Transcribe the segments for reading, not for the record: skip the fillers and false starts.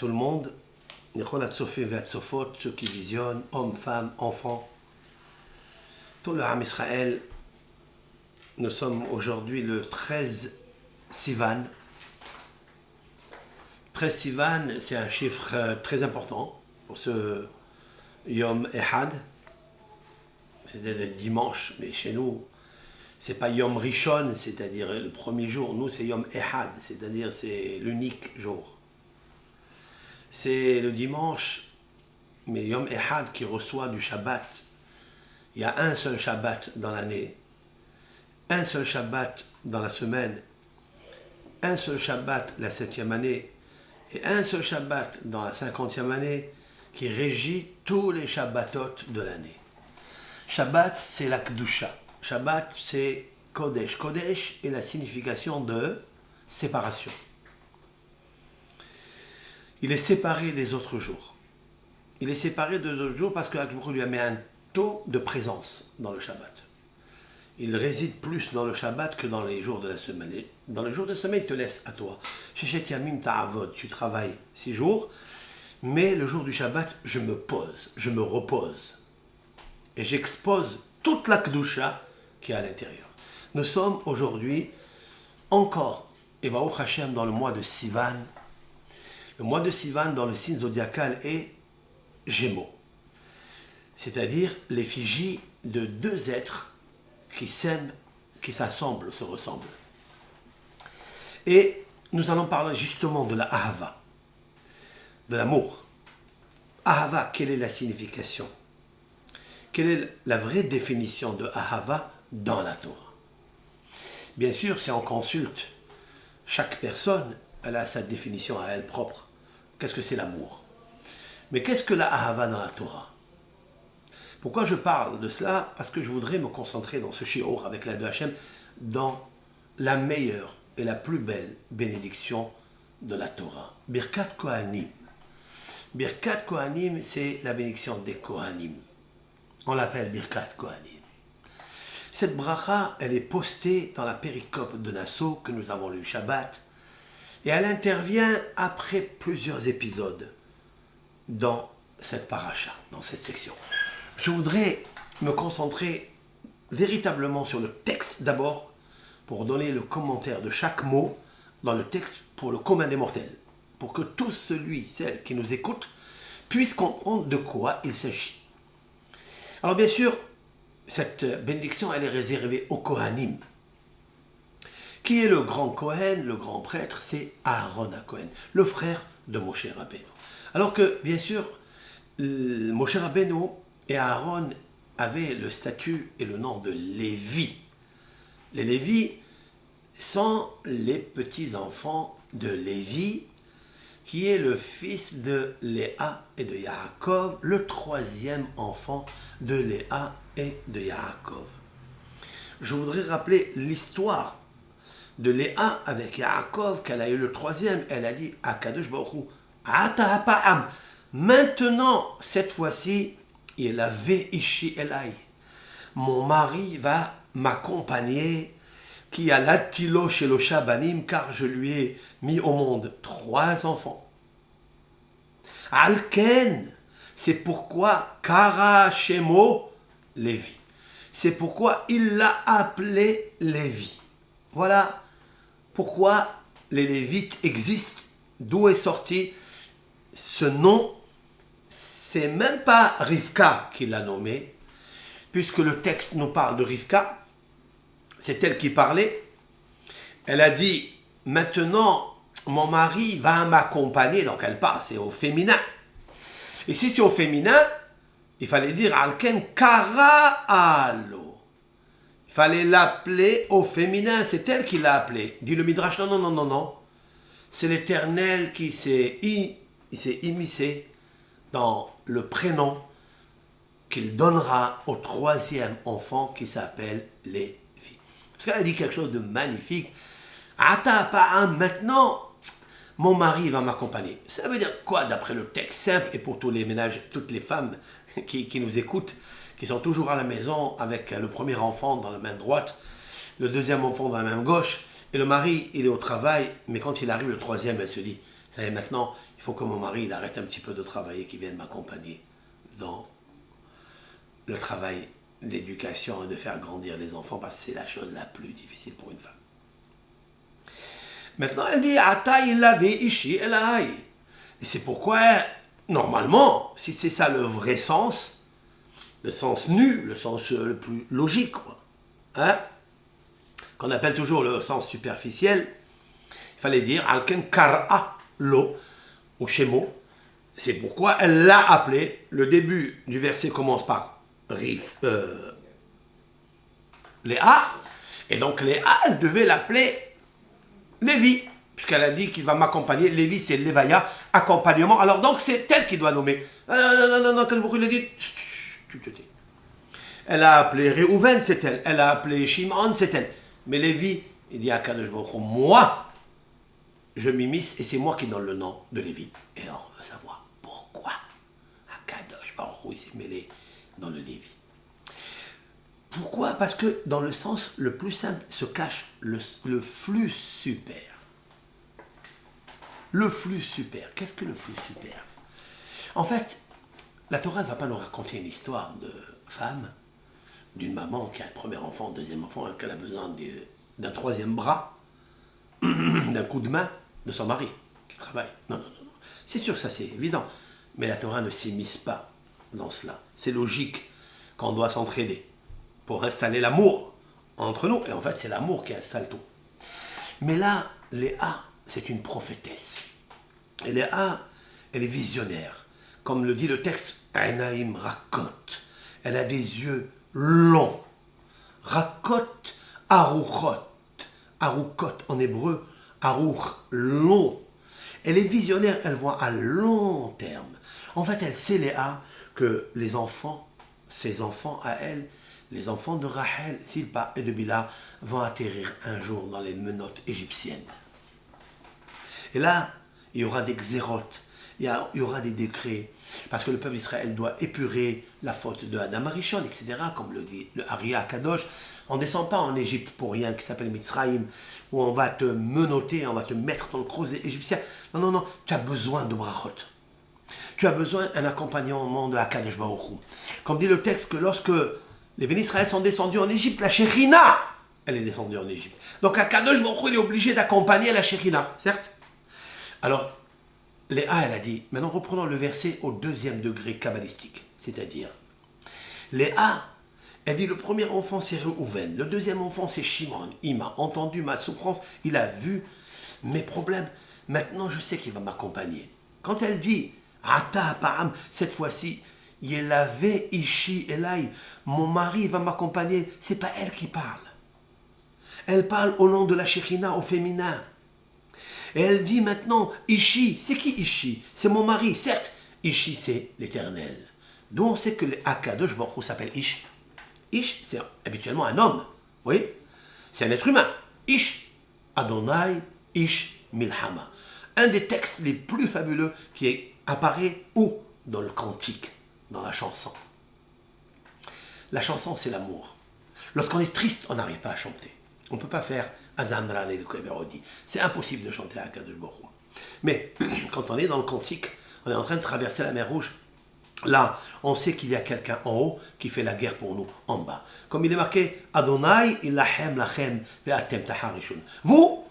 tout le monde, ceux qui visionnent, hommes, femmes, enfants, tout le Ham Israël. Nous sommes aujourd'hui le 13 Sivan. 13 Sivan, c'est un chiffre très important pour ce Yom Ehad. C'est le dimanche, mais chez nous, c'est pas Yom Rishon, c'est-à-dire le premier jour. Nous, c'est Yom Ehad, c'est-à-dire c'est l'unique jour. C'est le dimanche, mais Yom Ehad qui reçoit du Shabbat. Il y a un seul Shabbat dans l'année, un seul Shabbat dans la semaine, un seul Shabbat la 7e année et un seul Shabbat dans la 50e année qui régit tous les Shabbatot de l'année. Shabbat, c'est la Kedusha. Shabbat, c'est Kodesh. Kodesh est la signification de séparation. Il est séparé des autres jours. Il est séparé des autres jours parce que l'Akhlou lui a mis un taux de présence dans le Shabbat. Il réside plus dans le Shabbat que dans les jours de la semaine. Dans les jours de la semaine, il te laisse à toi. Shechet Yamim Ta'avod, tu travailles 6 jours, mais le jour du Shabbat, je me pose, je me repose. Et j'expose toute la Kedusha qui est à l'intérieur. Nous sommes aujourd'hui encore, et Baruch Hashem, dans le mois de Sivan. Le mois de Sivan, dans le signe zodiacal, est Gémeaux. C'est-à-dire l'effigie de deux êtres qui s'aiment, qui s'assemblent, se ressemblent. Et nous allons parler justement de la Ahava, de l'amour. Ahava, quelle est la signification? Quelle est la vraie définition de Ahava dans la Torah? Bien sûr, si on consulte chaque personne, elle a sa définition à elle propre. Qu'est-ce que c'est l'amour? Mais qu'est-ce que la Ahava dans la Torah? Pourquoi je parle de cela? Parce que je voudrais me concentrer dans ce shiur avec l'aide de Hachem dans la meilleure et la plus belle bénédiction de la Torah. Birkat Kohanim. Birkat Kohanim, c'est la bénédiction des Kohanim. On l'appelle Birkat Kohanim. Cette bracha, elle est postée dans la péricope de Nassau que nous avons lu Shabbat. Et elle intervient après plusieurs épisodes dans cette paracha, dans cette section. Je voudrais me concentrer véritablement sur le texte d'abord, pour donner le commentaire de chaque mot dans le texte pour le commun des mortels, pour que tout celui, celle qui nous écoute, puisse comprendre de quoi il s'agit. Alors bien sûr, cette bénédiction, elle est réservée aux Kohanim. Qui est le grand Kohen, le grand prêtre? C'est Aaron HaKohen, le frère de Moshe Rabbeinu. Alors que, bien sûr, Moshe Rabbeinu et Aaron avaient le statut et le nom de Lévi. Les Lévis sont les petits-enfants de Lévi, qui est le fils de Léa et de Yaakov, le troisième enfant de Léa et de Yaakov. Je voudrais rappeler l'histoire de Léa avec Yaakov, qu'elle a eu le troisième. Elle a dit à Kadosh Baruch Hu, Ata hapa'am, maintenant, cette fois-ci, il avait ishi elai. Mon mari va m'accompagner, qui a latilo chez le shabanim, car je lui ai mis au monde 3 enfants. Alken, c'est pourquoi Kara Shemo Lévi. C'est pourquoi il l'a appelé Lévi. Voilà pourquoi les Lévites existent, d'où est sorti ce nom. C'est même pas Rivka qui l'a nommé, puisque le texte nous parle de Rivka. C'est elle qui parlait. Elle a dit, maintenant, mon mari va m'accompagner. Donc elle parle, c'est au féminin. Et si c'est au féminin, il fallait dire Alken Kara Alo. Il fallait l'appeler au féminin. C'est elle qui l'a appelé. Dit le Midrash, non. C'est l'Éternel qui s'est immiscé dans le prénom qu'il donnera au troisième enfant qui s'appelle Lévi. Parce qu'elle a dit quelque chose de magnifique. Ata pa'am, maintenant, mon mari va m'accompagner. Ça veut dire quoi d'après le texte simple, et pour tous les ménages, toutes les femmes qui nous écoutent, qui sont toujours à la maison avec le premier enfant dans la main droite, le deuxième enfant dans la main gauche, et le mari, il est au travail, mais quand il arrive le troisième, elle se dit, Vous savez, maintenant, il faut que mon mari il arrête un petit peu de travailler, qu'il vienne m'accompagner dans le travail d'éducation et de faire grandir les enfants, parce que c'est la chose la plus difficile pour une femme. Maintenant, elle dit, Ata ilavi ishi elai. Et c'est pourquoi, normalement, si c'est ça le vrai sens, le sens nu, le sens le plus logique, quoi, hein, qu'on appelle toujours le sens superficiel, il fallait dire Alken Kara Lo, ou Shemo. C'est pourquoi elle l'a appelé. Le début du verset commence par Léa. Et donc Léa, elle devait l'appeler Lévi, puisqu'elle a dit qu'il va m'accompagner. Lévi, c'est Lévaya, accompagnement. Alors donc c'est elle qui doit nommer. Non, quand il a dit, tu te tais. Elle a appelé Réhouven, c'est elle. Elle a appelé Shimon, c'est elle. Mais Lévi, il dit à Kadosh Baruch Hu, moi, je m'immisce et c'est moi qui donne le nom de Lévi. Et on veut savoir pourquoi Akadosh Baruch Hu, il s'est mêlé dans le Lévi. Pourquoi? Parce que dans le sens le plus simple se cache le flux super. Le flux super. Qu'est-ce que le flux super? En fait, la Torah ne va pas nous raconter une histoire de femme, d'une maman qui a un premier enfant, un deuxième enfant, qu'elle a besoin d'un troisième bras, d'un coup de main de son mari qui travaille. Non. C'est sûr que ça c'est évident, mais la Torah ne s'immisce pas dans cela. C'est logique qu'on doit s'entraider pour installer l'amour entre nous, et en fait c'est l'amour qui installe tout. Mais là, Léa, c'est une prophétesse. Et Léa, elle est visionnaire. Comme le dit le texte, Enaim Rakot. Elle a des yeux longs. Rakot, Aruchot. Arukot en hébreu, Aruch, long. Elle est visionnaire, elle voit à long terme. En fait, elle sait, Léa, que les enfants, ses enfants à elle, les enfants de Rachel, Silpa et de Bila, vont atterrir un jour dans les menottes égyptiennes. Et là, il y aura des xérotes, il y aura des décrets, parce que le peuple d'Israël doit épurer la faute de Adam Arishon, etc., comme le dit le Haria Kadosh. On ne descend pas en Égypte pour rien, qui s'appelle Mitzrayim, où on va te menotter, on va te mettre dans le creuset égyptien. Non, tu as besoin de brachot. Tu as besoin d'un accompagnement de Hakadosh Baruch Hu. Comme dit le texte, que lorsque les bénis Israël sont descendus en Égypte, la Shekhinah, elle est descendue en Égypte. Donc Hakadosh Baruch Hu, il est obligé d'accompagner la Shekhinah, certes. Alors, Léa, elle a dit, maintenant reprenons le verset au deuxième degré kabbalistique, c'est-à-dire, Léa, elle dit, le premier enfant c'est Réhouven, le deuxième enfant c'est Shimon, il m'a entendu ma souffrance, il a vu mes problèmes, maintenant je sais qu'il va m'accompagner. Quand elle dit, Ata Apam, cette fois-ci, Yelavé Ishi Elai, mon mari va m'accompagner, c'est pas elle qui parle. Elle parle au nom de la Shekhinah, au féminin. Et elle dit maintenant, Ishi, c'est qui Ishi? C'est mon mari, certes. Ishi, c'est l'éternel. D'où on sait que le Hakadosh Baruch Hu s'appelle Ish. Ish, c'est habituellement un homme. Oui, c'est un être humain. Ish, Adonai, Ish, Milhama. Un des textes les plus fabuleux qui apparaît où? Dans le cantique, dans la chanson. La chanson, c'est l'amour. Lorsqu'on est triste, on n'arrive pas à chanter. On ne peut pas faire Azamra le Keverodi. C'est impossible de chanter à Hakadosh Baruch Hu. Mais quand on est dans le cantique, on est en train de traverser la mer Rouge. Là, on sait qu'il y a quelqu'un en haut qui fait la guerre pour nous en bas. Comme il est marqué, Adonai ilahem lachem ve'atem taharishun. Vous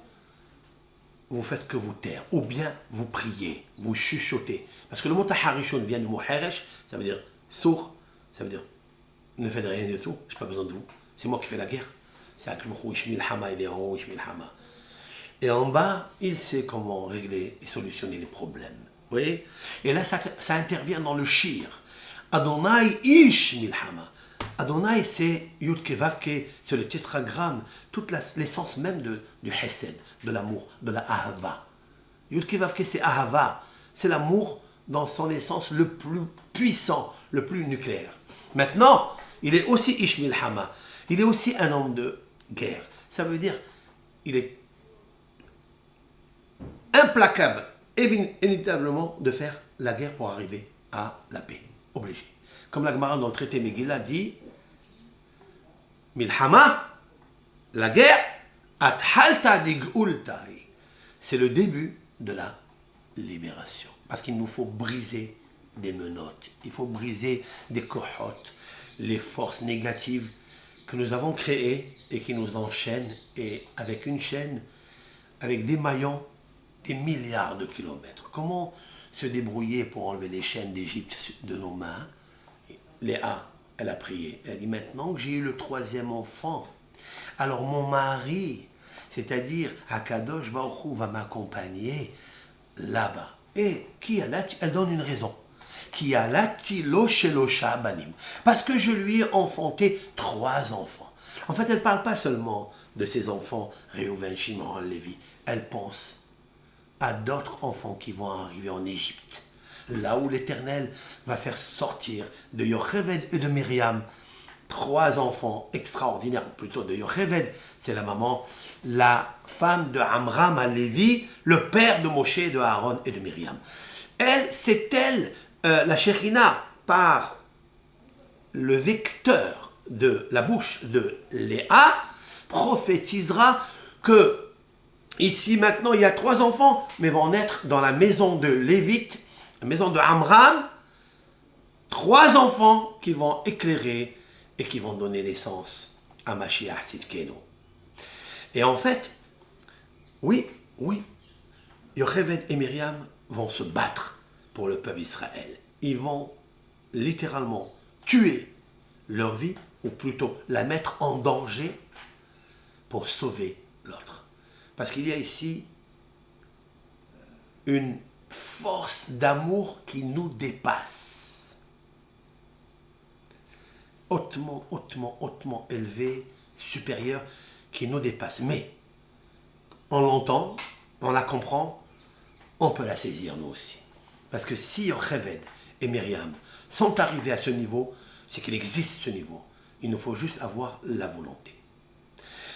faites que vous taire, ou bien vous priez, vous chuchotez. Parce que le mot taharishun vient du mot heresh, ça veut dire sourd, ça veut dire ne faites rien du tout, je n'ai pas besoin de vous, c'est moi qui fais la guerre. C'est Akhlou Ishmil Hama, il est en haut, Ishmil Hama. Et en bas, il sait comment régler et solutionner les problèmes. Vous voyez? Et là, ça intervient dans le shir. Adonai Ishmil Hama. Adonai, c'est Yud Kevavke, c'est le tétragramme, toute l'essence même du Hesed, de l'amour, de la Ahava. Yud Kevavke, c'est Ahava. C'est l'amour dans son essence le plus puissant, le plus nucléaire. Maintenant, il est aussi Ishmil Hama. Il est aussi un homme de guerre. Ça veut dire, il est implacable, inévitablement, de faire la guerre pour arriver à la paix. Obligé. Comme la Gemara dans le traité Megillah dit, Milhama, la guerre, Athalta digultai. C'est le début de la libération. Parce qu'il nous faut briser des menottes, il faut briser des cohortes, les forces négatives que nous avons créées et qui nous enchaînent, et avec une chaîne, avec des maillons, des milliards de kilomètres. Comment se débrouiller pour enlever les chaînes d'Égypte de nos mains? Léa, elle a prié. Elle a dit, maintenant que j'ai eu le troisième enfant, alors mon mari, c'est-à-dire Akadosh Baruch Hu, va m'accompagner là-bas. Et elle donne une raison. Qui a latilo shelosha banim. Parce que je lui ai enfanté 3 enfants. En fait, elle ne parle pas seulement de ses enfants, Réhouven, Shimon, Lévi. Elle pense à d'autres enfants qui vont arriver en Égypte. Là où l'Éternel va faire sortir de Yocheved et de Myriam 3 enfants extraordinaires, plutôt de Yocheved, c'est la maman, la femme de Amram à Lévi, le père de Moshe, de Aaron et de Myriam. Elle, c'est elle, la Shekhinah, par le vecteur de la bouche de Léa, prophétisera que ici maintenant il y a 3 enfants, mais vont naître dans la maison de Lévite, la maison de Amram, 3 enfants qui vont éclairer et qui vont donner naissance à Mashiach Tzidkenu. Et en fait, oui, Yocheved et Myriam vont se battre pour le peuple d'Israël. Ils vont littéralement tuer leur vie, ou plutôt la mettre en danger pour sauver l'autre. Parce qu'il y a ici une force d'amour qui nous dépasse. Hautement élevée, supérieure, qui nous dépasse. Mais on l'entend, on la comprend, on peut la saisir nous aussi. Parce que si Yocheved et Myriam sont arrivés à ce niveau, c'est qu'il existe ce niveau. Il nous faut juste avoir la volonté.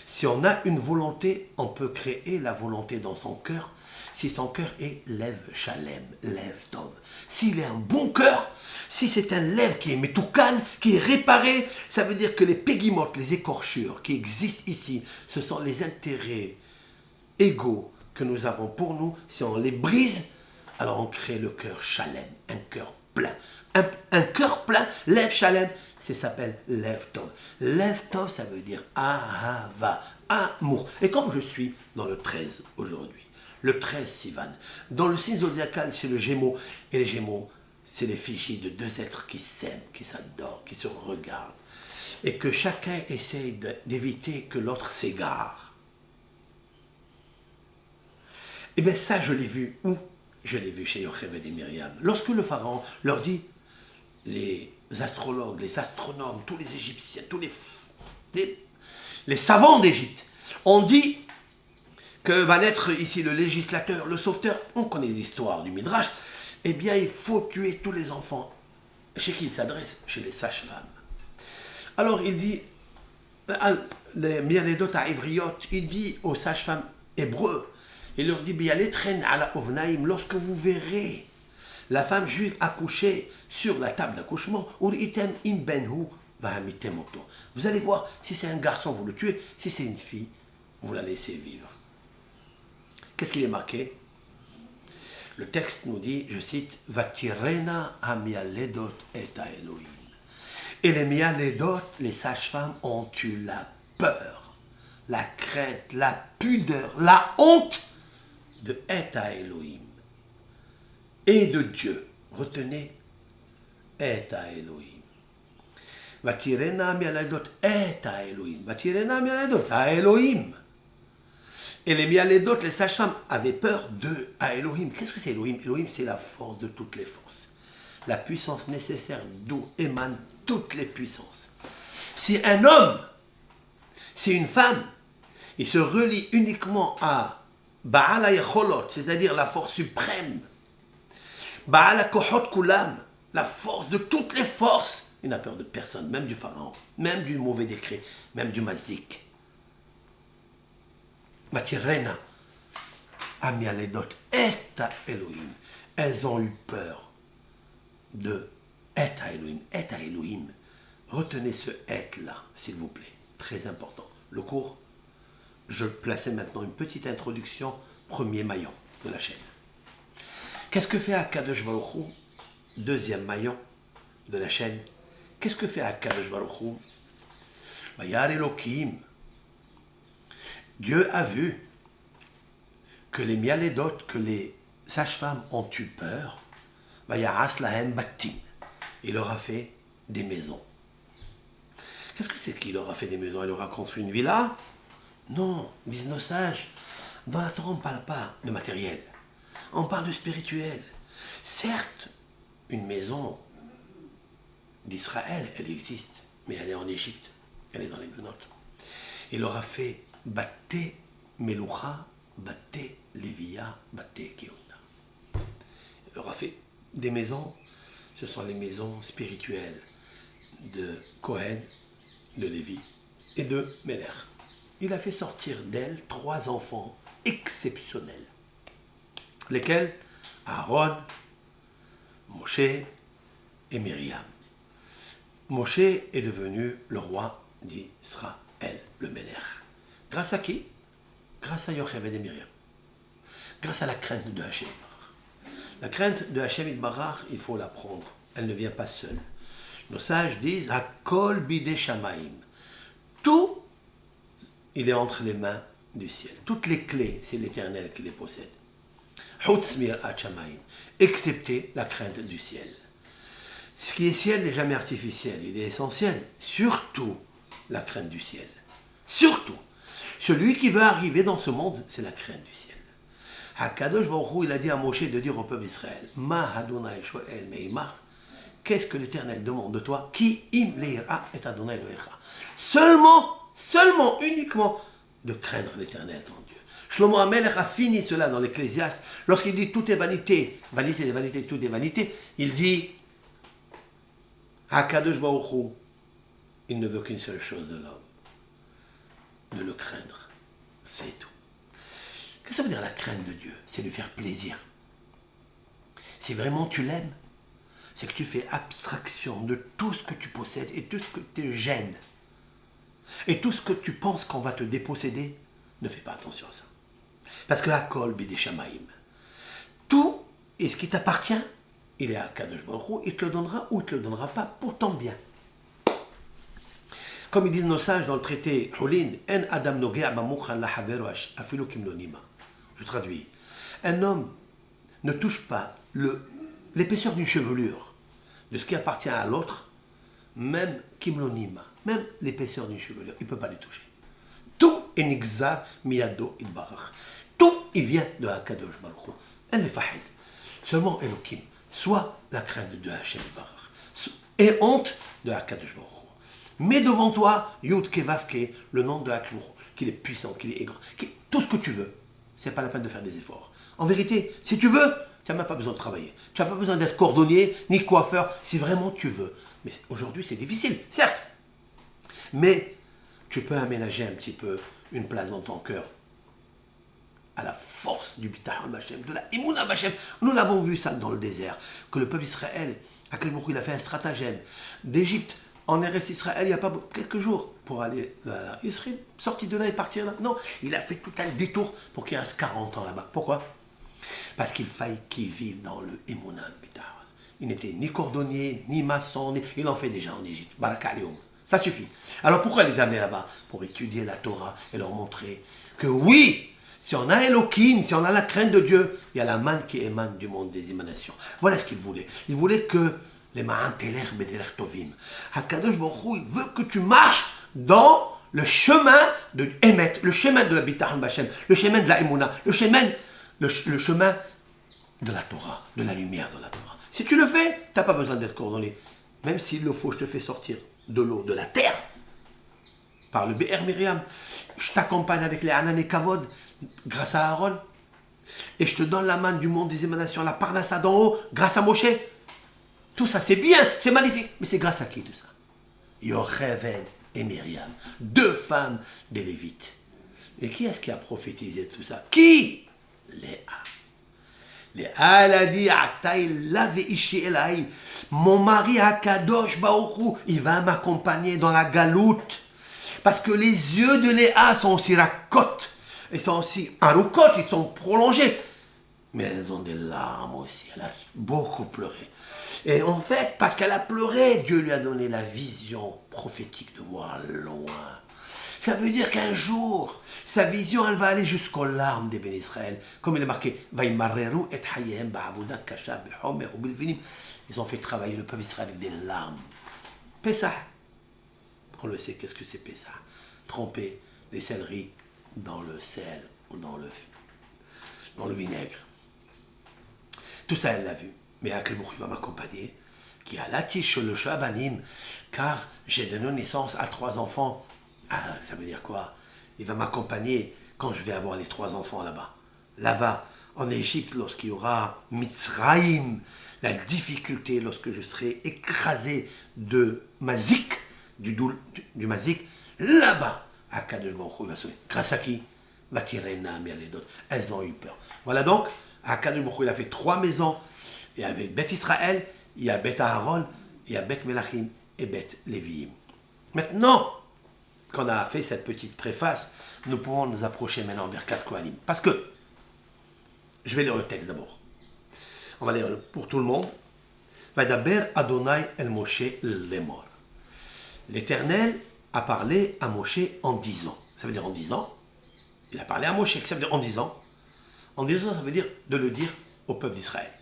Si on a une volonté, on peut créer la volonté dans son cœur. Si son cœur est Lev Shalem, Lev Tov. S'il est un bon cœur, si c'est un Lev qui est Metoukan, qui est réparé, ça veut dire que les pégimotes, les écorchures qui existent ici, ce sont les intérêts égaux que nous avons pour nous. Si on les brise, alors on crée le cœur Shalem, un cœur plein. Un cœur plein, Lev Shalem, ça s'appelle Lev Tov. Lev Tov, ça veut dire Ahava, amour. Et comme je suis dans le 13 aujourd'hui, le 13 Sivan, dans le signe zodiacal, c'est le Gémeaux. Et les Gémeaux, c'est l'effigie de 2 êtres qui s'aiment, qui s'adorent, qui se regardent. Et que chacun essaye d'éviter que l'autre s'égare. Et bien ça, je l'ai vu où? Je l'ai vu chez Yocheved et Myriam. Lorsque le pharaon leur dit, les astrologues, les astronomes, tous les Égyptiens, tous les savants d'Égypte, ont dit que va naître ici le législateur, le sauveteur. On connaît l'histoire du Midrash. Eh bien, il faut tuer tous les enfants. Chez qui il s'adresse? Chez les sages-femmes. Alors, il dit, les Mialedot à Ivriot, il dit aux sages-femmes hébreux, il leur dit, lorsque vous verrez la femme juive accoucher sur la table d'accouchement, vous allez voir, si c'est un garçon, vous le tuez, si c'est une fille, vous la laissez vivre. Qu'est-ce qu'il est marqué? Le texte nous dit, je cite, Vatirena amialedot et Elohim. Et les mialedot, les sages-femmes, ont eu la peur, la crainte, la pudeur, la honte de Eta Elohim et de Dieu. Retenez, Eta Elohim. Vatirena mialedot Eta Elohim. Vatirena mialedot à Elohim. Et les mialedot, les sages-femmes, avaient peur de à Elohim. Qu'est-ce que c'est Elohim? Elohim, c'est la force de toutes les forces. La puissance nécessaire d'où émanent toutes les puissances. Si un homme, si une femme, il se relie uniquement à Baal HaYecholot, c'est-à-dire la force suprême, Baal HaKochot Kulam, la force de toutes les forces, il n'a peur de personne, même du pharaon, même du mauvais décret, même du mazik. Vatirena, Amialedot, Eta Elohim. Elles ont eu peur de Eta Elohim. Eta Elohim. Retenez ce Et là, s'il vous plaît. Très important. Le cours, je plaçais maintenant une petite introduction, premier maillon de la chaîne. Qu'est-ce que fait Akadosh Baruch Hu? Deuxième maillon de la chaîne. Qu'est-ce que fait Akadosh Baruch Hu? Vayar Elohim. Dieu a vu que les mialédot, que les sages-femmes ont eu peur. Vayaras lahem batim. Il leur a fait des maisons. Qu'est-ce que c'est qu'il leur a fait des maisons? Il leur a construit une villa? Non, disent nos sages. Dans la Torah, on ne parle pas de matériel. On parle de spirituel. Certes, une maison d'Israël, elle existe, mais elle est en Égypte. Elle est dans les menottes. Il leur a fait Baté Meloucha, Baté Lévia, Baté Keona. Il leur a fait des maisons. Ce sont les maisons spirituelles de Cohen, de Lévi et de Méler. Il a fait sortir d'elle 3 enfants exceptionnels. Lesquels? Aaron, Moshe et Myriam. Moshe est devenu le roi d'Israël, le Méler. Grâce à qui? Grâce à Yocheved et Myriam. Grâce à la crainte de Hachem. La crainte de Hachem Itbarach, il faut l'apprendre. Elle ne vient pas seule. Nos sages disent Hakol bidei shamaim. Tout, il est entre les mains du ciel. Toutes les clés, c'est l'Éternel qui les possède. Chutz mirat shamaim, excepté la crainte du ciel. Ce qui est ciel n'est jamais artificiel, il est essentiel. Surtout la crainte du ciel. Surtout. Celui qui veut arriver dans ce monde, c'est la crainte du ciel. Hakadosh Baruch Hu, il a dit à Moshe de dire au peuple d'Israël, Ma Adonai Shoel Meimach, qu'est-ce que l'Éternel demande de toi? Ki im leira et Adonai Elohecha. Seulement, uniquement, de craindre l'Éternel, ton Dieu. Shlomo HaMelech a fini cela dans l'Ecclésiaste. Lorsqu'il dit tout est vanité, vanité des vanités, tout est vanité, il dit Hakadosh Baruch Hu, il ne veut qu'une seule chose de l'homme, de le craindre. C'est tout. Qu'est-ce que ça veut dire la crainte de Dieu? C'est lui faire plaisir. Si vraiment tu l'aimes, c'est que tu fais abstraction de tout ce que tu possèdes et tout ce que te gêne. Et tout ce que tu penses qu'on va te déposséder, ne fais pas attention à ça. Parce que Hakol bidei shamaim, tout et ce qui t'appartient, il est à Kadosh Baruch Hu, il te le donnera ou il ne te le donnera pas pour ton bien. Comme ils disent nos sages dans le traité Hulin, En Adam Nogea Bamukhan Lahaveru Afilu Kimlonima. Je traduis. Un homme ne touche pas l'épaisseur d'une chevelure de ce qui appartient à l'autre, même Kimlonima, même l'épaisseur d'une chevelure, il ne peut pas les toucher. Tout est nixar miyado idbarach. Tout, il vient de Hakadosh Baruch Hu. Elle est fahid. Seulement Elohim, soit la crainte de Hachem Barach, et honte de Hakadosh Baruch Hu. Mets devant toi Yud Kevavke, le nom de Hakadosh, qu'il est puissant, qu'il est grand, tout ce que tu veux. C'est pas la peine de faire des efforts. En vérité, si tu veux, tu n'as même pas besoin de travailler. Tu n'as pas besoin d'être cordonnier, ni coiffeur, si vraiment tu veux. Mais aujourd'hui, c'est difficile, certes. Mais tu peux aménager un petit peu une place dans ton cœur à la force du Bitachon B'Hashem, de la Emouna B'Hashem. Nous l'avons vu ça dans le désert, que le peuple Israël, à quel moment il a fait un stratagème d'Égypte en Eretz Israël il n'y a pas quelques jours pour aller là. Il serait sorti de là et partir là. Non, il a fait tout un détour pour qu'il reste 40 ans là-bas. Pourquoi? Parce qu'il faille qu'il vive dans le Emouna Bitachon. Il n'était ni cordonnier, ni maçon, il en fait déjà en Égypte. Baraka Alioum. Ça suffit. Alors pourquoi les amener là-bas? Pour étudier la Torah et leur montrer que oui, si on a Elohim, si on a la crainte de Dieu, il y a la manne qui émane du monde des émanations. Voilà ce qu'il voulait. Il voulait que les ma'an teler bederech tovim. Hakadosh Baruch Hu, il veut que tu marches dans le chemin de Emet, le chemin de la Bitachon B'Hashem, le chemin de la Emouna, le chemin de la Torah, de la lumière de la Torah. Si tu le fais, tu n'as pas besoin d'être coordonné. Même s'il le faut, je te fais sortir de l'eau, de la terre, par le Be'er Miriam. Je t'accompagne avec les Hanan et Kavod, grâce à Aaron. Et je te donne la manne du monde des émanations, la Parnassa d'en haut, grâce à Moshe. Tout ça, c'est bien, c'est magnifique. Mais c'est grâce à qui tout ça? Yocheved et Myriam, 2 femmes des Lévites. Et qui est-ce qui a prophétisé tout ça? Qui? Léa. Léa, elle a dit, mon mari Hakadosh Baruch Hu, il va m'accompagner dans la galoute. Parce que les yeux de Léa sont aussi racotes. Ils sont aussi arukot, ils sont prolongés. Mais elles ont des larmes aussi. Elle a beaucoup pleuré. Et en fait, parce qu'elle a pleuré, Dieu lui a donné la vision prophétique de voir loin. Ça veut dire qu'un jour, sa vision, elle va aller jusqu'aux larmes des bénis Israël. Comme il est marqué, ils ont fait travailler le peuple Israël avec des larmes. Pessah. On le sait, qu'est-ce que c'est Pessah? Tremper les céleris dans le sel ou dans le vinaigre. Tout ça, elle l'a vu. Mais Akel Bouch va m'accompagner, qui a latiche le Shabanim, car j'ai donné naissance à 3 enfants. Ah, ça veut dire quoi? Il va m'accompagner quand je vais avoir les 3 enfants là-bas. Là-bas, en Égypte, lorsqu'il y aura Mitzraïm, la difficulté lorsque je serai écrasé de Mazik, du Mazik, là-bas, Akadosh Baruch Hu va sauver. Grâce à qui? Vatirena, mais les d'autres. Elles ont eu peur. Voilà donc, Akadosh Baruch Hu, il a fait 3 maisons. Il y avait Beth Israël, il y a Beth Aaron, il y a Beth Melachim et Beth Léviim. Maintenant qu'on a fait cette petite préface, nous pouvons nous approcher maintenant vers Birkat Kohanim. Parce que, je vais lire le texte d'abord. On va lire pour tout le monde. Vadaber Adonai el Moshe lemor. L'Éternel a parlé à Moshe en disant. Ça veut dire en disant. Il a parlé à Moshe, ça veut dire en disant. En disant, ça veut dire de le dire au peuple d'Israël.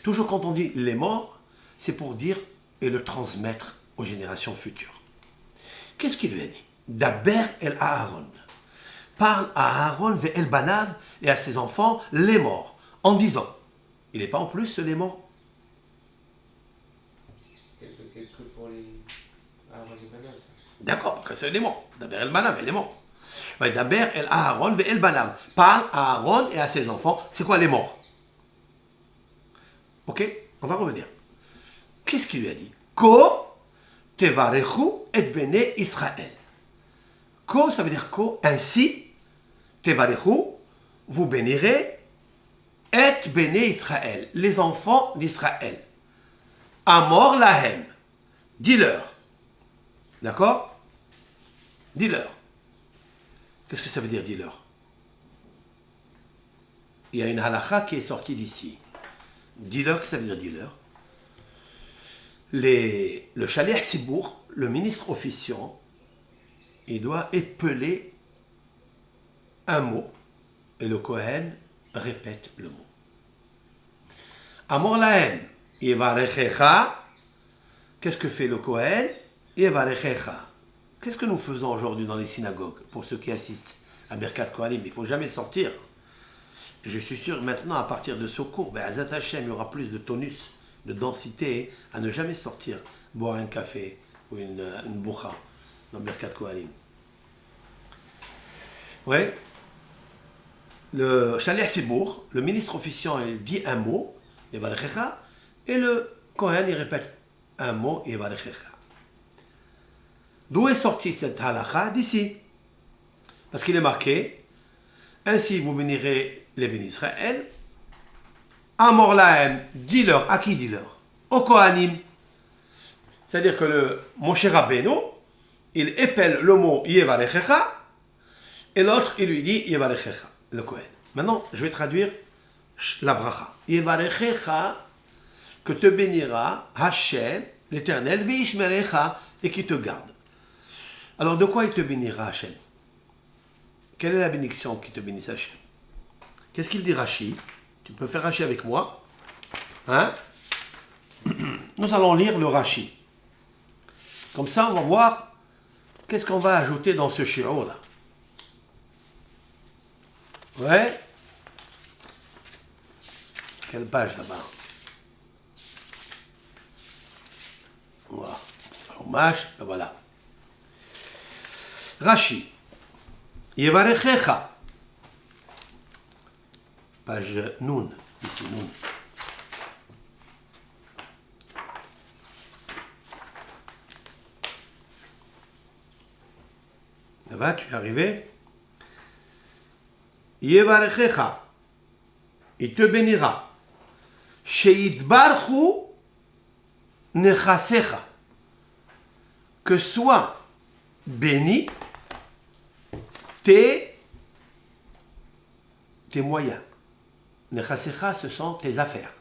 Toujours quand on dit les morts, c'est pour dire et le transmettre aux générations futures. Qu'est-ce qu'il lui a dit? Daber el Aaron. Parle à Aaron ve el Banav et à ses enfants les morts, en disant. Il n'est pas en plus les morts? C'est que pour les Aaron et Banav, ça. D'accord, parce que c'est les morts. Daber el Banav et les morts. Daber el Aaron ve el Banav. Parle à Aaron et à ses enfants. C'est quoi les morts? Ok, on va revenir. Qu'est-ce qu'il lui a dit? Ko tevarechu et bene Israël. Ko, ça veut dire ko, ainsi, tevarechu, vous bénirez, et bene Israël, les enfants d'Israël. Amor lahem, dis-leur. D'accord? Dis-leur. Qu'est-ce que ça veut dire, dis-leur? Il y a une halakha qui est sortie d'ici. Dis-leur, ça veut dire dis-leur. Le Shaliach Tzibour, le ministre officiant, il doit épeler un mot et le Kohen répète le mot. Amor lahem, yevarechecha. Qu'est-ce que fait le Kohen? Yevarechecha. Qu'est-ce que nous faisons aujourd'hui dans les synagogues pour ceux qui assistent à Birkat Kohanim? Il ne faut jamais sortir. Je suis sûr maintenant, à partir de ce cours, Azat Hashem, il y aura plus de tonus, de densité, à ne jamais sortir, boire un café ou une boucha dans Birkat Kohanim. Oui. Le Shaliach Tzibour, le ministre officiant, il dit un mot, Yevarechecha, et le Kohen, il répète un mot, Yevarechecha. D'où est sortie cette halakha? D'ici. Parce qu'il est marqué, ainsi vous bénirez les bénis Israël, Amor lahem, dis-leur, à qui dis-leur? Au Kohanim. C'est-à-dire que le Moshe Rabbeinu, il épelle le mot Yevarechecha, et l'autre, il lui dit Yevarechecha, le Kohen. Maintenant, je vais traduire la bracha. Yevarechecha, que te bénira Hashem, l'Éternel, Veishmerecha, et qui te garde. Alors, de quoi il te bénira Hashem? Quelle est la bénédiction qui te bénisse Hashem? Qu'est-ce qu'il dit Rashi? Tu peux faire Rashi avec moi. Hein? Nous allons lire le Rashi. Comme ça, on va voir qu'est-ce qu'on va ajouter dans ce shiur là. Ouais? Quelle page là-bas? Voilà. Hommage, voilà. Rashi. Yevarechecha. Page Noun, ici Noun. Ça va, tu es arrivé? Yevarechecha, il te bénira. Sheitbarchu nechasecha, que soit béni tes moyens. Nechasecha, ce sont tes affaires.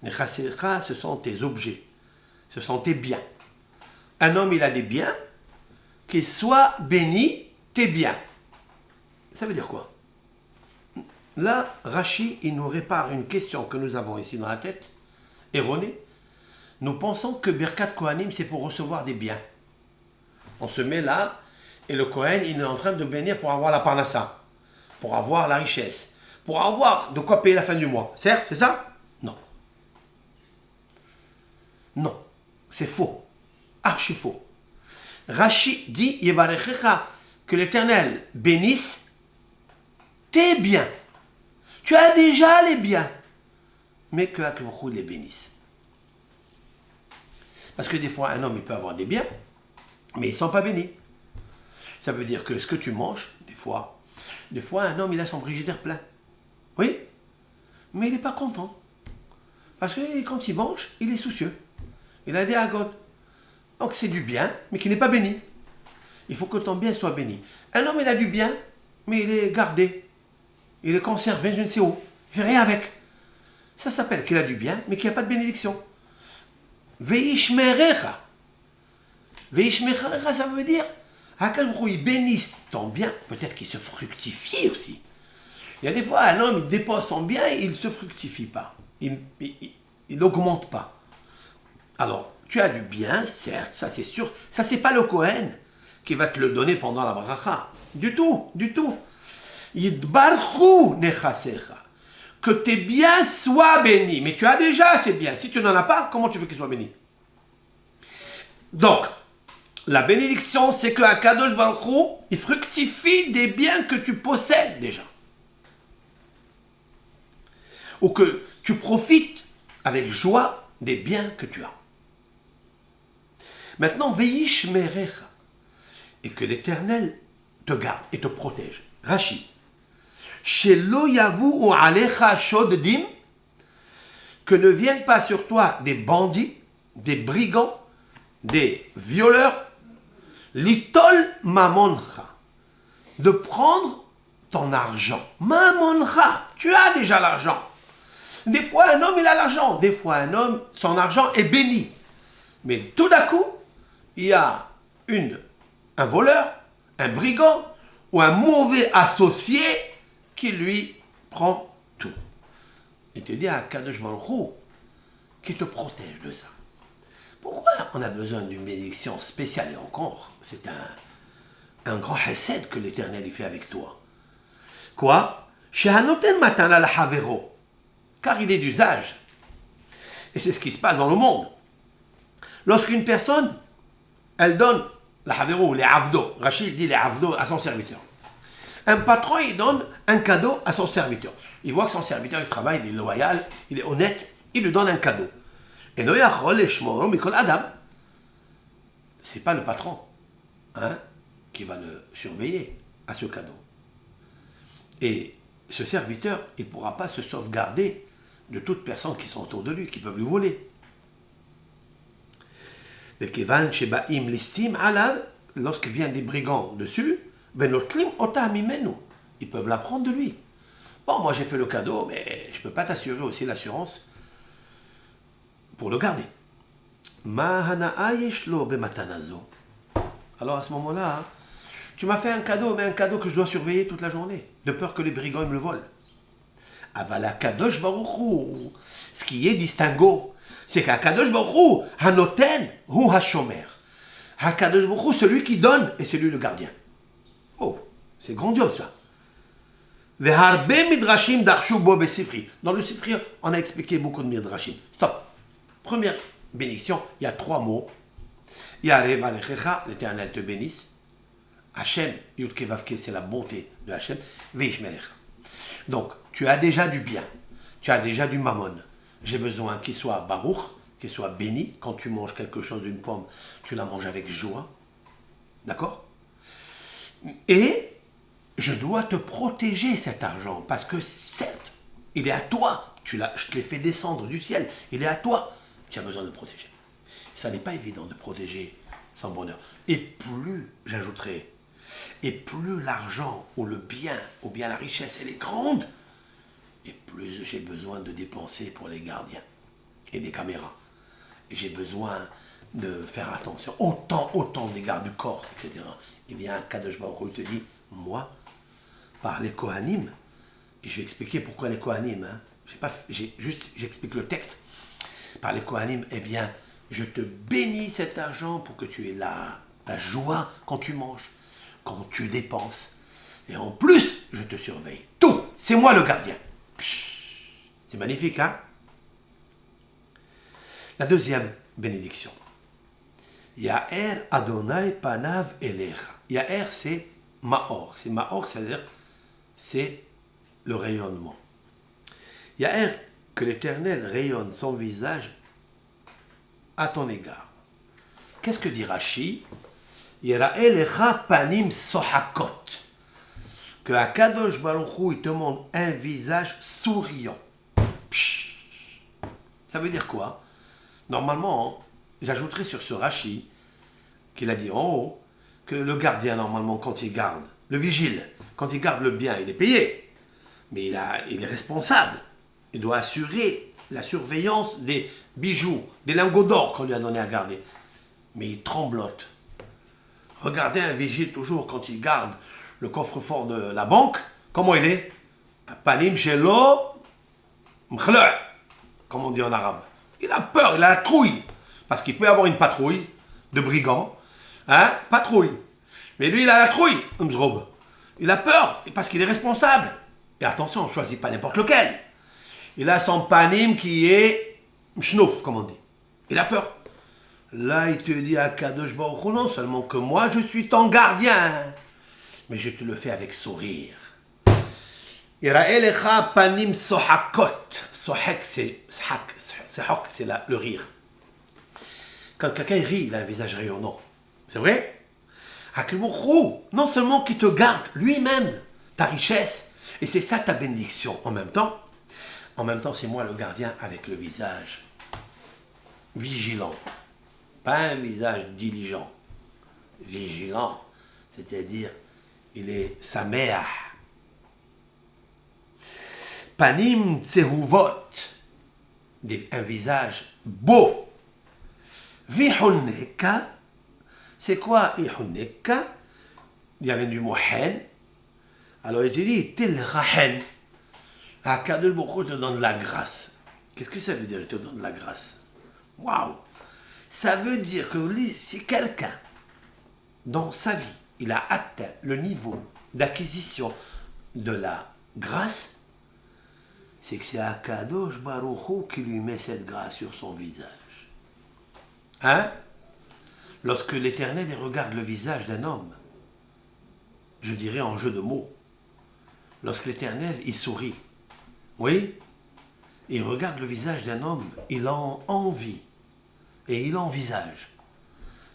Nechasecha, ce sont tes objets. Ce sont tes biens. Un homme, il a des biens, qu'il soit béni tes biens. Ça veut dire quoi? Là, Rashi, il nous répare une question que nous avons ici dans la tête, erronée. Nous pensons que Birkat Kohanim, c'est pour recevoir des biens. On se met là, et le Kohen, il est en train de bénir pour avoir la parnassa, pour avoir la richesse, pour avoir de quoi payer la fin du mois. Certes, c'est ça? Non. Non, c'est faux. Archi faux. Rashi dit, Yevarechecha, que l'Éternel bénisse tes biens. Tu as déjà les biens, mais que Akadosh les bénisse. Parce que des fois, un homme, il peut avoir des biens, mais ils ne sont pas bénis. Ça veut dire que ce que tu manges, des fois, un homme, il a son frigidaire plein. Oui, mais il n'est pas content. Parce que quand il mange, il est soucieux. Il a des agotes. Donc c'est du bien, mais qui n'est pas béni. Il faut que ton bien soit béni. Un homme, il a du bien, mais il est gardé. Il est conservé, je ne sais où. Il ne fait rien avec. Ça s'appelle qu'il a du bien, mais qu'il n'y a pas de bénédiction. Veishmerecha. Veishmerecha, ça veut dire, Akadosh, il bénisse ton bien, peut-être qu'il se fructifie aussi. Il y a des fois, un homme, il dépose son bien et il ne se fructifie pas. Il n'augmente pas. Alors, tu as du bien, certes, ça c'est sûr. Ça, c'est pas le Kohen qui va te le donner pendant la bracha. Du tout, du tout. Yidbarchu nechasecha. Que tes biens soient bénis. Mais tu as déjà ces biens. Si tu n'en as pas, comment tu veux qu'ils soient bénis? Donc, la bénédiction, c'est que Akadosh Baruch Hu, il fructifie des biens que tu possèdes déjà. Ou que tu profites avec joie des biens que tu as. Maintenant, Veish Merecha, et que l'Éternel te garde et te protège. Rashi, Shelo yavu ou alecha shoddim, que ne viennent pas sur toi des bandits, des brigands, des violeurs, litol mamoncha, de prendre ton argent. Mamoncha, tu as déjà l'argent. Des fois, un homme, il a l'argent. Des fois, un homme, son argent est béni. Mais tout d'un coup, il y a un voleur, un brigand ou un mauvais associé qui lui prend tout. Il te dit à Kadosh Baruch Hu qui te protège de ça. Pourquoi on a besoin d'une bénédiction spéciale? Et encore, c'est un grand hesed que l'Éternel y fait avec toi. Quoi? Shehanoten matana la havero. Car il est d'usage. Et c'est ce qui se passe dans le monde. Lorsqu'une personne, elle donne la havero, les avdo, Rachid dit les avdo à son serviteur. Un patron, il donne un cadeau à son serviteur. Il voit que son serviteur, il travaille, il est loyal, il est honnête, il lui donne un cadeau. Et Adam, c'est pas le patron qui va le surveiller à ce cadeau. Et ce serviteur, il ne pourra pas se sauvegarder de toutes personnes qui sont autour de lui, qui peuvent lui voler. Lorsqu'il vient des brigands dessus, ils peuvent la prendre de lui. Bon, moi j'ai fait le cadeau, mais je ne peux pas t'assurer aussi l'assurance pour le garder. Alors à ce moment-là, tu m'as fait un cadeau, mais un cadeau que je dois surveiller toute la journée, de peur que les brigands me le volent. Avala Kadosh Baruch Hu, ce qui est distinguo, c'est qu'Akadosh Baruch Hu, Hanoten Hu Hashomer. Akadosh Baruch Hu, celui qui donne, et c'est lui le gardien. Oh, c'est grandiose ça. Veharbe midrashim darshu bo besifri. Dans le Sifri, on a expliqué beaucoup de midrashim. Stop. Première bénédiction, il y a 3 mots. Yarev alechecha, l'Éternel te bénisse. Hachem, Yudke Vavke, c'est la bonté de Hachem. Veishmerecha. Donc, tu as déjà du bien. Tu as déjà du mammon. J'ai besoin qu'il soit baruch, qu'il soit béni. Quand tu manges quelque chose, une pomme, tu la manges avec joie. D'accord? Et je dois te protéger cet argent. Parce que certes, il est à toi. Je te l'ai fait descendre du ciel. Il est à toi. Tu as besoin de le protéger. Ça n'est pas évident de protéger son bonheur. Et plus, et plus j'ai besoin de dépenser pour les gardiens et des caméras. Et j'ai besoin de faire attention. Autant des gardes du corps, etc. Il vient un Kadosh Baruch Hu, il te dit, moi, par les Kohanim, et je vais expliquer pourquoi les Kohanim, hein. J'explique le texte. Par les Kohanim, eh bien, je te bénis cet argent pour que tu aies la joie quand tu manges, quand tu dépenses. Et en plus, je te surveille. Tout, c'est moi le gardien. C'est magnifique, hein? La deuxième bénédiction. Ya'er Adonai panav elecha. Ya'er, c'est Maor. C'est Maor, c'est-à-dire, c'est le rayonnement. Ya'er, que l'Éternel rayonne son visage à ton égard. Qu'est-ce que dit Rashi? Yera'e lecha panim sohakot. Que Akadosh Baruch Hu, il te montre un visage souriant. Psh. Ça veut dire quoi? Normalement, j'ajouterai sur ce Rashi, qu'il a dit en haut, que le gardien, normalement, quand il garde, le vigile, quand il garde le bien, il est payé. Mais il est responsable. Il doit assurer la surveillance des bijoux, des lingots d'or qu'on lui a donné à garder. Mais il tremblote. Regardez un vigile toujours quand il garde le coffre-fort de la banque. Comment il est? Panim shelo mkhla', comme on dit en arabe. Il a peur, il a la trouille. Parce qu'il peut y avoir une patrouille de brigands. Hein? Patrouille. Mais lui, il a la trouille, Mzrob. Il a peur parce qu'il est responsable. Et attention, on ne choisit pas n'importe lequel. Il a son panim qui est mshnouf, comme on dit. Il a peur. Là, il te dit à Kadosh Baruch Hu, non seulement que moi, je suis ton gardien, mais je te le fais avec sourire. Ira'elecha panim sohakot. Sohak, c'est le rire. Quand quelqu'un rit, il a un visage rayonnant. C'est vrai? Akadosh, non seulement qu'il te garde lui-même ta richesse, et c'est ça ta bénédiction en même temps, c'est moi le gardien avec le visage vigilant. Pas un visage diligent. Vigilant, c'est-à-dire, il est sa mère. Panim tsehuvot, un visage beau. Vihuneka, c'est quoi ihuneka? Il y avait du mot hen. Alors il te dit, tel rahen. Akadosh Baruch Hu te donne de la grâce. Qu'est-ce que ça veut dire, il te donne de la grâce? Waouh! Ça veut dire que si quelqu'un, dans sa vie, il a atteint le niveau d'acquisition de la grâce, c'est que c'est Akadosh Baruch Hu qui lui met cette grâce sur son visage. Hein? Lorsque l'Éternel regarde le visage d'un homme, je dirais en jeu de mots, lorsque l'Éternel, il sourit, oui, il regarde le visage d'un homme, il a envie et il envisage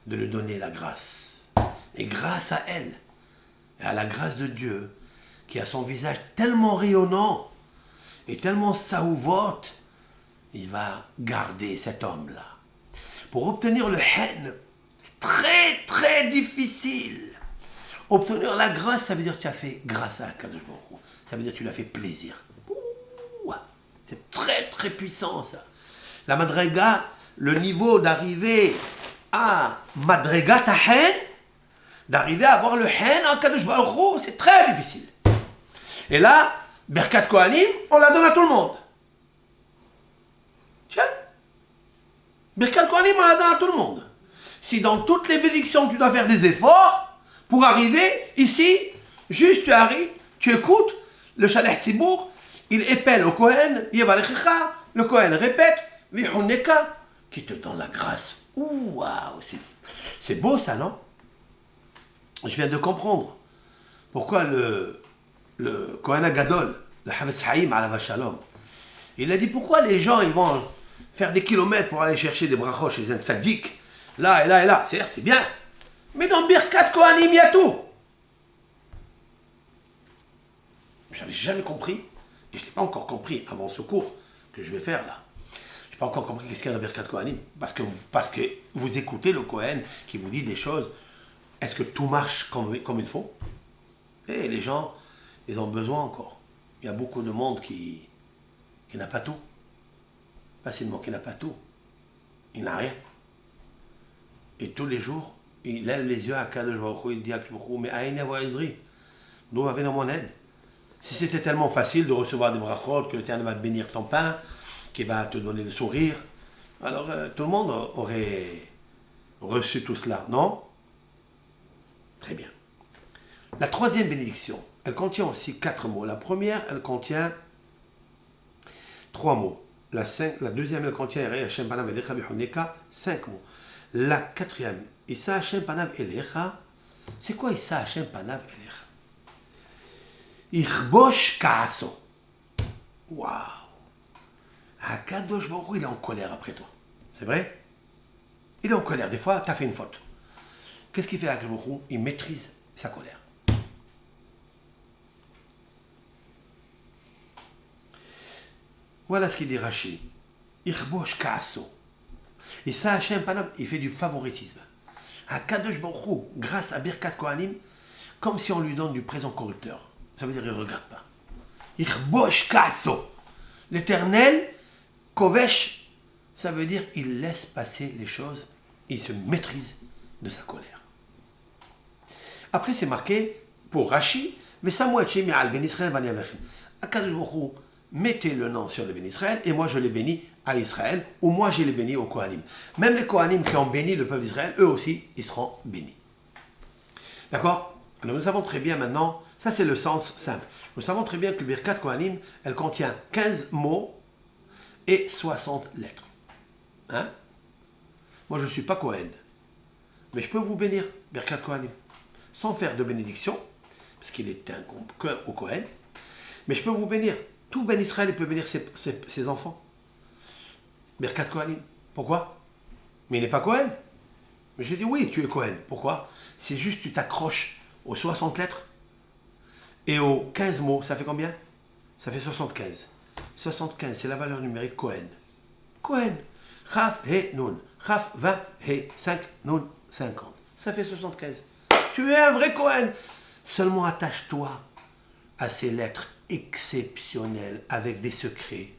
de lui donner la grâce. Et grâce à elle, et à la grâce de Dieu, qui a son visage tellement rayonnant et tellement saouvote, il va garder cet homme-là. Pour obtenir le hen, c'est très très difficile. Obtenir la grâce, ça veut dire que tu as fait grâce à Akadosh Baruch Hu. Ça veut dire que tu l'as fait plaisir. Ouh, c'est très très puissant ça. La madrega, le niveau d'arriver à madrega ta hen, d'arriver à avoir le hen en Akadosh Baruch Hu, c'est très difficile. Et là, Birkat Kohanim, on la donne à tout le monde. Tiens, Birkat Kohanim, on la donne à tout le monde. Si dans toutes les bénédictions, tu dois faire des efforts pour arriver ici, juste tu arrives, tu écoutes, le Shalech Tzibour, il épelle au Kohen, Yevalechecha, le Kohen répète, Vihuneka, qui te donne la grâce. Ouh, waouh, c'est beau ça, non? Je viens de comprendre pourquoi le Kohen Agadol, le Havetz Haïm Alav Shalom, il a dit pourquoi les gens ils vont faire des kilomètres pour aller chercher des brachot chez un tzaddik, là et là et là, certes c'est bien, mais dans Birkat Kohanim il y a tout. J'avais jamais compris, et je n'ai pas encore compris avant ce cours que je vais faire là. Je n'ai pas encore compris qu'est-ce qu'il y a dans Birkat Kohanim, parce que vous écoutez le Kohen qui vous dit des choses. Est-ce que tout marche comme il faut? Et les gens, ils ont besoin encore. Il y a beaucoup de monde qui qui n'a pas tout. Facilement, qui n'a pas tout. Il n'a rien. Et tous les jours, il lève les yeux à Kadosh Baruch Hu, il dit à Kadosh Baruch Hu, mais Aïna wa Izri, d'où va venir mon aide? Si c'était tellement facile de recevoir des brachot, que l'Éternel va te bénir ton pain, qu'il va te donner le sourire, alors tout le monde aurait reçu tout cela, non? Très bien. La troisième bénédiction, elle contient aussi 4 mots. La première, elle contient 3 mots. La deuxième, elle contient 5 mots. La quatrième, Issa Hashem Panav Elecha. C'est quoi Issa Hashem Panav Elecha? Ichbosh Kaaso. Waouh! Akadosh Baruch Hu, il est en colère après toi. C'est vrai? Il est en colère. Des fois, tu as fait une faute. Qu'est-ce qu'il fait Akadosh Baruch Hu? Il maîtrise sa colère. Voilà ce qu'il dit Rashi. Ichbosh Kaaso. Et ça, Hachem Panam, il fait du favoritisme. Akadosh Baruch Hu, grâce à Birkat Kohanim, comme si on lui donne du présent corrupteur. Ça veut dire qu'il ne regarde pas. Ichbosh Kaaso. L'Éternel, Kovesh, ça veut dire il laisse passer les choses, il se maîtrise de sa colère. Après, c'est marqué pour Rashi, Vesamuachim al ben Israël van Yavachem. Akadosh Baruch Hu, mettez le nom sur le Ben Israël et moi je l'ai béni à Israël ou moi je l'ai béni aux Kohanim. Même les Kohanim qui ont béni le peuple d'Israël, eux aussi, ils seront bénis. D'accord? Alors nous savons très bien maintenant, ça c'est le sens simple. Nous savons très bien que Birkat Kohanim, elle contient 15 mots et 60 lettres. Hein? Moi je ne suis pas Kohen, mais je peux vous bénir, Birkat Kohanim, sans faire de bénédiction, parce qu'il est un au Kohen, mais je peux vous bénir. Tout Ben Israël il peut bénir ses enfants. Birkat Kohanim. Pourquoi? Mais il n'est pas Kohen. Mais je dis oui, tu es Kohen. Pourquoi? C'est juste tu t'accroches aux 60 lettres et aux 15 mots. Ça fait combien? Ça fait 75. 75, c'est la valeur numérique Kohen. Kohen. Chaf, He, Nun. Chaf, 20, He, 5, Nun, 50. Ça fait 75. Tu es un vrai Kohen. Seulement attache-toi à ces lettres exceptionnelles avec des secrets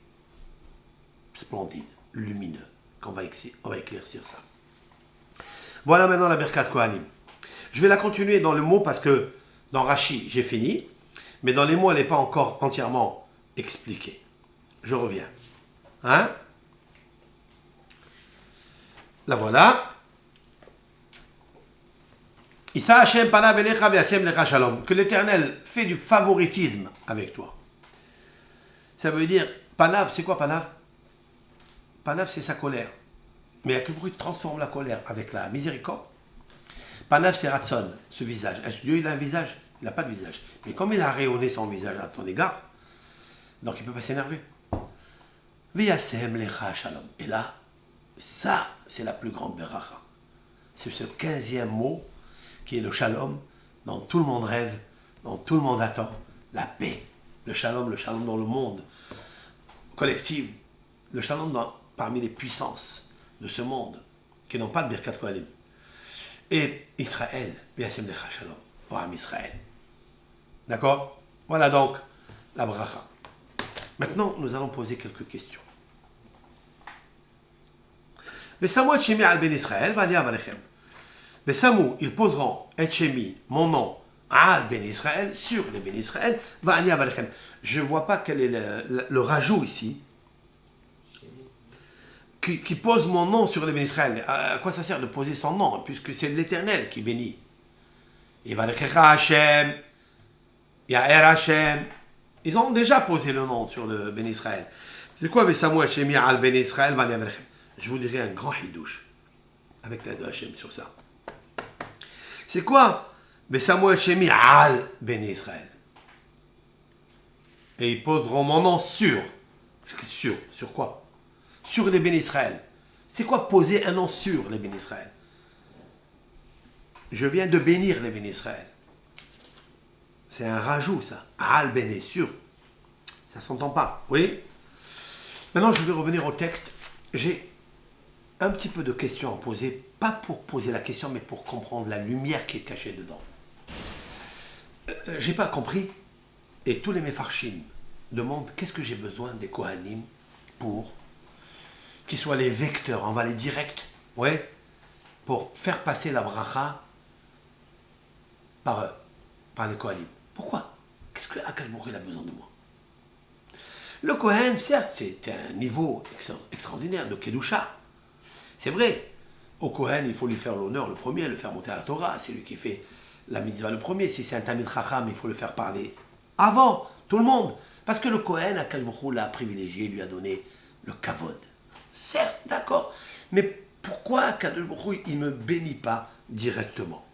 splendides, lumineux, qu'on va éclaircir ça. Voilà maintenant la Birkat Kohanim. Je vais la continuer dans le mot parce que dans Rashi, j'ai fini, mais dans les mots, elle n'est pas encore entièrement expliquée. Je reviens. Hein? La voilà. Issa Hashem Panav Elecha Ve'asem Lecha Shalom. Que l'Éternel fait du favoritisme avec toi. Ça veut dire, Panav, c'est quoi Panav? Panav, c'est sa colère. Mais à quel bruit transforme la colère avec la miséricorde? Panav, c'est Ratson, ce visage. Est-ce que Dieu il a un visage? Il n'a pas de visage. Mais comme il a rayonné son visage à ton égard, donc il ne peut pas s'énerver. Ve'asem Lecha Shalom. Et là, ça, c'est la plus grande beracha. C'est ce 15e mot qui est le shalom, dont tout le monde rêve, dont tout le monde attend, la paix, le shalom dans le monde collectif, le shalom parmi les puissances de ce monde, qui n'ont pas de Birkat Kohanim. Et Israël, Yasem Lecha Shalom, Oram Israël. D'accord? Voilà donc la bracha. Maintenant, nous allons poser quelques questions. Vesamou Shemi al ben Israël, Vani Avalechem. Vesamou, ils poseront Etchemi, mon nom, al ben Israël, sur les ben Israël, Vani Avalechem. Je ne vois pas quel est le rajout ici. Qui pose mon nom sur les ben Israël. À quoi ça sert de poser son nom, puisque c'est l'Éternel qui bénit. Yivalechecha Hashem, Ya'er Hashem. Ils ont déjà posé le nom sur le ben Israël. C'est quoi Vesamou Etchemi al ben Israël, Vani Avalechem? Je vous dirai un grand hidouche avec l'aide de Hachem sur ça. C'est quoi? Samuel Shemi al ben Israël. Et ils poseront mon nom sur. Sur quoi? Sur les ben Israël. C'est quoi poser un nom sur les ben Israël? Je viens de bénir les ben Israël. C'est un rajout ça. Al ben sur. Ça ne s'entend pas. Oui? Maintenant je vais revenir au texte. J'ai un petit peu de questions à poser, pas pour poser la question, mais pour comprendre la lumière qui est cachée dedans. J'ai pas compris, et tous les Mefarshim demande qu'est-ce que j'ai besoin des Kohanim pour qu'ils soient les vecteurs, on va les directs, ouais, pour faire passer la bracha par eux, par les Kohanim. Pourquoi? Qu'est-ce que Akadosh Baruch Hu a besoin de moi? Le Kohen, certes, c'est un niveau extraordinaire de Kedusha. C'est vrai. Au Kohen, il faut lui faire l'honneur le premier, le faire monter à la Torah. C'est lui qui fait la mitzvah le premier. Si c'est un Talmid Chacham, il faut le faire parler avant tout le monde. Parce que le Kohen, Akadosh Baruch Hu l'a privilégié, lui a donné le kavod. Certes, d'accord. Mais pourquoi Akadosh Baruch Hu, il ne me bénit pas directement?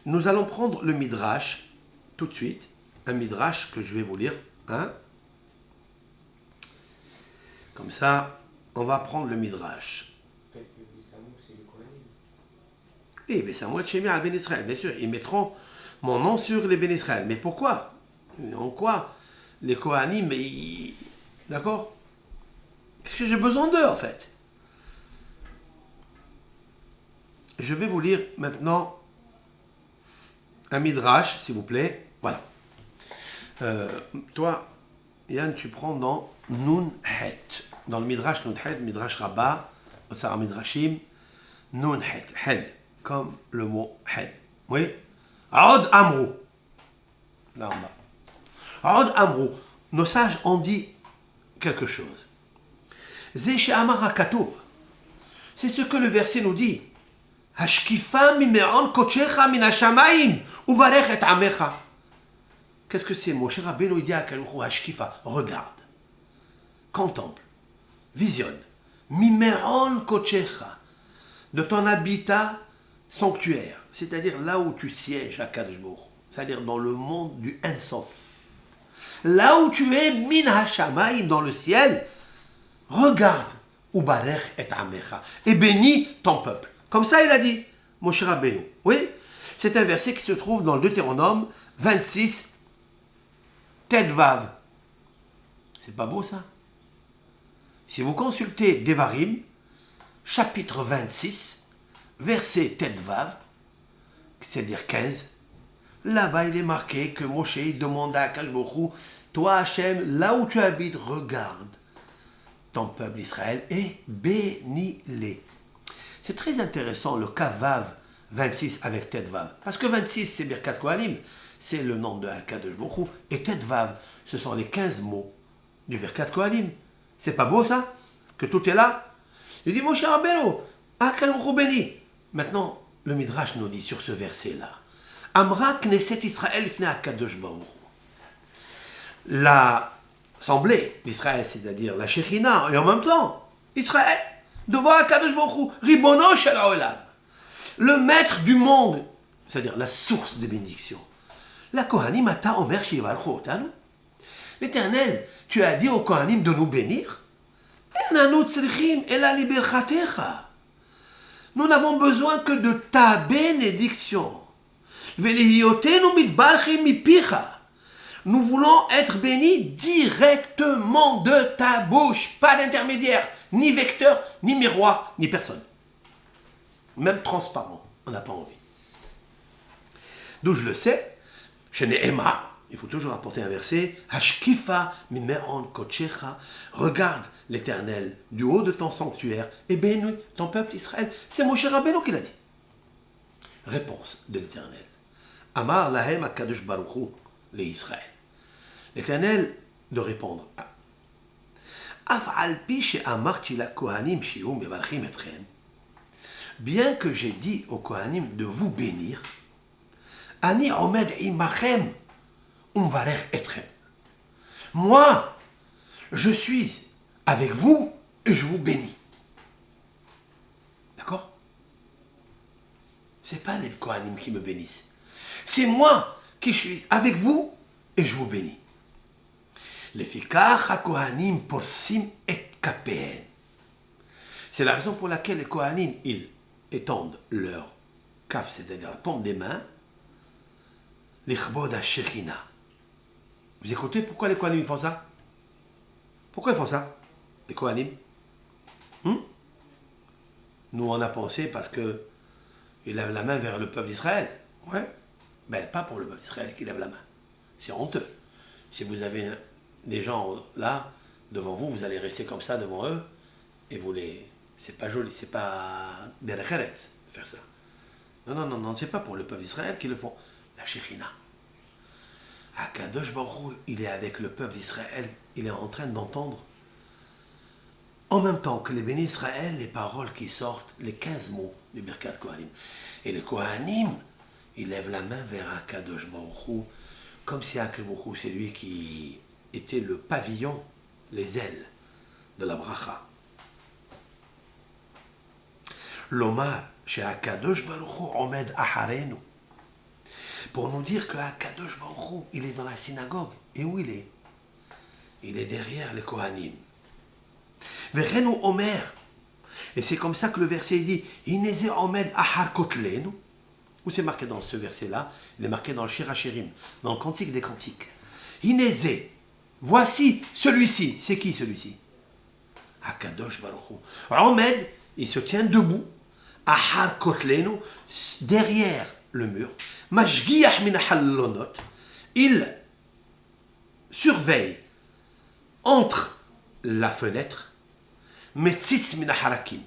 Nous allons prendre le Midrash tout de suite. Un Midrash que je vais vous lire. Hein? Comme ça, on va prendre le Midrash. Peut-être que Bissamou, c'est les Kohanim. Oui, mais c'est moi chez al Ben Israël, bien sûr. Ils mettront mon nom sur les Ben Israël. Mais pourquoi? En quoi les Kohanim, d'accord? Qu'est-ce que j'ai besoin d'eux, en fait? Je vais vous lire maintenant un Midrash, s'il vous plaît. Voilà. Toi, Yann, tu prends dans Nun Het. Dans le Midrash Nun Het, Midrash Rabbah, Otsar Midrashim, Nun Het, Hen, comme le mot Hen. Oui? Aod Amrou. Là en bas. Aod Amrou. Nos sages ont dit quelque chose. Zé Amar HaKatuv. C'est ce que le verset nous dit. Hashkifa mime'on kochecha min hashamayim uvarech et amecha. Qu'est-ce que c'est? Moshe Rabbeinu il dit à Akadosh Hashkifa, regarde, contemple, visionne, mime'on kochecha, de ton habitat sanctuaire, c'est-à-dire là où tu sièges à Akadosh Baruch Hu, c'est-à-dire dans le monde du Ein Sof. Là où tu es, min hashamayim, dans le ciel, regarde, uvarech et amecha, et bénis ton peuple. Comme ça, il a dit, Moshe Rabbeinu. Oui, c'est un verset qui se trouve dans le Deutéronome 26, Tedvav. C'est pas beau ça? Si vous consultez Devarim, chapitre 26, verset Tedvav, c'est-à-dire 15, là-bas il est marqué que Moshe demande à Akadosh Baruch Hu, toi Hachem, là où tu habites, regarde ton peuple Israël et bénis-les. C'est très intéressant le Kavav 26 avec Tedvav. Parce que 26 c'est Birkat Kohanim, c'est le nom de Akadosh Baruch Hu. Et Tedvav, ce sont les 15 mots du Birkat Kohanim. C'est pas beau ça? Que tout est là? Il dit Moshe Rabbeinu, Akadosh Baruch Hu béni. Maintenant, le Midrash nous dit sur ce verset-là. Amra Knesset Israël fne Akadosh Baruch Hu. L'assemblée d'Israël, c'est-à-dire la Shekhinah, et en même temps, Israël, devant Akadosh Baruch Hu, Ribono shel haolam, le maître du monde, c'est-à-dire la source des bénédictions. La Kohanim ata omer shivarchu otanu. L'Éternel, tu as dit aux Kohanim de nous bénir. Nous n'avons besoin que de ta bénédiction. Nous voulons être bénis directement de ta bouche, pas d'intermédiaire, ni vecteur, ni miroir, ni personne. Même transparent, on n'a pas envie. D'où je le sais, chez Nehema, il faut toujours apporter un verset, Hashkifa mime'on kochecha, regarde l'Éternel du haut de ton sanctuaire et bénis ton peuple Israël. C'est Moshe Rabbeinu qui l'a dit. Réponse de l'Éternel. Amar lahem akadosh baruch hu les Israël. L'Éternel de répondre. Bien que j'ai dit aux Kohanim de vous bénir, Ani omed imachem umvarech etchem. Moi, je suis avec vous et je vous bénis. D'accord? Ce n'est pas les Kohanim qui me bénissent. C'est moi qui suis avec vous et je vous bénis. Lefikach ha-Kohanim porsim et kapehen. C'est la raison pour laquelle les Kohanim, ils étendent leur kaf, c'est-à-dire la paume des mains, l'Ichbod ha-Shekhinah. Vous écoutez pourquoi les Kohanim font ça? Pourquoi ils font ça, les Kohanim? Nous, on a pensé parce qu'ils lèvent la main vers le peuple d'Israël. Ouais. Ben, pas pour le peuple d'Israël qui lève la main. C'est honteux. Si vous avez des gens là, devant vous, vous allez rester comme ça devant eux, et vous les... C'est pas joli, c'est pas derech eretz de faire ça. Non, non, non, non, c'est pas pour le peuple d'Israël qu'ils le font. La Shekhinah. Akadosh Baruch Hu, il est avec le peuple d'Israël, il est en train d'entendre, en même temps que les bénis Israël, les paroles qui sortent, les 15 mots du Birkat Kohanim. Et le Kohanim, il lève la main vers Akadosh Baruch Hu, comme si Akadosh Baruch Hu, c'est lui qui était le pavillon, les ailes de la bracha. L'Omar, chez Akadosh Baruch Hu, Omed Aharenu, pour nous dire que Akadosh Baruch Hu, il est dans la synagogue. Et où il est? Il est derrière les Kohanim. Verenu Omer. Et c'est comme ça que le verset dit Ineze Omed Ahar Kotlenu. Où c'est marqué dans ce verset-là? Il est marqué dans le Shir HaShirim, dans le Cantique des Cantiques. Ineze. Voici celui-ci. C'est qui celui-ci? Akadosh Baruch Hu. Omed, il se tient debout. Ahar Kotlenu, derrière le mur. Mashgiach min hallonot. Il surveille entre la fenêtre. Metzis min harakim.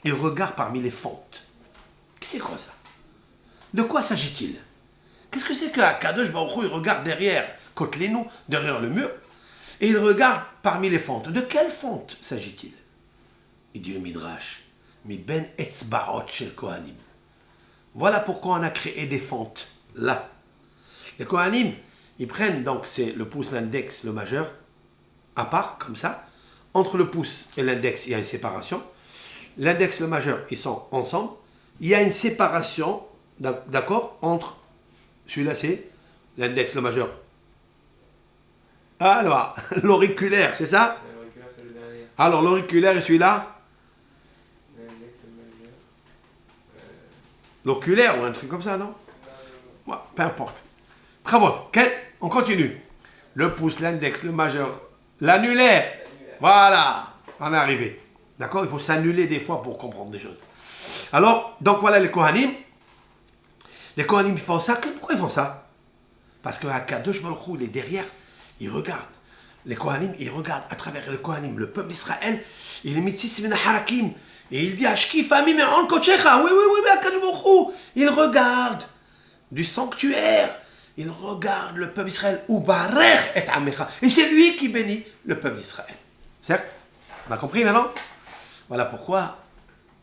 Il regarde parmi les fentes. C'est quoi ça? De quoi s'agit-il? Qu'est-ce que c'est que Akadosh Baruch Hu, il regarde derrière Kotlenu, derrière le mur, et il regarde parmi les fentes. De quelle fonte s'agit-il? Il dit le Midrash. Mi ben etzbaot shel Kohanim. Voilà pourquoi on a créé des fentes là. Les Kohanim, ils prennent donc c'est le pouce, l'index, le majeur, à part, comme ça. Entre le pouce et l'index, il y a une séparation. L'index et le majeur, ils sont ensemble. Il y a une séparation, d'accord, entre celui-là, c'est l'index, le majeur. Alors, l'auriculaire, c'est ça? L'auriculaire, c'est le dernier. Alors, l'auriculaire et celui-là? L'index, c'est le majeur. L'oculaire ou un truc comme ça, non? Ouais, peu importe. Bravo. On continue. Le pouce, l'index, le majeur, l'annulaire. Voilà. On est arrivé. D'accord? Il faut s'annuler des fois pour comprendre des choses. Alors, donc voilà les Kohanim. Les Kohanim font ça. Pourquoi ils font ça? Parce que Akadosh Baruch Hu, il est derrière. Il regarde. Les Kohanim, ils regardent à travers les Kohanim. Le peuple d'Israël, il est mitzis min harakim. Et il dit Ashkif ami me'on kochecha. Oui, oui, oui, mais Akadosh Baruch Hu, il regarde du sanctuaire. Il regarde le peuple d'Israël. Ubarech et amecha. Et c'est lui qui bénit le peuple d'Israël. Certes? On a compris maintenant? Voilà pourquoi,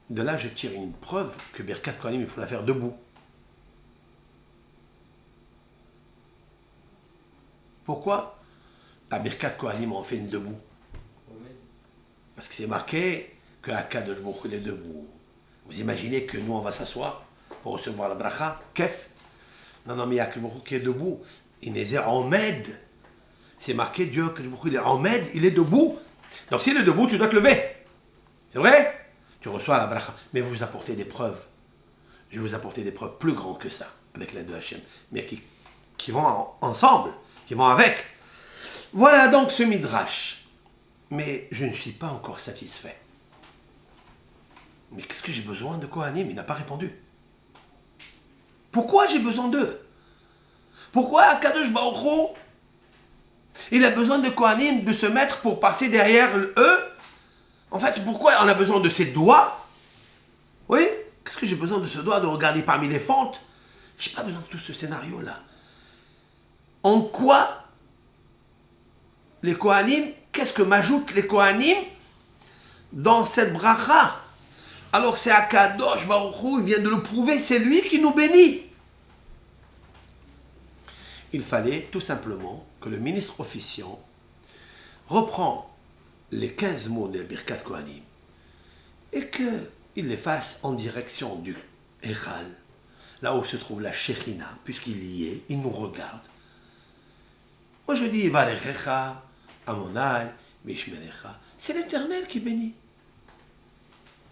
de là, je tire une preuve que Birkat Kohanim, il faut la faire debout. Pourquoi la Birkat Kohanim, on fait une debout? Parce que c'est marqué que Akadosh Baruch Hu est debout. Vous imaginez que nous, on va s'asseoir pour recevoir la bracha? Kef? Non, non, mais Akadosh Baruch Hu qui est debout. Il est Omed. C'est marqué Dieu, Akadosh Baruch Hu, il est Omed, il est debout. Donc s'il est debout, tu dois te lever. C'est vrai? Tu reçois la bracha. Mais vous apportez des preuves. Je vais vous apporter des preuves plus grandes que ça, avec l'aide de Hachem. Mais qui vont ensemble, qui vont avec. Voilà donc ce midrash. Mais je ne suis pas encore satisfait. Mais qu'est-ce que j'ai besoin de Kohanim? Il n'a pas répondu. Pourquoi j'ai besoin d'eux? Pourquoi Akadosh Baruch Hu, il a besoin de Kohanim de se mettre pour passer derrière eux? En fait, pourquoi on a besoin de ces doigts? Oui? Qu'est-ce que j'ai besoin de ce doigt de regarder parmi les fentes? Je n'ai pas besoin de tout ce scénario-là. En quoi les Kohanim, qu'est-ce que m'ajoutent les Kohanim dans cette bracha? Alors c'est Akadosh Baruch Hu, il vient de le prouver, c'est lui qui nous bénit. Il fallait tout simplement que le ministre officiant reprend les 15 mots de Birkat Kohanim et qu'il les fasse en direction du Echal, là où se trouve la Shekhinah, puisqu'il y est, il nous regarde. Moi je dis Varechecha, Amonai, Mishmerecha. C'est l'Éternel qui bénit.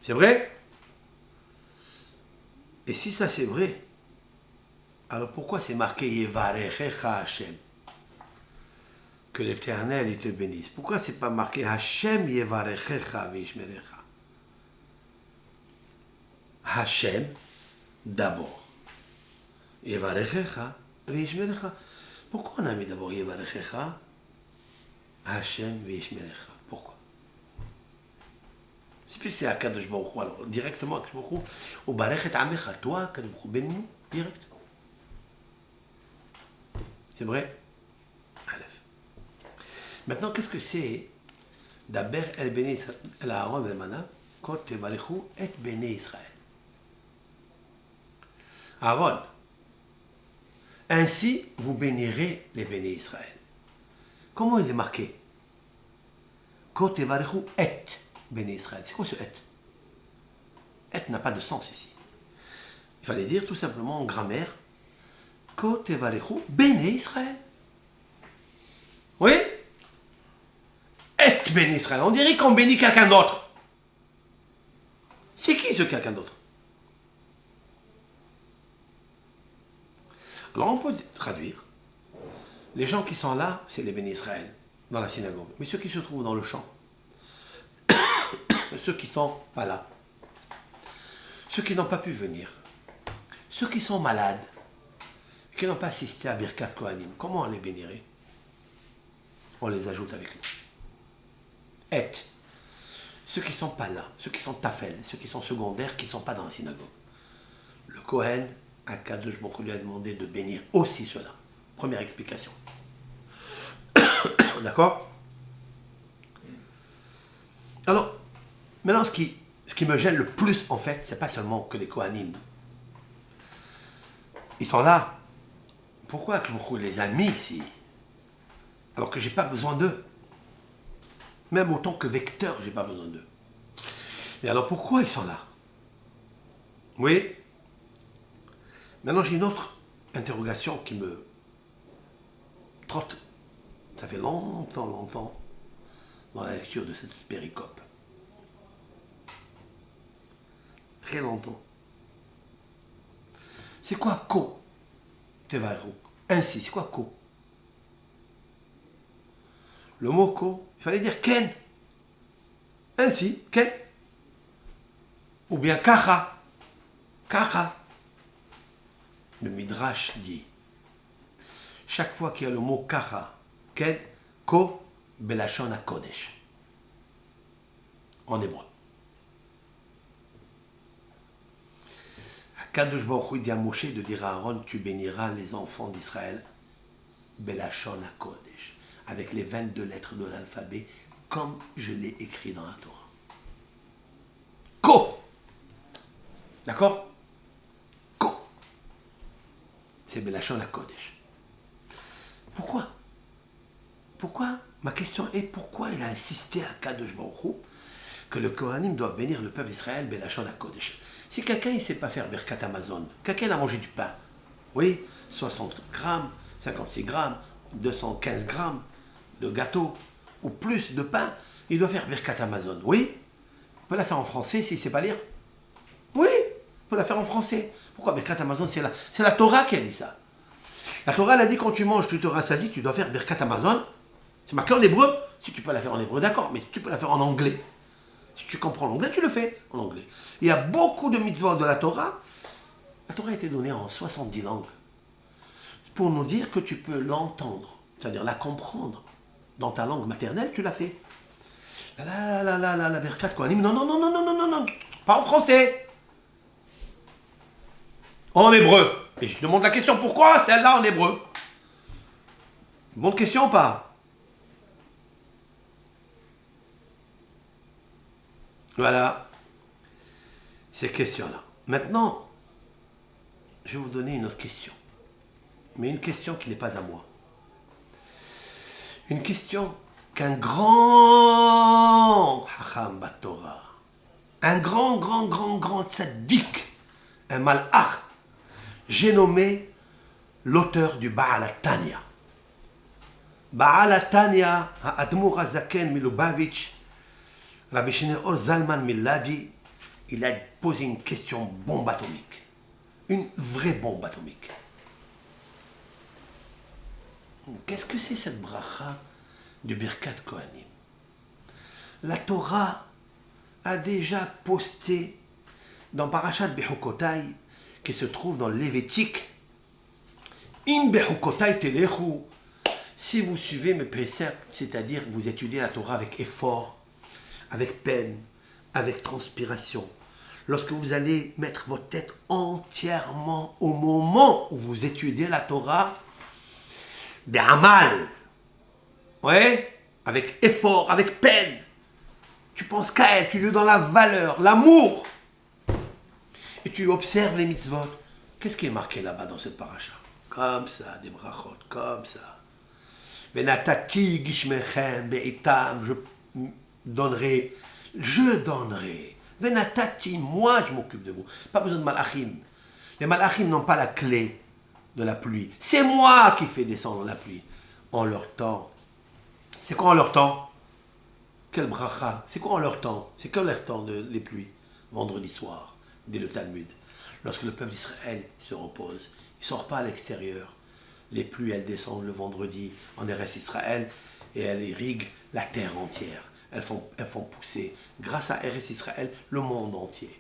C'est vrai? Et si ça c'est vrai, alors pourquoi c'est marqué Yevarechecha Hashem? Que l'Éternel il te bénisse. Pourquoi c'est pas marqué Hashem Yevarechecha Vishmerecha? Hashem d'abord. Yevarechecha Vishmerecha. Pourquoi on a mis d'abord Yevarechecha? Hachem ve'ishmerecha. Pourquoi? C'est plus c'est Akadosh Baruch Hu, alors directement Akadosh Baruch Hu, ou Barechet Amecha, toi, Akadosh Baruch Hu, bénis-nous, direct. C'est vrai? Aleph. Maintenant, qu'est-ce que c'est Daber el Bene Israël, el Aaron ve'mana, quand Tevalechu et Bene Israël. Aaron, ainsi vous bénirez les Béné Israël. Comment il est marqué? Quand Tevalechu et Béné Israël. C'est quoi ce et? Et n'a pas de sens ici. Il fallait dire tout simplement en grammaire Quand Tevalechu Béné Israël. Oui? Et Béné Israël. On dirait qu'on bénit quelqu'un d'autre. C'est qui ce quelqu'un d'autre? Alors on peut traduire. Les gens qui sont là, c'est les Béné Israël, dans la synagogue. Mais ceux qui se trouvent dans le champ, ceux qui ne sont pas là, ceux qui n'ont pas pu venir, ceux qui sont malades, qui n'ont pas assisté à Birkat Kohanim, comment on les bénirait? On les ajoute avec nous. Et ceux qui ne sont pas là, ceux qui sont tafel, ceux qui sont secondaires, qui ne sont pas dans la synagogue. Le Kohen, Akadosh Baruch Hu lui a demandé de bénir aussi cela. Première explication. D'accord? Alors, maintenant, ce qui me gêne le plus, en fait, c'est pas seulement que les Kohanim. Ils sont là. Pourquoi Akadosh Baruch Hu les a mis ici? Alors que j'ai pas besoin d'eux. Même autant que vecteur, j'ai pas besoin d'eux. Et alors, pourquoi ils sont là? Oui? Maintenant, j'ai une autre interrogation qui me trotte. Ça fait longtemps dans la lecture de cette péricope. Très longtemps. C'est quoi ko? Tevaru. Ainsi, c'est quoi ko? Le mot ko, il fallait dire ken. Ainsi, ken. Ou bien kacha. Kacha. Le Midrash dit, chaque fois qu'il y a le mot kacha, ken, ko, belashon hakodesh. En hébreu. Akadosh Baruch Hu dit à Moshe de dire à Aaron, tu béniras les enfants d'Israël, belashon hakodesh, avec les 22 lettres de l'alphabet, comme je l'ai écrit dans la Torah. Ko. D'accord? Ko. C'est belashon hakodesh. Pourquoi? Pourquoi? Ma question est pourquoi il a insisté à Akadosh Baruch Hu que le Kohanim doit bénir le peuple d'Israël belashon hakodesh. Si quelqu'un ne sait pas faire Birkat Amazon, quelqu'un a mangé du pain, oui, 60 grammes, 56 grammes, 215 grammes de gâteau ou plus de pain, il doit faire Birkat Amazon, oui. On peut la faire en français s'il ne sait pas lire. Oui, on peut la faire en français. Pourquoi Birkat Amazon? C'est la Torah qui a dit ça. La Torah, elle a dit quand tu manges, tu te rassasies, tu dois faire Birkat Amazon. C'est marqué en hébreu. Si tu peux la faire en hébreu, d'accord, mais si tu peux la faire en anglais. Si tu comprends l'anglais, tu le fais en anglais. Il y a beaucoup de mitzvot de la Torah. La Torah a été donnée en 70 langues. Pour nous dire que tu peux l'entendre, c'est-à-dire la comprendre. Dans ta langue maternelle, tu l'as fait. La Birkat Kohanim. Non. Pas en français. En hébreu. Et je demande la question, pourquoi celle-là en hébreu? Bonne question ou pas? Voilà. Ces questions-là. Maintenant, je vais vous donner une autre question. Mais une question qui n'est pas à moi. Une question qu'un grand Hacham Batorah, un grand tzaddik, un malach, j'ai nommé l'auteur du Baal HaTanya. Baal HaTanya, Admor HaZaken Milubavitch, Rabbi Shneor Zalman Miladi, il a posé une question bombe atomique. Une vraie bombe atomique. Qu'est-ce que c'est cette bracha de Birkat Kohanim? La Torah a déjà posté dans Parashat Bechukotai, qui se trouve dans le Lévitique, Im Bechukotai Telechu, Si vous suivez mes préceptes, c'est-à-dire vous étudiez la Torah avec effort, avec peine, avec transpiration, lorsque vous allez mettre votre tête entièrement au moment où vous étudiez la Torah, Bé'amal, ouais, avec effort, avec peine, tu penses qu'à elle, tu lui donnes la valeur, l'amour, et tu observes les mitzvot. Qu'est-ce qui est marqué là-bas dans cette paracha? Comme ça, des brachot, comme ça. Venatati gishmechem be'itam, je donnerai. Venatati, moi je m'occupe de vous. Pas besoin de malachim. Les malachim n'ont pas la clé de la pluie. C'est moi qui fais descendre la pluie. En leur temps. C'est quoi en leur temps? Quel bracha? C'est quoi en leur temps? C'est quoi leur temps les pluies? Vendredi soir, dès le Talmud. Lorsque le peuple d'Israël se repose, il ne sort pas à l'extérieur. Les pluies, elles descendent le vendredi en Eretz Israël et elles irriguent la terre entière. Elles font pousser, grâce à Eretz Israël, le monde entier.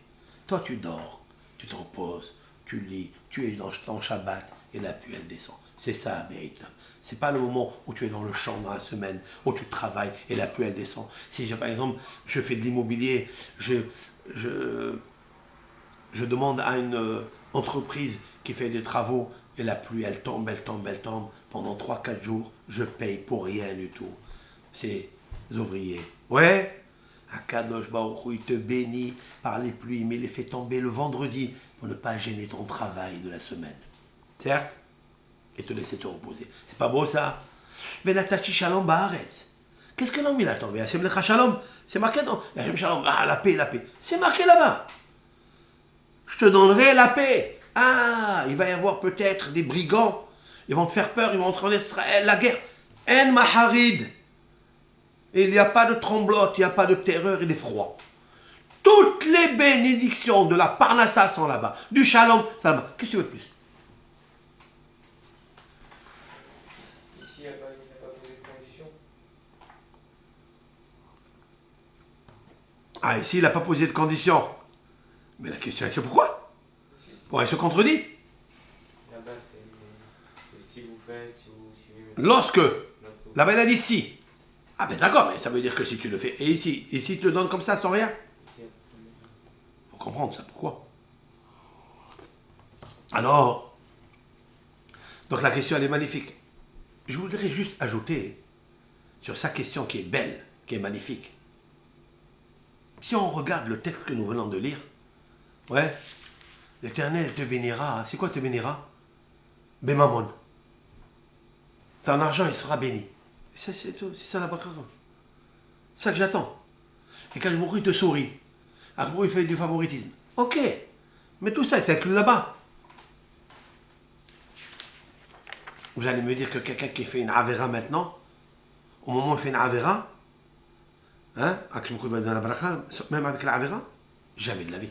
Toi, tu dors, tu te reposes, tu lis, tu es dans Shabbat et la pluie, elle descend. C'est ça, véritable. C'est pas le moment où tu es dans le champ dans la semaine, où tu travailles et la pluie, elle descend. Si, par exemple, je fais de l'immobilier, je demande à une entreprise qui fait des travaux et la pluie, elle tombe. Pendant 3-4 jours, je paye pour rien du tout. C'est les ouvriers. Ouais, Akadosh Baruch Hu, il te bénit par les pluies, mais il les fait tomber le vendredi pour ne pas gêner ton travail de la semaine. Certes? Et te laisser te reposer. C'est pas beau ça? Venatachi Shalom Baaretz. Qu'est-ce que l'homme il a tombé? Hashem Lecha Shalom. C'est marqué dans Hashem Shalom. Ah, la paix. C'est marqué là-bas. Je te donnerai la paix. Ah, il va y avoir peut-être des brigands. Ils vont te faire peur, ils vont entrer en Israël, la guerre. En Maharid. Et il n'y a pas de tremblote, il n'y a pas de terreur et d'effroi. Toutes les bénédictions de la Parnassa sont là-bas. Du Shalom, ça là-bas. Qu'est-ce que tu veux de plus? Ici, il n'a pas posé de condition. Ah, ici, il n'a pas posé de conditions. Mais la question est, c'est pourquoi? Bon, elle se contredit. Là-bas, c'est si vous faites, si vous suivez. Lorsque. Là-bas, il a dit si. Ah ben d'accord, mais ça veut dire que si tu le fais. Et ici, il te le donne comme ça, sans rien. Faut comprendre ça, pourquoi? Alors, donc la question, elle est magnifique. Je voudrais juste ajouter sur sa question qui est belle, qui est magnifique. Si on regarde le texte que nous venons de lire, ouais, l'Éternel te bénira. C'est quoi te bénira? Bémamon. Ton argent, il sera béni. C'est ça la bracha. C'est ça que j'attends. Et quand il te sourit, après il fait du favoritisme. Ok, mais tout ça est inclus là-bas. Vous allez me dire que quelqu'un qui fait une avéra maintenant, au moment où il fait une avéra, hein, même avec la avéra, jamais de la vie.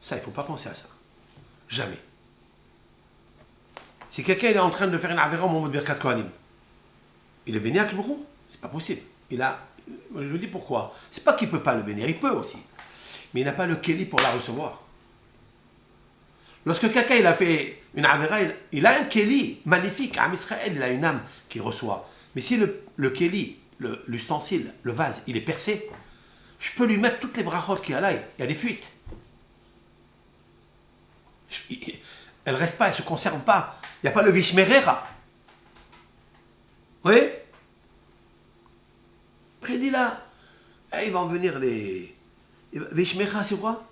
Ça, il ne faut pas penser à ça. Jamais. Si quelqu'un est en train de faire une avéra au moment de Birkat Kohanim, il est béni à Kibroum? C'est pas possible. Je vous dis pourquoi. C'est pas qu'il ne peut pas le bénir, il peut aussi. Mais il n'a pas le kéli pour la recevoir. Lorsque quelqu'un il a fait une avéra, il a un kéli magnifique. À Israël, il a une âme qui reçoit. Mais si le kéli, l'ustensile, le vase, il est percé, je peux lui mettre toutes les brachot qu'il y a là, il y a des fuites. Elle ne reste pas, elle ne se conserve pas. Il n'y a pas le vishmerera. Oui? Après, il dit là, ils vont venir les... Vishmerera, c'est quoi?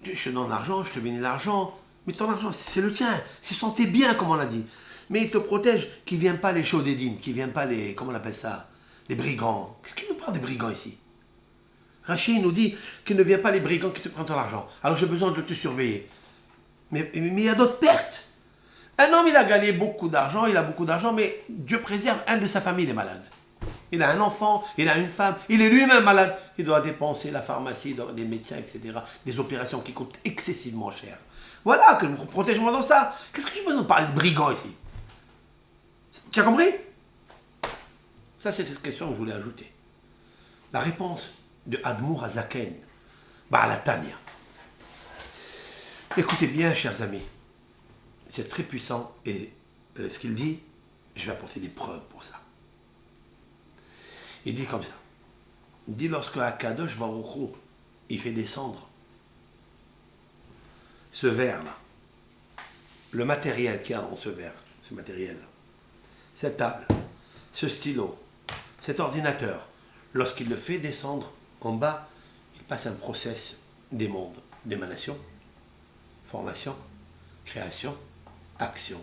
Je te donne l'argent, je te bénis l'argent. Mais ton argent, c'est le tien. Ce sont tes biens, comme on l'a dit. Mais il te protège qu'ils ne viennent pas les chaudédim, qu'ils ne viennent pas les... Comment on appelle ça? Les brigands. Qu'est-ce qu'il nous parle des brigands ici? Rachid nous dit qu'il ne vient pas les brigands qui te prennent ton argent. Alors j'ai besoin de te surveiller. Mais il y a d'autres pertes. Un homme, il a gagné beaucoup d'argent, mais Dieu préserve un de sa famille est malade. Il a un enfant, il a une femme, il est lui-même malade. Il doit dépenser la pharmacie, des médecins, etc. Des opérations qui coûtent excessivement cher. Voilà, que protège-moi dans ça. Qu'est-ce que tu peux nous parler de brigands ici? Tu as compris? Ça, c'est cette question que je voulais ajouter. La réponse de Admour Azaken, Baal Tanya. Écoutez bien, chers amis. C'est très puissant et ce qu'il dit, je vais apporter des preuves pour ça. Il dit comme ça. Il dit lorsque Akadosh Baruch Hu, il fait descendre ce verre-là, le matériel qu'il y a dans ce verre, ce matériel-là, cette table, ce stylo, cet ordinateur, lorsqu'il le fait descendre en bas, il passe un process des mondes, d'émanation, formation, création, action,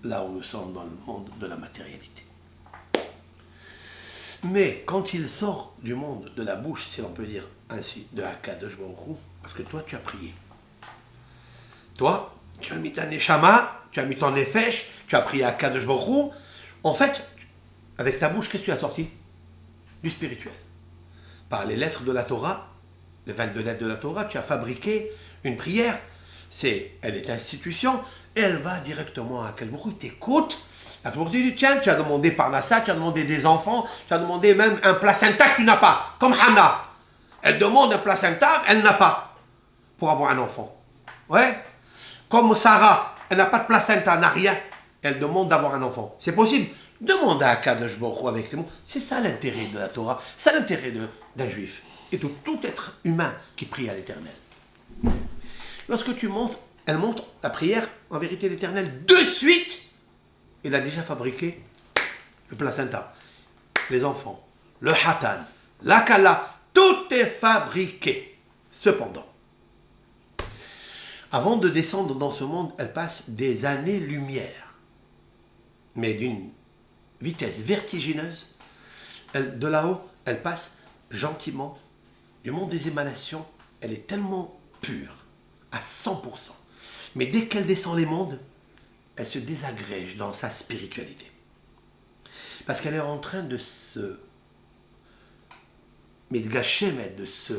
là où nous sommes dans le monde de la matérialité. Mais quand il sort du monde de la bouche, si l'on peut dire ainsi, de Akadosh Baruch Hu, parce que toi tu as prié. Toi, tu as mis ta neshama, tu as mis ton nefesh, tu as prié à Akadosh Baruch Hu. En fait, avec ta bouche, qu'est-ce que tu as sorti? Du spirituel. Par les lettres de la Torah, les 22 lettres de la Torah, tu as fabriqué une prière. Elle est institution, et elle va directement à Akadosh Baruch Hu, t'écoute. Akadosh Baruch Hu dit, tiens, tu as demandé Parnassa, tu as demandé des enfants, tu as demandé même un placenta que tu n'as pas, comme Hana. Elle demande un placenta, elle n'a pas, pour avoir un enfant. Ouais. Comme Sarah, elle n'a pas de placenta, elle n'a rien, elle demande d'avoir un enfant. C'est possible. Demande à Akadosh Baruch Hu avec ces mots. C'est ça l'intérêt de la Torah, c'est l'intérêt d'un juif et de tout être humain qui prie à l'Éternel. Lorsque tu montes, elle monte la prière, en vérité l'Éternel, de suite, il a déjà fabriqué le placenta, les enfants, le hatan, la kala, tout est fabriqué. Cependant, avant de descendre dans ce monde, elle passe des années-lumière, mais d'une vitesse vertigineuse. De là-haut, elle passe gentiment du monde des émanations. Elle est tellement pure, à 100%. Mais dès qu'elle descend les mondes, elle se désagrège dans sa spiritualité. Parce qu'elle est en train de se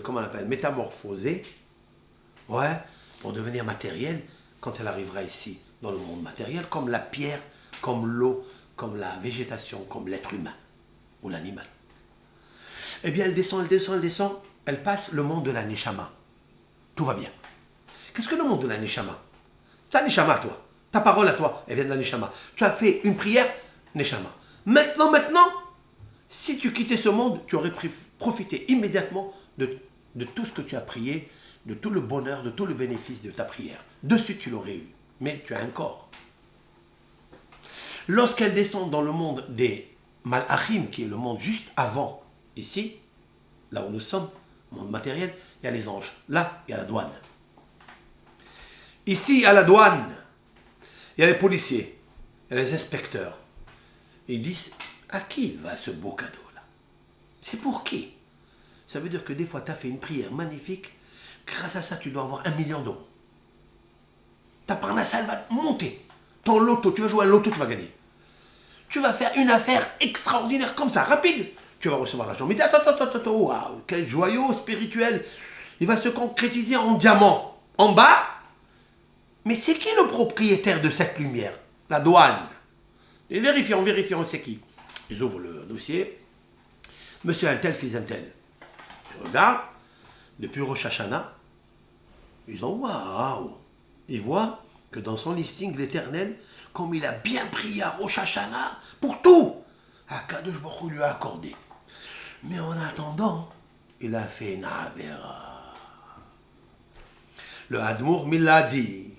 comment on appelle, métamorphoser, ouais, pour devenir matérielle quand elle arrivera ici, dans le monde matériel, comme la pierre, comme l'eau, comme la végétation, comme l'être humain ou l'animal. Eh bien, elle descend, elle passe le monde de la Neshama. Tout va bien. Qu'est-ce que le monde de la Neshama? Ta Neshama, toi. Ta parole à toi, elle vient de la Neshama. Tu as fait une prière, Neshama. Maintenant, si tu quittais ce monde, tu aurais profité immédiatement de tout ce que tu as prié, de tout le bonheur, de tout le bénéfice de ta prière. De suite, tu l'aurais eu. Mais tu as un corps. Lorsqu'elle descend dans le monde des Malachim, qui est le monde juste avant, ici, là où nous sommes, le monde matériel, il y a les anges. Là, il y a la douane. Ici, à la douane, il y a les policiers, il y a les inspecteurs. Ils disent, à qui va ce beau cadeau-là? C'est pour qui? Ça veut dire que des fois, tu as fait une prière magnifique. Grâce à ça, tu dois avoir 1 million d'euros. Ta parnassa, elle va monter. Ton loto, tu vas jouer à loto, tu vas gagner. Tu vas faire une affaire extraordinaire comme ça, rapide. Tu vas recevoir l'argent. Mais attends, waouh, quel joyau spirituel. Il va se concrétiser en diamant. En bas, mais c'est qui le propriétaire de cette lumière? La douane. Et vérifions, c'est qui? Ils ouvrent le dossier. Monsieur un tel, fils un tel. Ils regardent. Depuis Rosh Hashanah, ils ont waouh. Ils voient que dans son listing, l'Éternel, comme il a bien prié à Rosh Hashanah, pour tout, Akadosh Baruch Hu lui a accordé. Mais en attendant, il a fait une avera. Le Admour Miladi,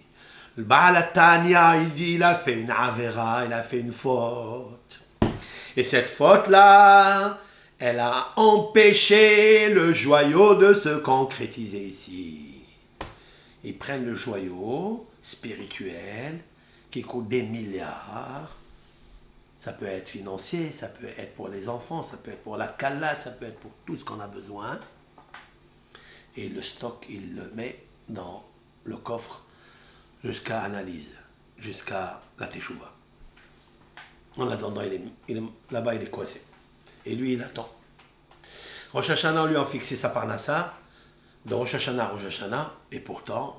le Baal HaTanya, il dit, il a fait une avera, il a fait une faute. Et cette faute-là, elle a empêché le joyau de se concrétiser ici. Ils prennent le joyau spirituel qui coûte des milliards. Ça peut être financier, ça peut être pour les enfants, ça peut être pour la kala, ça peut être pour tout ce qu'on a besoin. Et le stock, il le met dans le coffre jusqu'à analyse, jusqu'à la teshuva. En attendant, là-bas, il est coincé. Et lui, il attend. Rosh Hashanah, on lui a fixé sa parnassa, de Rosh Hashanah à Rosh Hashanah, et pourtant,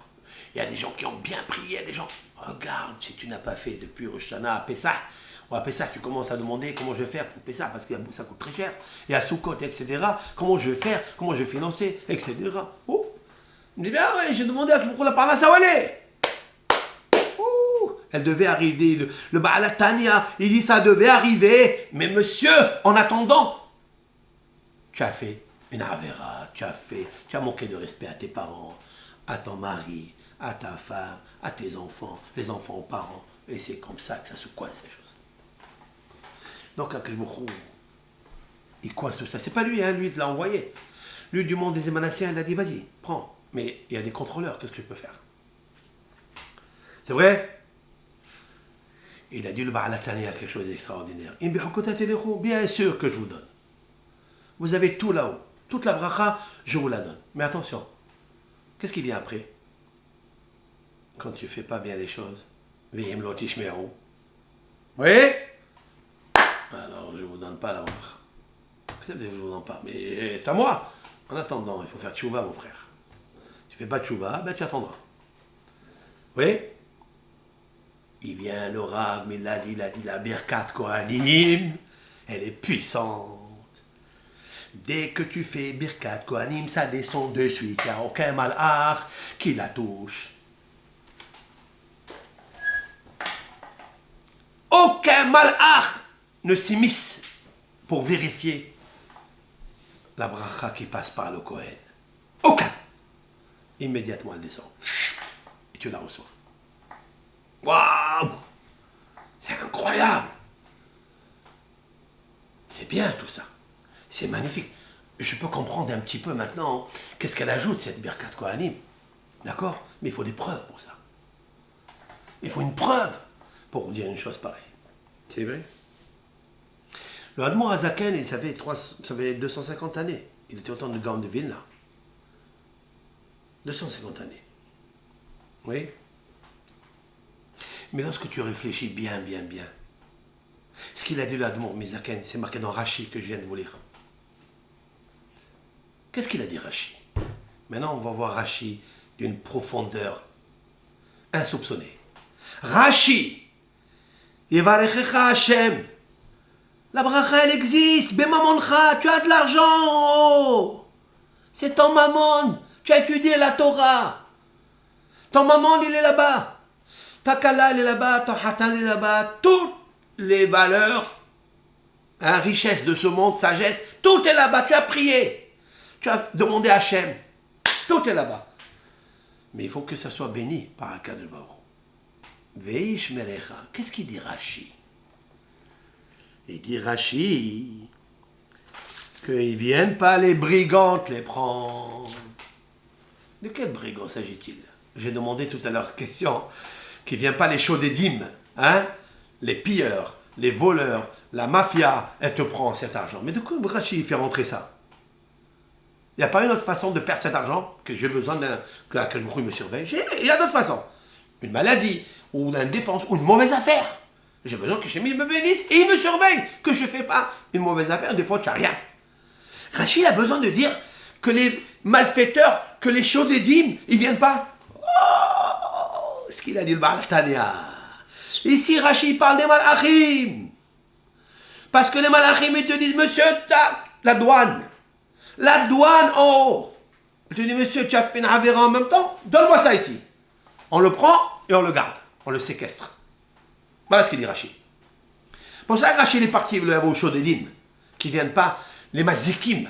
il y a des gens qui ont bien prié, des gens, regarde, si tu n'as pas fait depuis Rosh Hashanah à Pessah, ou à Pessah, tu commences à demander comment je vais faire pour Pessah, parce que ça coûte très cher, et à Sukkot, etc., comment je vais faire, comment je vais financer, etc. Oh, il me dit, bien ouais, j'ai demandé pour la parnassa, où elle est? Elle devait arriver, le Baal HaTanya, il dit ça devait arriver, mais monsieur, en attendant, tu as fait une avera, tu as manqué de respect à tes parents, à ton mari, à ta femme, à tes enfants, les enfants aux parents. Et c'est comme ça que ça se coince, ces choses. Donc, il coince tout ça. C'est pas lui, hein, lui, il l'a envoyé. Lui, du monde des émanations, il a dit, vas-y, prends. Mais il y a des contrôleurs, qu'est-ce que je peux faire? C'est vrai? Il a dit, le Ba'alatani a quelque chose d'extraordinaire. Bien sûr que je vous donne. Vous avez tout là-haut. Toute la bracha, je vous la donne. Mais attention, qu'est-ce qui vient après? Quand tu ne fais pas bien les choses. Vihim lotishmeru. Oui? Alors, je ne vous donne pas la bracha. Je ne vous donne pas. Mais c'est à moi. En attendant, il faut faire tchouva, mon frère. Tu ne fais pas tchouva, ben tu attendras. Oui? Il vient le Rav, mais il a dit la Birkat Kohanim, elle est puissante. Dès que tu fais Birkat Kohanim, ça descend de suite. Il n'y a aucun malach qui la touche. Aucun malach ne s'immisce pour vérifier la bracha qui passe par le Kohen. Aucun. Immédiatement, elle descend. Et tu la reçois. Waouh! C'est incroyable! C'est bien tout ça. C'est magnifique. Je peux comprendre un petit peu maintenant qu'est-ce qu'elle ajoute, cette Birkat Kohanim. D'accord? Mais il faut des preuves pour ça. Il faut une preuve pour vous dire une chose pareille. C'est vrai? Le Admor Azaken, ça fait 250 années. Il était au temps de Gaon de Vilna. 250 années. Oui? Mais lorsque tu réfléchis bien, ce qu'il a dit l'Admor Mizaken, c'est marqué dans Rashi que je viens de vous lire. Qu'est-ce qu'il a dit Rashi? Maintenant, on va voir Rashi d'une profondeur insoupçonnée. Rashi, Yevarechecha Hashem. La bracha, elle existe. Bemamoncha, tu as de l'argent. Oh. C'est ton mammon. Tu as étudié la Torah. Ton mammon, il est là-bas. Ta kala, elle est là-bas. Ton hatan, il est là-bas. Toutes les valeurs, richesse de ce monde, sagesse, tout est là-bas. Tu as prié. Tu as demandé à Hachem. Tout est là-bas. Mais il faut que ça soit béni par Akadosh Baruch Hu. Veish Melecha. Qu'est-ce qu'il dit Rashi? Il dit Rashi qu'ils ne viennent pas les brigands les prendre. De quel brigand s'agit-il? J'ai demandé tout à l'heure question. Qui ne viennent pas les chaudédim, hein? Les pilleurs, les voleurs, la mafia, elle te prend cet argent. Mais de quoi Rashi fait rentrer ça? Il n'y a pas une autre façon de perdre cet argent que j'ai besoin que le bruit me surveille. Il y a d'autres façons. Une maladie, ou une dépense, ou une mauvaise affaire. J'ai besoin que Hachem me bénisse et il me surveille. Que je ne fais pas une mauvaise affaire, des fois tu n'as rien. Rachid a besoin de dire que les malfaiteurs, que les chaudédim, ils ne viennent pas. Oh, ce qu'il a dit le Baal Tanya. Ici, Rachid parle des malachim. Parce que les malachim, ils te disent, monsieur, la douane. La douane en haut. Je te dis, monsieur, tu as fait une avéra en même temps, donne-moi ça ici. On le prend et on le garde. On le séquestre. Voilà ce qu'il dit Rachid. Pour ça que Rachid est parti, le au chaudédim, qui ne viennent pas, les mazikim.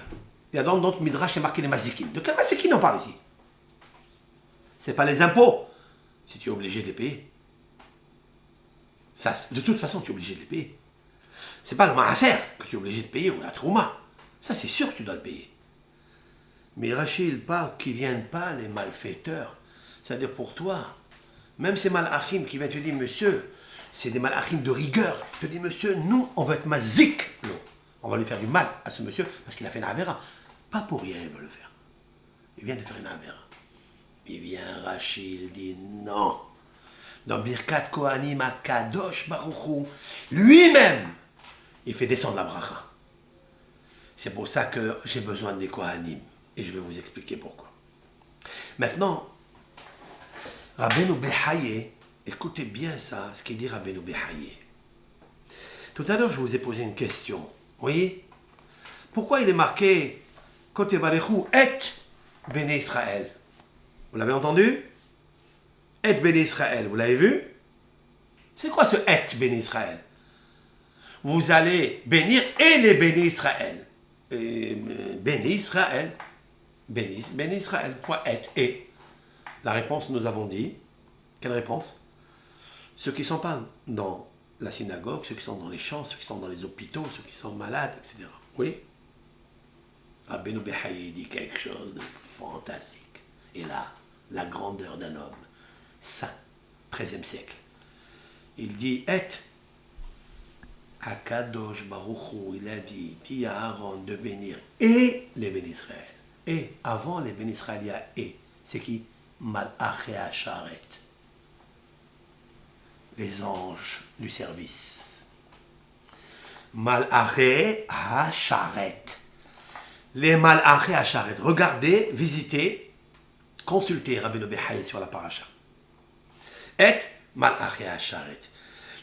Il y a dans notre midrash, c'est marqué les mazikim. De quel mazikim on parle ici? Ce n'est pas les impôts. Si tu es obligé de les payer. Ça, de toute façon, tu es obligé de les payer. Ce n'est pas le maaser que tu es obligé de payer ou la trouma. Ça, c'est sûr que tu dois le payer. Mais Rachid, il parle qu'ils ne viennent pas les malfaiteurs. C'est-à-dire pour toi, même ces malachim qui viennent te dire, monsieur, c'est des malachim de rigueur. Je te dis, monsieur, nous, on va être mazik. Non. On va lui faire du mal à ce monsieur parce qu'il a fait une avéra. Pas pour rien, il veut le faire. Il vient de faire une avéra. Il vient, Rachid, il dit non. Dans Birkat Kohanim Akadosh Baruch Hu, lui-même, il fait descendre la bracha. C'est pour ça que j'ai besoin des Kohanim. Et je vais vous expliquer pourquoi. Maintenant, Rabbeinu Behaye, écoutez bien ça, ce qu'il dit Rabbeinu Behaye. Tout à l'heure, je vous ai posé une question. Vous voyez? Pourquoi il est marqué Côté Varechu et Béné Israël? Vous l'avez entendu? Et Béné Israël, vous l'avez vu? C'est quoi ce et Béné Israël? Vous allez bénir et les Béné Israël. bénis Israël. Bénis Israël. Quoi être et la réponse, nous avons dit. Quelle réponse? Ceux qui ne sont pas dans la synagogue, ceux qui sont dans les champs, ceux qui sont dans les hôpitaux, ceux qui sont malades, etc. Oui. Rabbeinu Behaye dit quelque chose de fantastique. Et là, la grandeur d'un homme saint, 13e siècle. Il dit, Akadosh Baruchou, il a dit, dis à Aaron de bénir et les bénis Israël. Et avant les bénis Israël, il y a et. C'est qui? Malachei Asharet. Les anges du service. Malachei Asharet. Les Malachei Asharet. Regardez, visitez, consultez Rabbeinu Behaye sur la paracha. Et Malachei Asharet.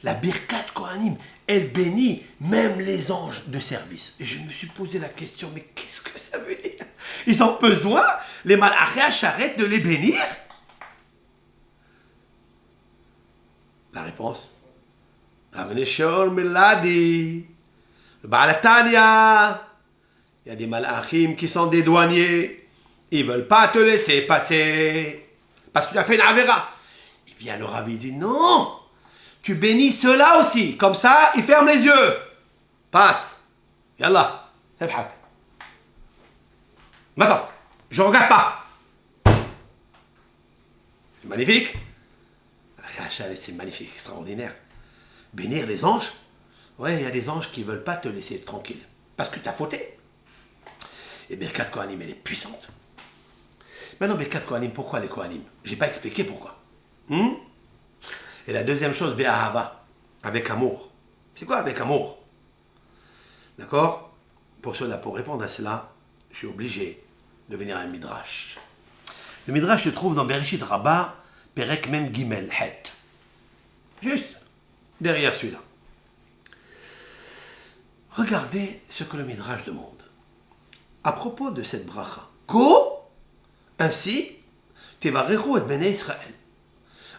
La Birkat Kohanim, elle bénit même les anges de service. Et je me suis posé la question, mais qu'est-ce que ça veut dire? Ils ont besoin, les Malachei Asharet, de les bénir? La réponse, Ravne Shaul Miladi, le Baal HaTanya, il y a des Malachim qui sont des douaniers, ils ne veulent pas te laisser passer, parce que tu as fait une Avera. Il vient le Rav, il dit non, tu bénis ceux-là aussi, comme ça, ils ferment les yeux. Passe, Yallah, Efhak. Maintenant, je ne regarde pas. C'est magnifique. C'est magnifique, extraordinaire. Bénir les anges. Ouais, il y a des anges qui ne veulent pas te laisser tranquille. Parce que tu as fauté. Et Birkat Kohanim, elle est puissante. Maintenant, Birkat Kohanim, pourquoi les Kohanim? Je n'ai pas expliqué pourquoi. Et la deuxième chose, Be'ahava, avec amour. C'est quoi avec amour? D'accord? Pour cela, pour répondre à cela, je suis obligé de venir à un Midrash. Le Midrash se trouve dans Bereshit Rabbah, Perek Mem Gimel Het. Juste derrière celui-là. Regardez ce que le Midrash demande. À propos de cette bracha. Ko, ainsi, Tevarechu et Bnei Israël.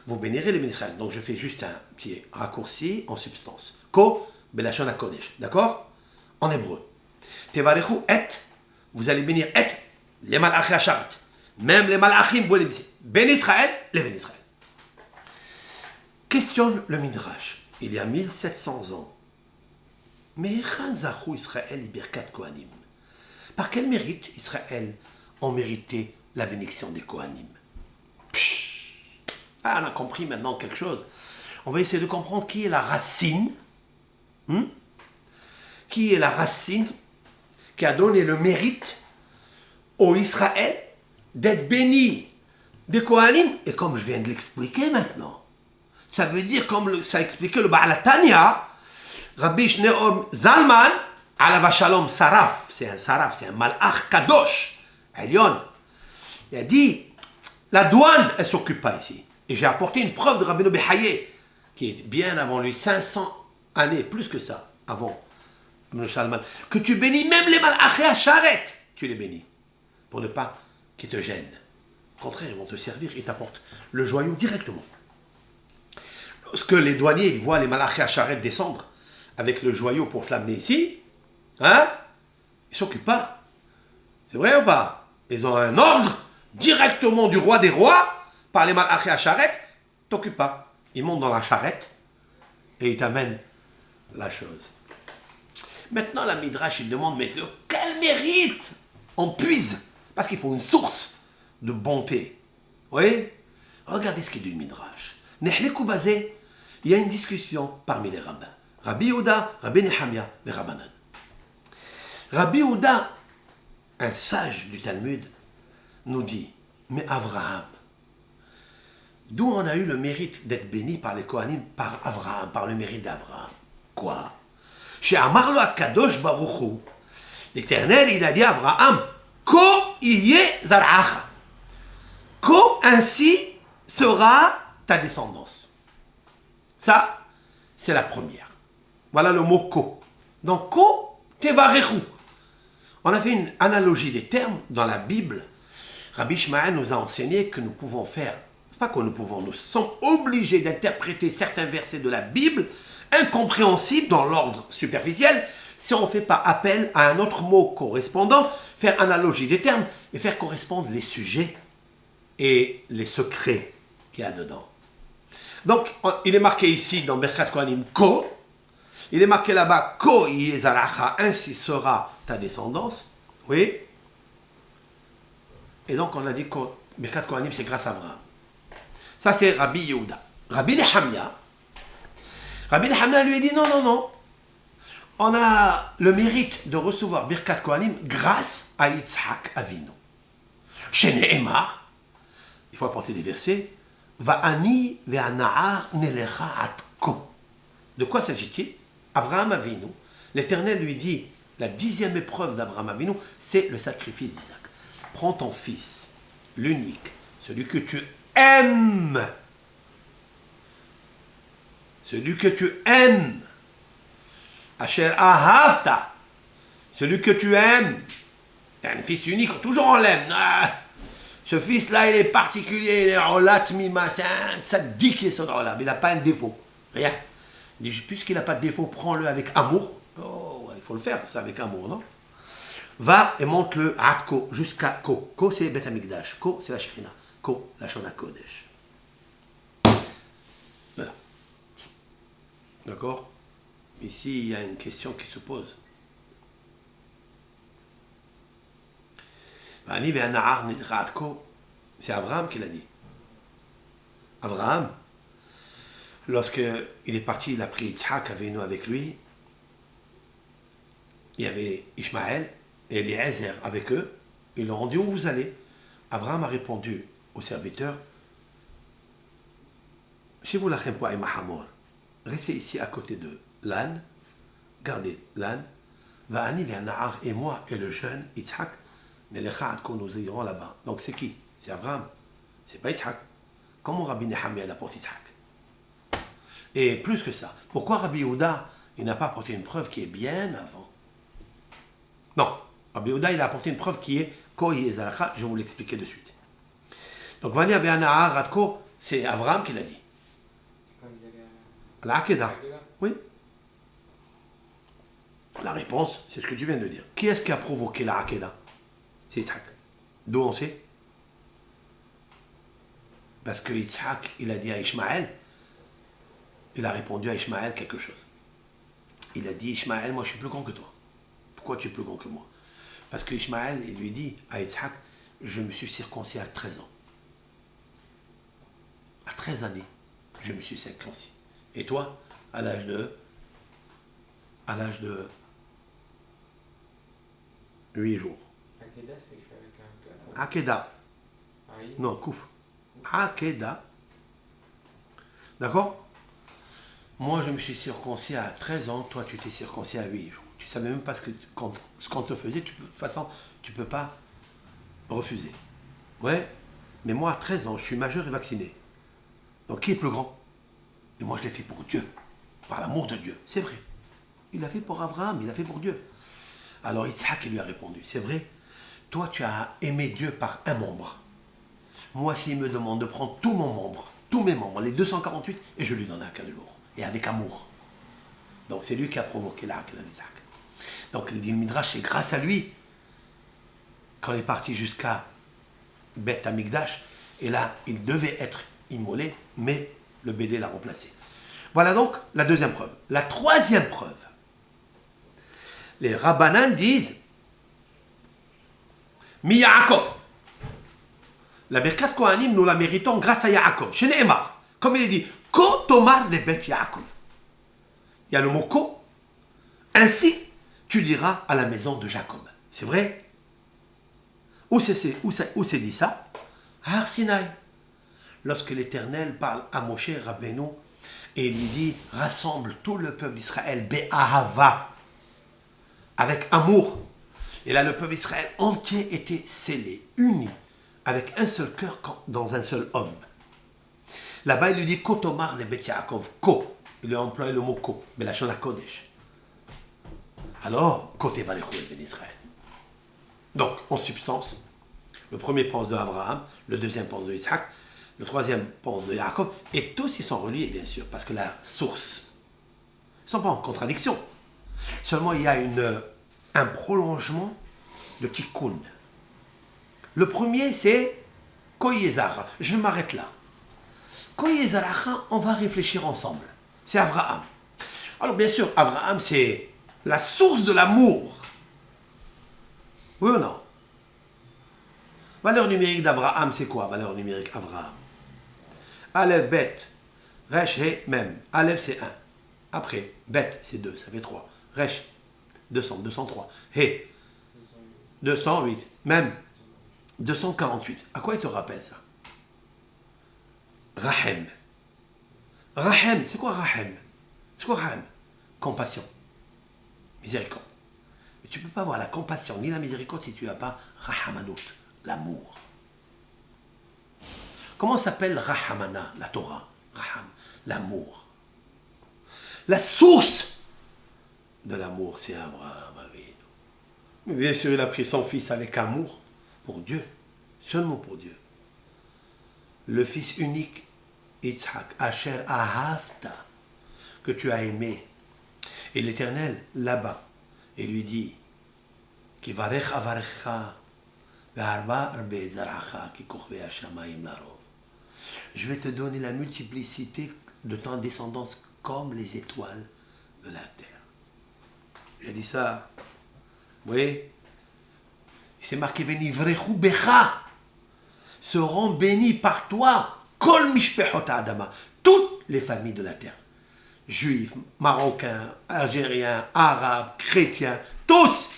Vous bénirez les Bnei Israël. Donc je fais juste un petit raccourci en substance. Ko, Belashon HaKodesh. D'accord? En hébreu. Tevarechu et, vous allez bénir et, les Malachei Asharet. Même les Malachim, Ben Israël, les Ben Israël. Questionne le Midrash. Il y a 1700 ans. Mais Chanzachou Israël et Birkat Kohanim. Par quel mérite Israël ont mérité la bénédiction des Kohanim? Ah, on a compris maintenant quelque chose. On va essayer de comprendre qui est la racine. Qui est la racine qui a donné le mérite au Israël d'être béni des Kohanim. Et comme je viens de l'expliquer maintenant, ça veut dire, comme ça expliquait le Baal HaTanya, Rabbi Shneor Zalman, Alav Shalom Saraf, c'est un Malach Kadosh, Elyon. Il a dit, la douane, elle ne s'occupe pas ici. Et j'ai apporté une preuve de Rabbeinu Behaye, qui est bien avant lui, 500 années, plus que ça, avant Rabbi Shalman, que tu bénis même les Malachei Asharet, tu les bénis, pour ne pas qu'ils te gênent. Au contraire, ils vont te servir, ils t'apportent le joyau directement. Lorsque les douaniers voient les Malachei Asharet descendre avec le joyau pour te l'amener ici, ils ne s'occupent pas. C'est vrai ou pas? Ils ont un ordre directement du roi des rois par les Malachei Asharet, t'occupes pas. Ils montent dans la charrette et ils t'amènent la chose. Maintenant, la Midrash, il demande, mais quel mérite on puise? Parce qu'il faut une source de bonté. Vous voyez? Regardez ce qu'il dit le Midrash. Nehleku Bazé, il y a une discussion parmi les rabbins. Rabbi Yehuda, Rabbi Nehemia et Rabbanan. Rabbi Yehuda, un sage du Talmud, nous dit, mais Avraham, d'où on a eu le mérite d'être béni par les Kohanim, par Avraham, par le mérite d'Avraham? Quoi? Chez Amarlo Akadosh Baruchou, l'Éternel, il a dit à Avraham, Ko iye zar'acha. Ko, ainsi sera ta descendance. Ça, c'est la première. Voilà le mot ko. Donc, ko tevarechu. On a fait une analogie des termes dans la Bible. Rabbi Ishmael nous a enseigné que nous pouvons faire, pas que nous pouvons, nous sommes obligés d'interpréter certains versets de la Bible incompréhensible dans l'ordre superficiel si on ne fait pas appel à un autre mot correspondant, faire analogie des termes et faire correspondre les sujets et les secrets qu'il y a dedans. Donc, il est marqué ici dans Birkat Kohanim Ko, il est marqué là-bas Ko Yezaracha, ainsi sera ta descendance. Oui. Et donc, on a dit que Birkat Kohanim, c'est grâce à Abraham. Ça, c'est Rabbi Yehuda. Rabbi Nehemia lui a dit non. On a le mérite de recevoir Birkat Kohanim grâce à Yitzhak Avinu. Chez Nehemar, il faut apporter des versets. Va'ani ve'ana'ar nelecha atko. De quoi s'agit-il? Abraham Avinu, l'Éternel lui dit, la 10e épreuve d'Abraham Avinu, c'est le sacrifice d'Isaac. Prends ton fils, l'unique, celui que tu aimes. Celui que tu aimes. Asher ahavta. Celui que tu aimes. Un fils unique, toujours on l'aime. Ce fils-là, il est particulier, il est olat mima, c'est un tzaddik qui est son olam. Il n'a pas un défaut, rien. Il dit, puisqu'il n'a pas de défaut, prends-le avec amour. Oh, ouais, il faut le faire, c'est avec amour, non? Va et monte-le à Ko, jusqu'à Ko. Ko, c'est Beth Amikdash. Ko, c'est la Shekhinah. Ko, la Shona Kodesh. Voilà. D'accord? Ici, il y a une question qui se pose. C'est Abraham qui l'a dit. Abraham, lorsqu'il est parti, il a pris Yitzhak Avinu avec lui. Il y avait Ishmaël et Eliezer avec eux. Ils leur ont dit où vous allez. Abraham a répondu au serviteur, chez vous lachem po'im mahamor, restez ici à côté de l'âne, gardez l'âne, va'ani ve'ana'ar, et moi et le jeune Yitzhak, nous irons là-bas. Donc c'est qui? C'est Abraham. C'est pas Yitzhak. Comment Rabbi Nehemia apporte Yitzhak? Et plus que ça, pourquoi Rabbi Yehuda il n'a pas apporté une preuve qui est bien avant? Non, Rabbi Yehuda il a apporté une preuve qui est Ko Yezaracha, je vais vous l'expliquer de suite. Donc Vani Abe'ana'ar Radko, c'est Abraham qui l'a dit. La Akeda. Oui. La réponse, c'est ce que tu viens de dire. Qui est-ce qui a provoqué la Akeda? C'est Yitzhak. D'où on sait? Parce que Yitzhak, il a dit à Ishmaël, il a répondu à Ishmaël quelque chose. Il a dit, Ishmaël, moi je suis plus grand que toi. Pourquoi tu es plus grand que moi? Parce que Ishmaël, il lui dit à Yitzhak, je me suis circoncis à 13 ans. À 13 années, je me suis circoncis. Et toi, à l'âge de 8 jours. Akeda, c'est fait avec un cœur. Akeda. Ah oui. Non, Kouf. Akeda. D'accord? Moi, je me suis circoncis à 13 ans, toi, tu t'es circoncis à 8 jours. Tu ne savais même pas ce qu'on te faisait, de toute façon, tu ne peux pas refuser. Ouais, mais moi, à 13 ans, je suis majeur et vacciné. Donc, qui est plus grand? Et moi, je l'ai fait pour Dieu, par l'amour de Dieu. C'est vrai. Il l'a fait pour Abraham, il l'a fait pour Dieu. Alors, Yitzhak, il lui a répondu, c'est vrai, toi, tu as aimé Dieu par un membre. Moi, s'il me demande de prendre tous mes membres, les 248, et je lui donne un 15 jours. Et avec amour. Donc, c'est lui qui a provoqué l'arc d'Isaac. Donc, il dit le Midrash, c'est grâce à lui, quand il est parti jusqu'à Beth Amikdash, et là, il devait être immolé, mais le Bédé l'a remplacé. Voilà donc la deuxième preuve. La troisième preuve. Les Rabbanan disent Mi Yaakov. La Birkat Kohanim, nous la méritons grâce à Yaakov. Chez Nehemar, comme il est dit, Ko tomar de Bet Yaakov. Il y a le mot Ko. Ainsi, tu diras à la maison de Jacob. C'est vrai? Où c'est dit ça? À Har Sinaï. Lorsque l'Éternel parle à Moshe Rabbeinu et lui dit rassemble tout le peuple d'Israël Be'ahava, avec amour. Et là, le peuple d'Israël entier était scellé, uni, avec un seul cœur dans un seul homme. Là-bas, il lui dit Kotomar le Bet Yaakov, Ko. Il a employé le mot Ko, mais la Shona Kodesh. Alors, Kote Valechou et Ben Israël. Donc, en substance, le premier pense de Abraham, le deuxième pense de Yitzhak, le troisième pense de Yaakov, et tous ils sont reliés, bien sûr, parce que la source ne sont pas en contradiction. Seulement, il y a un prolongement de tikkun. Le premier, c'est Koyezara. Je m'arrête là. Koyezara, on va réfléchir ensemble. C'est Abraham. Alors, bien sûr, Abraham, c'est la source de l'amour. Oui ou non? Valeur numérique d'Abraham, c'est quoi? Valeur numérique Abraham. Aleph, Bet, Resh, He, Mem. Aleph, c'est 1. Après, Bet, c'est 2, ça fait 3. Resh, 200, 203. He, 208. Mem, 248. À quoi il te rappelle ça? Rahem. Rahem, c'est quoi Rahem? C'est quoi Rahem? Compassion. Miséricorde. Mais tu ne peux pas avoir la compassion ni la miséricorde si tu n'as pas Rahamanut, l'amour. Comment s'appelle Rahamana, la Torah? Raham, l'amour. La source de l'amour, c'est Abraham Avinu. Mais bien sûr, il a pris son fils avec amour pour Dieu, seulement pour Dieu. Le fils unique, Yitzhak, Asher Ahavta, que tu as aimé. Et l'Éternel, là-bas, il lui dit, Kivarech avarecha, ve'arba arbe zaracha, ki kochve hashamayim larov. Je vais te donner la multiplicité de ta descendance comme les étoiles de la terre. J'ai dit ça. Oui. C'est marqué Venivrechu becha. Seront bénis par toi. Kol mishpechot adama. Toutes les familles de la terre. Juifs, Marocains, Algériens, Arabes, Chrétiens. Tous.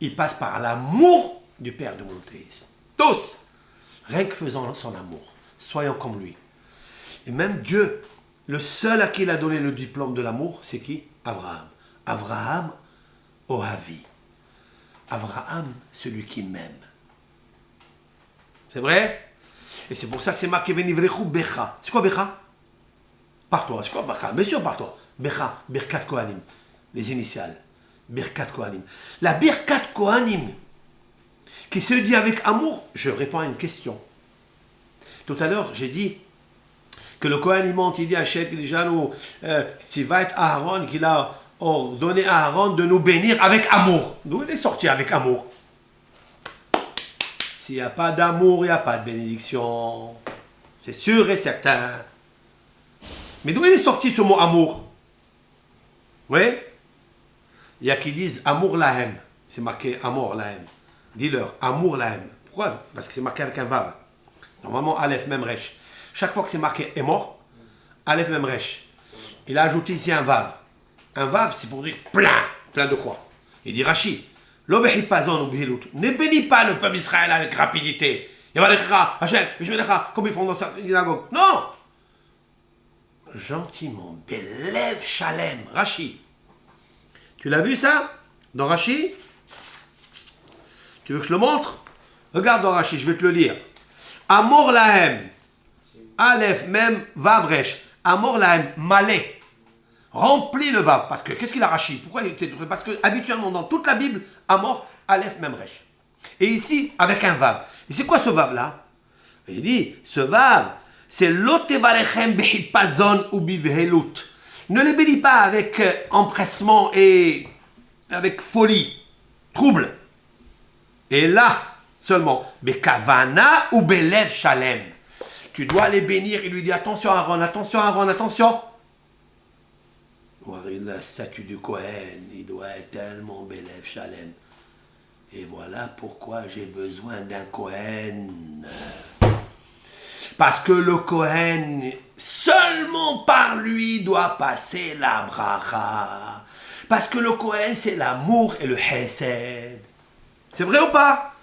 Ils passent par l'amour du Père de monothéisme. Tous. Rien que faisant son amour. Soyons comme lui. Et même Dieu, le seul à qui il a donné le diplôme de l'amour, c'est qui? Abraham. Abraham, Ohavi. Abraham, celui qui m'aime. C'est vrai? Et c'est pour ça que c'est marqué Venivrechu Becha. C'est quoi Becha? Par toi. C'est quoi Becha? Bien sûr, par toi. Becha, Birkat Kohanim. Les initiales. Birkat Kohanim. La Birkat Kohanim, qui se dit avec amour, je réponds à une question. Tout à l'heure, j'ai dit que le Kohen, il monte, il dit à Sheikh Dijanou, c'est va être Aaron, qu'il a ordonné à Aaron de nous bénir avec amour. D'où il est sorti avec amour? S'il n'y a pas d'amour, il n'y a pas de bénédiction. C'est sûr et certain. Mais d'où il est sorti ce mot amour? Oui? Il y a qui disent amour lahem. C'est marqué amour lahem. Dis-leur, amour lahem. Pourquoi? Parce que c'est marqué avec un vav. Normalement, Aleph même resh. Chaque fois que c'est marqué est mort, Aleph même resh. Il a ajouté ici un vav. Un vav, c'est pour dire plein. Plein de quoi? Il dit Rashi. Ne bénis pas le peuple d'Israël avec rapidité. Comme ils font dans sa synagogue. Non! Gentiment. Belev Shalem. Rashi. Tu l'as vu ça? Dans Rashi? Tu veux que je le montre? Regarde dans Rashi, je vais te le lire. Amor lahem. Aleph même vav resh. Amor lahem malé. Remplis le vav. Parce que, qu'est-ce qu'il a Rashi? Pourquoi? Parce que, habituellement, dans toute la Bible, Amor, Aleph même resh. Et ici, avec un vav. Et c'est quoi ce vav-là? Il dit, ce vav, c'est l'otevarechem behipazon ou bivhelut. Ne les bénis pas avec empressement et avec folie, trouble. Et là, seulement, bekavana ou belev shalem. Tu dois les bénir. Il lui dit, attention Aaron, attention Aaron, attention. La statue du Kohen, il doit être tellement belev shalem. Et voilà pourquoi j'ai besoin d'un Kohen. Parce que le Kohen, seulement par lui, doit passer la bracha. Parce que le Kohen, c'est l'amour et le hesed. C'est vrai ou pas?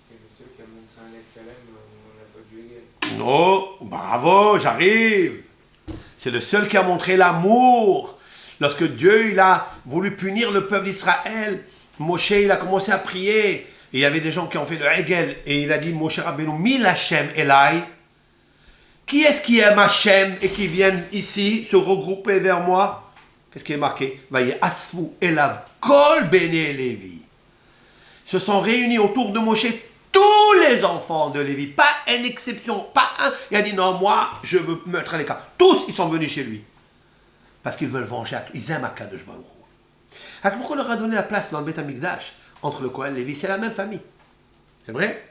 C'est le seul qui a montré un Lechalem où on n'a pas dû égaler. Non, bravo, j'arrive. C'est le seul qui a montré l'amour. Lorsque Dieu il a voulu punir le peuple d'Israël, Moshe il a commencé à prier. Et il y avait des gens qui ont fait le Hegel. Et il a dit, Moshe Rabbeinu, Mil Hashem Elai. Qui est-ce qui aime Hashem et qui viennent ici se regrouper vers moi? Qu'est-ce qui est marqué? Vaye asfu elav kol bene Lévi. Se sont réunis autour de Moshe tous les enfants de Lévi. Pas une exception, pas un. Il a dit non, moi, je veux me mettre à l'écart. Tous, ils sont venus chez lui. Parce qu'ils veulent venger, ils aiment Akadosh Baruch Hu. Akadosh Baruch Hu leur a donné la place dans le Beth Amikdash, entre le Kohen et Lévi, c'est la même famille. C'est vrai?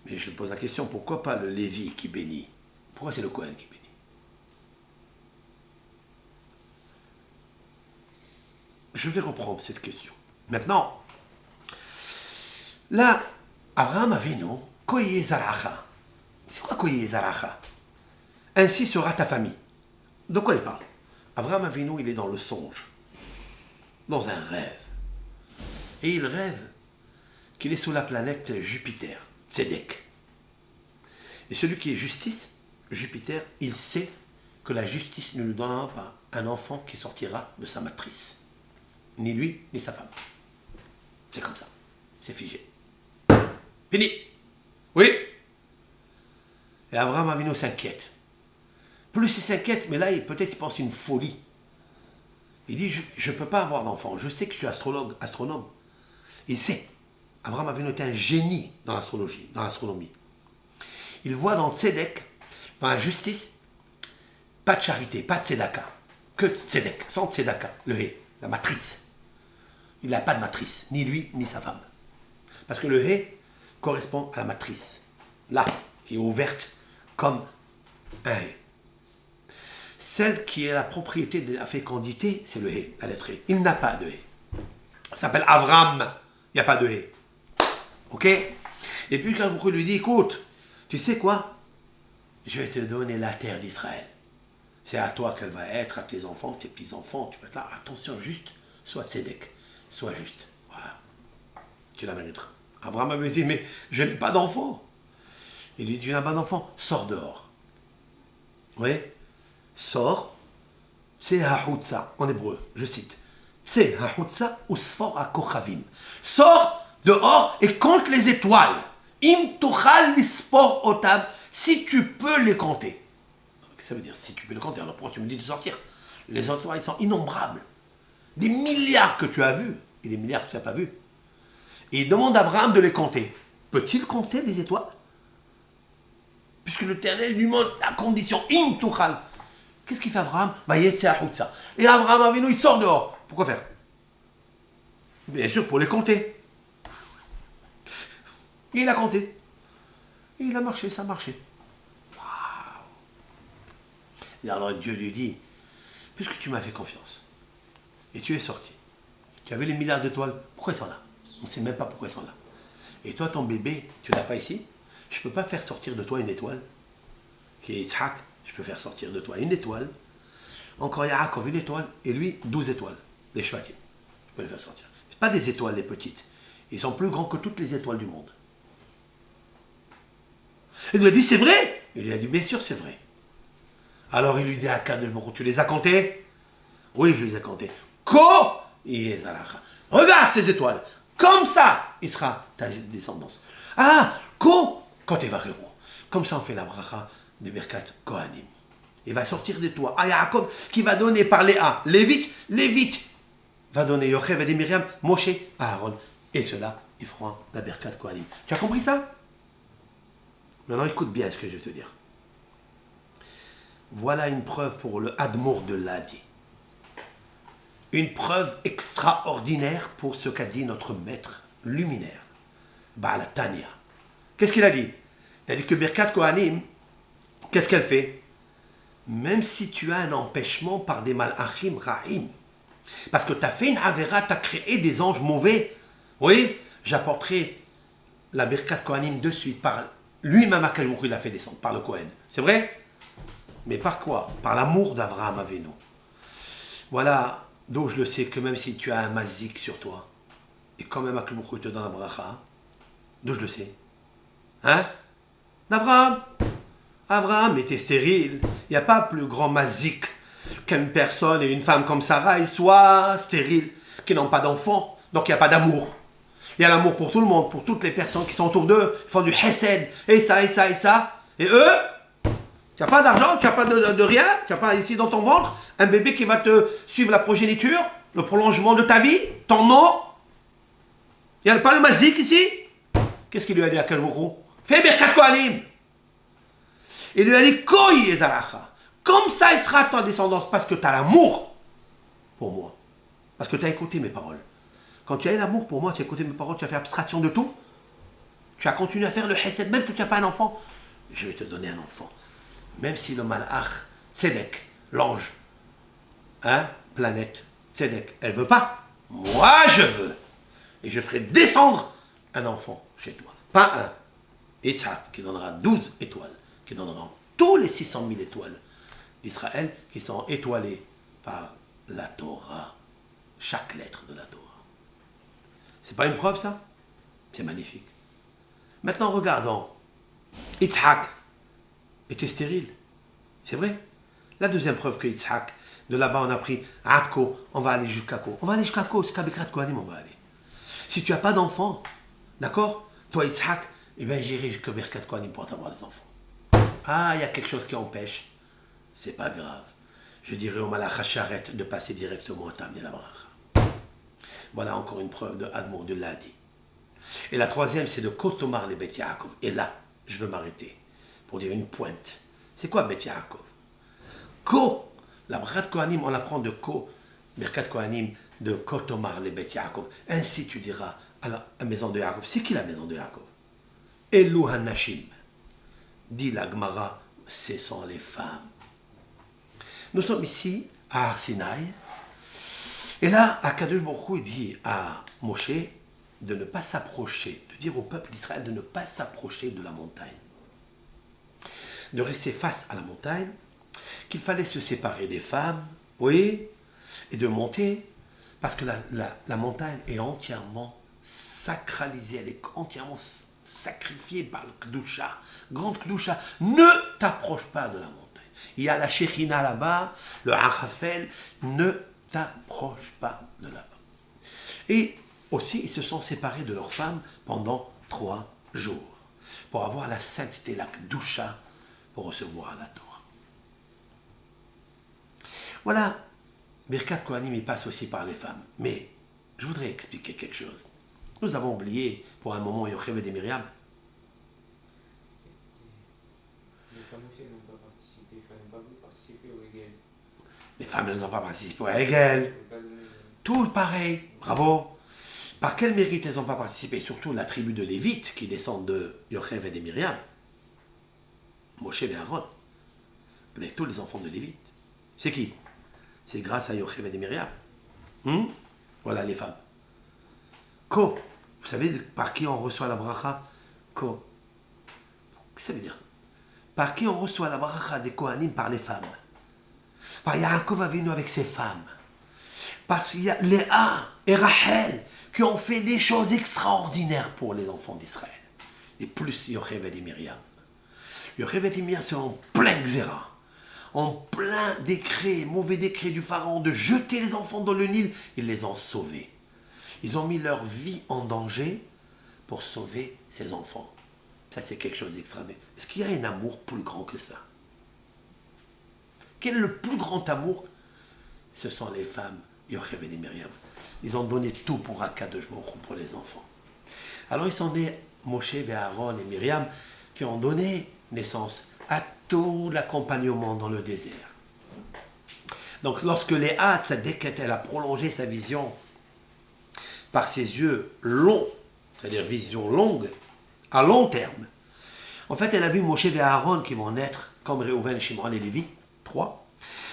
Mais je me pose la question, pourquoi pas le Lévi qui bénit? Pourquoi c'est le Kohen qui bénit? Je vais reprendre cette question. Maintenant, là, Abraham Avinu, Koye Zaracha. C'est quoi Koye Zaracha? Ainsi sera ta famille. De quoi il parle? Abraham Avinu, il est dans le songe, dans un rêve. Et il rêve qu'il est sous la planète Jupiter, Tzedek. Et celui qui est justice, Jupiter, il sait que la justice ne lui donnera pas un enfant qui sortira de sa matrice. Ni lui, ni sa femme. C'est comme ça. C'est figé. Fini. Oui. Et Abraham Avinu s'inquiète. Plus il s'inquiète, mais là, peut-être il pense une folie. Il dit, je ne peux pas avoir d'enfant. Je sais que je suis astronome. Il sait. Abraham Avinu est un génie dans l'astrologie, dans l'astronomie. Il voit dans Tzedek, dans la justice, pas de charité, pas de tzedaka. Que Tzedek, sans tzedaka, le hé, la matrice. Il n'a pas de matrice, ni lui, ni sa femme. Parce que le hé correspond à la matrice. Là, qui est ouverte comme un hé. Celle qui est la propriété de la fécondité, c'est le hé, la lettre hé. Il n'a pas de hé. Ça s'appelle Avram. Il n'y a pas de hé. Ok? Et puis quand beaucoup lui dit, écoute, tu sais quoi? Je vais te donner la terre d'Israël. C'est à toi qu'elle va être, à tes enfants, tes petits-enfants. Tu vas être là. Attention, juste, sois tzedek, sois juste. Voilà. Tu la mériteras. Abraham avait dit, mais je n'ai pas d'enfant. Il lui dit, tu n'as pas d'enfant, sors dehors. Oui? Sors, c'est ha'utza, en hébreu, je cite. C'est ha'utza ou sfor ha-kochavim. Sors dehors et compte les étoiles. Im tuchal lispor otam, si tu peux les compter. Ça veut dire si tu peux les compter. Alors pourquoi tu me dis de sortir? Les étoiles, ils sont innombrables. Des milliards que tu as vus et des milliards que tu n'as pas vus. Et il demande à Abraham de les compter. Peut-il compter des étoiles? Puisque l'Éternel lui demande la condition im tuchal. Qu'est-ce qu'il fait Abraham? Et Abraham Avinu, il sort dehors. Pourquoi faire? Bien sûr, pour les compter. Et il a compté. Et il a marché, ça a marché. Waouh! Et alors Dieu lui dit, puisque tu m'as fait confiance, et tu es sorti, tu avais les milliards d'étoiles, pourquoi ils sont là? On ne sait même pas pourquoi ils sont là. Et toi, ton bébé, tu ne l'as pas ici? Je ne peux pas faire sortir de toi une étoile, qui est Yitzhak. Je peux faire sortir de toi une étoile, encore Yaakov une étoile, et lui 12 étoiles, les Shvatim. Je peux les faire sortir. Ce pas des étoiles, les petites. Ils sont plus grands que toutes les étoiles du monde. Il lui a dit, c'est vrai? Il lui a dit, bien sûr, c'est vrai. Alors il lui dit, tu les as comptés? Oui, je les ai comptés. Regarde ces étoiles. Comme ça, il sera ta descendance. Ah, quand tu vas comme ça, on fait la bracha de Birkat Kohanim. Il va sortir de toi. Ah, Yaakov qui va donner par Léa. Lévite va donner Yochev et Myriam, Moshe, Aaron. Et cela, ils feront la Birkat Kohanim. Tu as compris ça? Maintenant, écoute bien ce que je vais te dire. Voilà une preuve pour le Admour de Ladi. Une preuve extraordinaire pour ce qu'a dit notre maître luminaire, Baal Tanya. Qu'est-ce qu'il a dit? Il a dit que Birkat Kohanim, qu'est-ce qu'elle fait? Même si tu as un empêchement par des malachim ra'im, parce que tu as fait une avéra, tu as créé des anges mauvais, oui, j'apporterai la Birkat Kohanim de suite par lui-même, il l'a fait descendre, par le Kohen. C'est vrai? Mais par quoi? Par l'amour d'Avraham Avinu. Voilà, donc je le sais que même si tu as un mazik sur toi, et quand même Akadosh te donne la bracha, donc je le sais. Hein? Abraham était stérile. Il n'y a pas plus grand mazik qu'une personne et une femme comme Sarah, ils soient stériles, qui n'ont pas d'enfants, donc il n'y a pas d'amour. Il y a l'amour pour tout le monde, pour toutes les personnes qui sont autour d'eux, ils font du hesed, et ça, et ça, et ça. Et eux, tu n'as pas d'argent, tu n'as pas de rien, tu n'as pas ici dans ton ventre un bébé qui va te suivre la progéniture, le prolongement de ta vie, ton nom. Il n'y a pas le mazik ici. Qu'est-ce qu'il lui a dit à Akadosh Baruch Hu? Fais Birkat Kohanim. Il lui a dit, Koy Ezaracha. Comme ça, il sera ta descendance, parce que tu as l'amour pour moi. Parce que tu as écouté mes paroles. Quand tu as l'amour pour moi, tu as écouté mes paroles, tu as fait abstraction de tout. Tu as continué à faire le hesed, même que tu n'as pas un enfant. Je vais te donner un enfant. Même si le malach, Tzedek, l'ange, hein, planète, Tzedek, elle veut pas. Moi, je veux. Et je ferai descendre un enfant chez toi. Pas un. Yitzhak, qui donnera 12 étoiles, qui donnera tous les 600 000 étoiles d'Israël, qui sont étoilées par la Torah. Chaque lettre de la Torah. C'est pas une preuve, ça? C'est magnifique. Maintenant, regardons. Yitzhak était stérile. C'est vrai. La deuxième preuve que Yitzhak, de là-bas on a pris Atko, on va aller jusqu'à Ko. On va aller jusqu'à Ko, jusqu'à Birkat Kohanim, on va aller. Si tu n'as pas d'enfant, d'accord? Toi, Yitzhak, eh bien j'irai jusqu'à Birkat Kohanim pour avoir des enfants. Ah, il y a quelque chose qui empêche. C'est pas grave. Je dirais au Malach HaSharet de passer directement à t'amener la bracha. Voilà encore une preuve de Admour de l'Adi. Et la troisième, c'est de Kotomar les Bet Yaakov. Et là, je veux m'arrêter pour dire une pointe. C'est quoi Bet Yaakov? Ko, la bracha de Kohanim, on la prend de Ko, Birkat Kohanim, de Kotomar les Bet Yaakov. Ainsi tu diras à la maison de Yaakov. C'est qui la maison de Yaakov? Elou Hanashim. Dit la Gemara, ce sont les femmes. Nous sommes ici à Har Sinaï. Et là, Akadosh Baruch Hu dit à Moshe de ne pas s'approcher, de dire au peuple d'Israël de ne pas s'approcher de la montagne. De rester face à la montagne, qu'il fallait se séparer des femmes, oui, et de monter, parce que la montagne est entièrement sacralisée, elle est entièrement sacrifiée par le Kdusha, grande Kdusha. Ne t'approche pas de la montagne. Il y a la Shechina là-bas, le Arafel, ne t'approche pas de là-bas. Et aussi, ils se sont séparés de leurs femmes pendant 3 jours, pour avoir la sainteté, la Kdusha, pour recevoir la Torah. Voilà, Birkat Kohanim, il passe aussi par les femmes. Mais je voudrais expliquer quelque chose. Nous avons oublié pour un moment Yocheved et Myriam. Les femmes aussi n'ont pas participé, enfin, n'ont pas voulu participer au Hegel. Les femmes, elles n'ont pas participé au Hegel. Tout pareil, bravo. Par quel mérite elles n'ont pas participé? Surtout la tribu de Lévites qui descendent de Yocheved et Myriam. Moshe et Aaron. Avec tous les enfants de Lévites. C'est qui? C'est grâce à Yocheved et Myriam. Voilà les femmes. Ko. Vous savez par qui on reçoit la bracha? Ko. Qu'est-ce que ça veut dire? Par qui on reçoit la bracha des Kohanim? Par les femmes. Par Yaakov Avinu avec ses femmes. Parce qu'il y a Léa et Rachel qui ont fait des choses extraordinaires pour les enfants d'Israël. Et plus Yocheved et Myriam. Yocheved et Myriam, c'est en plein Xéra. En plein décret, mauvais décret du pharaon de jeter les enfants dans le Nil. Ils les ont sauvés. Ils ont mis leur vie en danger pour sauver ces enfants. Ça, c'est quelque chose d'extraordinaire. Est-ce qu'il y a un amour plus grand que ça? Quel est le plus grand amour? Ce sont les femmes, Yocheved et Myriam. Ils ont donné tout pour Akadosh Baruch Hu, pour les enfants. Alors, ils sont nés, Moshe, Aaron et Myriam, qui ont donné naissance à tout l'accompagnement dans le désert. Donc, lorsque Léa, Tzadéket, elle a prolongé sa vision par ses yeux longs, c'est-à-dire vision longue, à long terme. En fait, elle a vu Moshe et Aaron qui vont naître, comme Réhouven, Shimron et Lévi, 3,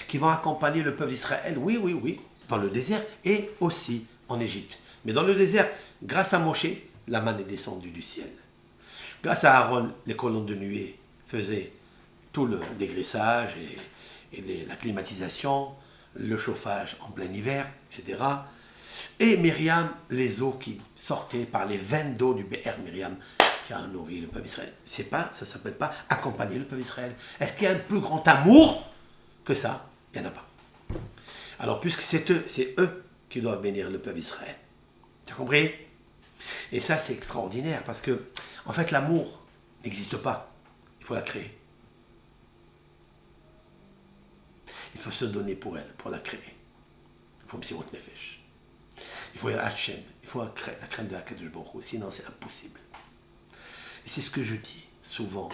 qui vont accompagner le peuple d'Israël, oui, dans le désert et aussi en Égypte. Mais dans le désert, grâce à Moshe, la manne est descendue du ciel. Grâce à Aaron, les colonnes de nuée faisaient tout le dégraissage et la climatisation, le chauffage en plein hiver, etc. Et Myriam, les eaux qui sortaient par les veines d'eau du Be'er Myriam, qui a nourri le peuple d'Israël. Ça ne s'appelle pas accompagner le peuple d'Israël. Est-ce qu'il y a un plus grand amour que ça? Il n'y en a pas. Alors, puisque c'est eux qui doivent bénir le peuple d'Israël. Tu as compris? Et ça, c'est extraordinaire, parce que, en fait, l'amour n'existe pas. Il faut la créer. Il faut se donner pour elle, pour la créer. Il faut Msirut Nefesh. Il faut Hachem. Il faut la crainte de Akadosh Baruch Hu. Sinon, c'est impossible. Et c'est ce que je dis souvent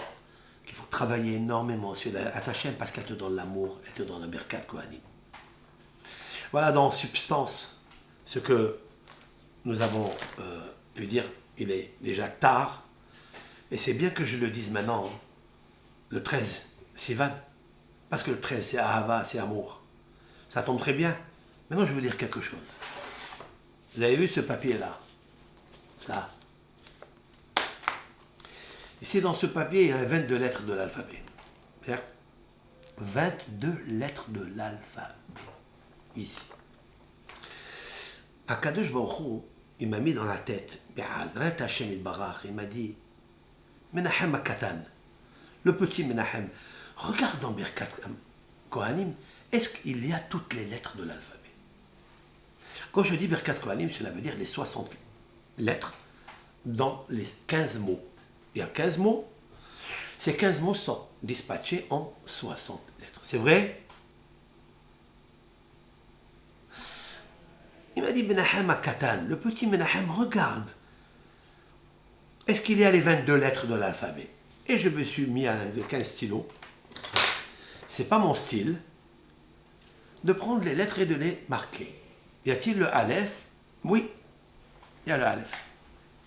qu'il faut travailler énormément sur la Hachem parce qu'elle te donne l'amour, elle te donne la Birkat Kohanim. Voilà dans substance ce que nous avons pu dire. Il est déjà tard et c'est bien que je le dise maintenant, le 13, Sivan, parce que le 13 c'est Ahava, c'est amour. Ça tombe très bien. Maintenant je veux dire quelque chose. Vous avez vu ce papier-là? Ça. Ici, dans ce papier, il y a 22 lettres de l'alphabet. C'est-à-dire 22 lettres de l'alphabet. Ici. Akadosh Baruch Hu, il m'a mis dans la tête, il m'a dit, Menahem Akatan, le petit Menahem, regarde dans Birkat Kohanim, est-ce qu'il y a toutes les lettres de l'alphabet? Quand je dis Birkat Kohanim, cela veut dire les 60 lettres dans les 15 mots. Il y a 15 mots. Ces 15 mots sont dispatchés en 60 lettres. C'est vrai? Il m'a dit Menahem Akatan, le petit Menahem, regarde. Est-ce qu'il y a les 22 lettres de l'alphabet? Et je me suis mis avec un stylo. C'est pas mon style de prendre les lettres et de les marquer. Y a-t-il le Aleph? Oui, il y a le Aleph.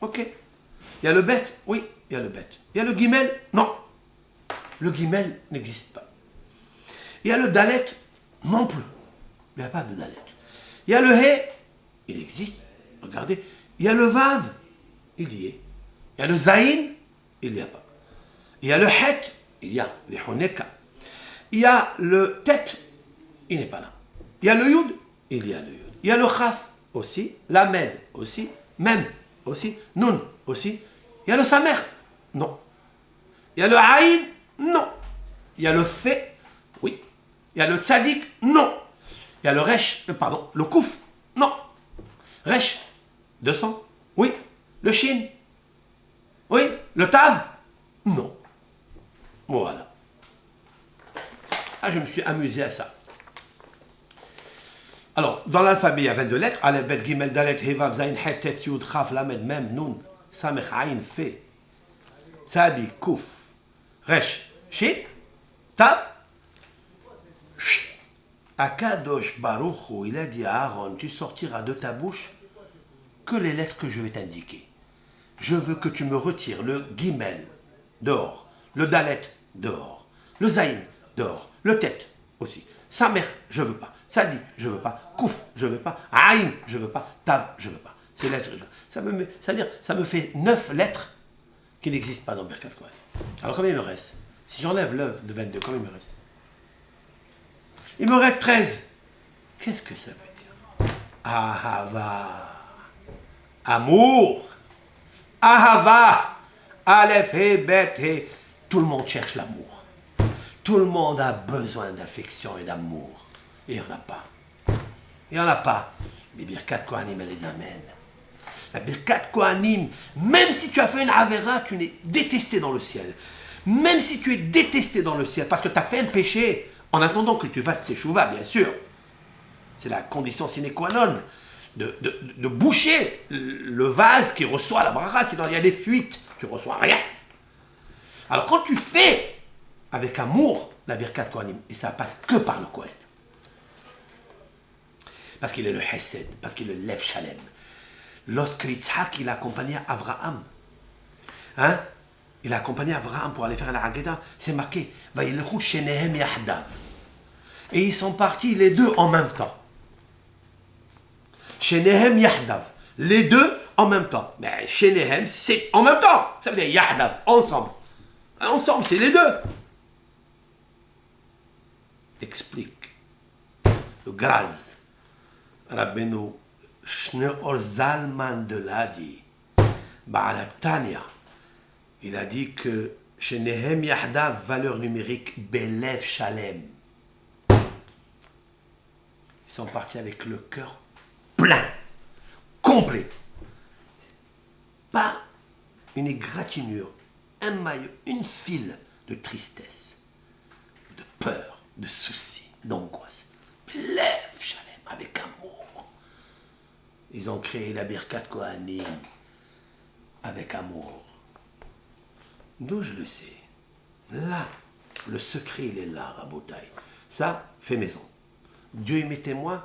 Ok. Il y a le Bet? Oui, il y a le Bet. Il y a le Gimel? Non. Le Gimel n'existe pas. Il y a le Dalet? Non plus. Il n'y a pas de Dalet. Il y a le He? Il existe. Regardez. Il y a le Vav? Il y est. Il y a le Zaïn? Il n'y a pas. Il y a le Het? Il y a. Il y a le Tet? Il n'est pas là. Il y a le Yud? Il y a le Yud. Il y a le Chaf aussi. Lamed aussi. Mem aussi. Nun aussi. Il y a le Samer? Non. Il y a le Aïn? Non. Il y a le Fe? Oui. Il y a le Tzadik? Non. Il y a le Resh? Pardon. Le Kouf? Non. Resh? 200? Oui. Le Shin? Oui. Le Tav? Non. Voilà. Ah, je me suis amusé à ça. Alors, dans l'alphabet, il y a 22 lettres. Aleph, Bet, Gimel, Dalet, He, Vav, Zayin, Het, Tet, Yud, Chaf, Lamed, Mem, Nun, Samech, Ayin, Fe, Tzadik, Kouf, Resh, Shin, Tav, Sht. Akadosh Baruch Hu, il a dit à Aaron, tu sortiras de ta bouche que les lettres que je vais t'indiquer. Je veux que tu me retires le Gimel dehors, le Dalet dehors, le Zayin dehors, le Tet aussi. Samer, je veux pas. Sadi, je veux pas. Kouf, je veux pas. Aïn, je veux pas. Tav, je veux pas. Ces lettres, c'est-à-dire, ça me fait 9 lettres qui n'existent pas dans Birkat Kohanim. Alors combien il me reste? Si j'enlève l'œuvre de 22, combien il me reste? Il me reste 13. Qu'est-ce que ça veut dire? Ahava. Amour. Ahava. Aleph, He, Bet, He. Tout le monde cherche l'amour. Tout le monde a besoin d'affection et d'amour. Et il n'y en a pas. Il n'y en a pas. Les Birkat Kohanim, elles les amènent. La Birkat Kohanim, même si tu as fait une Avera, tu es détesté dans le ciel. Même si tu es détesté dans le ciel, parce que tu as fait un péché, en attendant que tu fasses Teshuvah, bien sûr. C'est la condition sine qua non de boucher le vase qui reçoit la bracha, sinon il y a des fuites, tu ne reçois rien. Alors quand tu fais avec amour la Birkat Kohanim, et ça passe que par le Kohen, parce qu'il est le Hesed, parce qu'il est le Lev Shalem. Lorsque Yitzhak, il a accompagné Avraham, hein, il a accompagné Avraham pour aller faire la Haggadah, c'est marqué, Vayilchu shenehem yahdav. Et ils sont partis les deux en même temps. Shenehem yahdav. Les deux en même temps. Mais shenehem, c'est en même temps. Ça veut dire yahdav, ensemble. Ensemble, c'est les deux. Explique. Le Graz. Rabbeinu Shneor Zalman de Ladi, Ba'al Tanya, il a dit que chez Nehem Yahdav, valeur numérique, Belev Shalem. Ils sont partis avec le cœur plein, complet. Pas une égratignure, un maillot, une file de tristesse, de peur, de soucis, d'angoisse. Belev Shalem, avec amour. Ils ont créé la Birkat Kohanim avec amour. D'où je le sais? Là, le secret, il est là, Rabotaï. Ça, fait maison. Dieu est mes témoins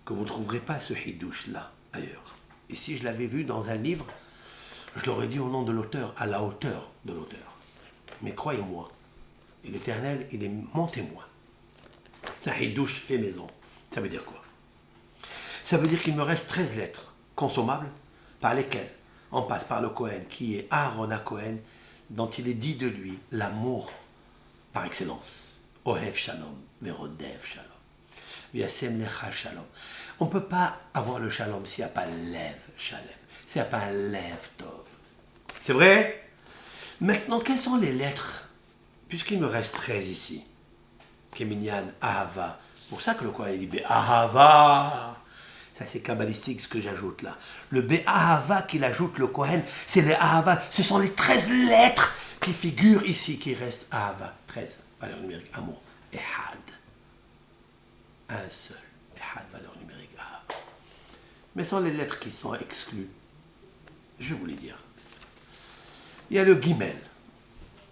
que vous ne trouverez pas ce hidouche-là ailleurs. Et si je l'avais vu dans un livre, je l'aurais dit au nom de l'auteur, à la hauteur de l'auteur. Mais croyez-moi, l'Éternel, il est mon témoin. C'est un hidouche fait maison. Ça veut dire quoi? Ça veut dire qu'il me reste 13 lettres consommables par lesquelles on passe par le Cohen, qui est Aaron à Cohen, dont il est dit de lui l'amour par excellence. Ohev Shalom, Verodev Shalom. Yasem Lecha Shalom. On ne peut pas avoir le Shalom s'il n'y a pas Lev Shalem, s'il n'y a pas un Lev Tov. C'est vrai? Maintenant, quelles sont les lettres? Puisqu'il me reste 13 ici. Keminyan, Ahava. C'est pour ça que le Cohen dit Ahava. Ça, c'est kabbalistique ce que j'ajoute là. Le Be'ahava qu'il ajoute le Kohen, c'est les Ahava. Ce sont les 13 lettres qui figurent ici, qui restent Ahava. 13, valeur numérique, amour. Ehad. Un seul. Ehad, valeur numérique, Ahava. Mais ce sont les lettres qui sont exclues. Je vais vous les dire. Il y a le Gimel.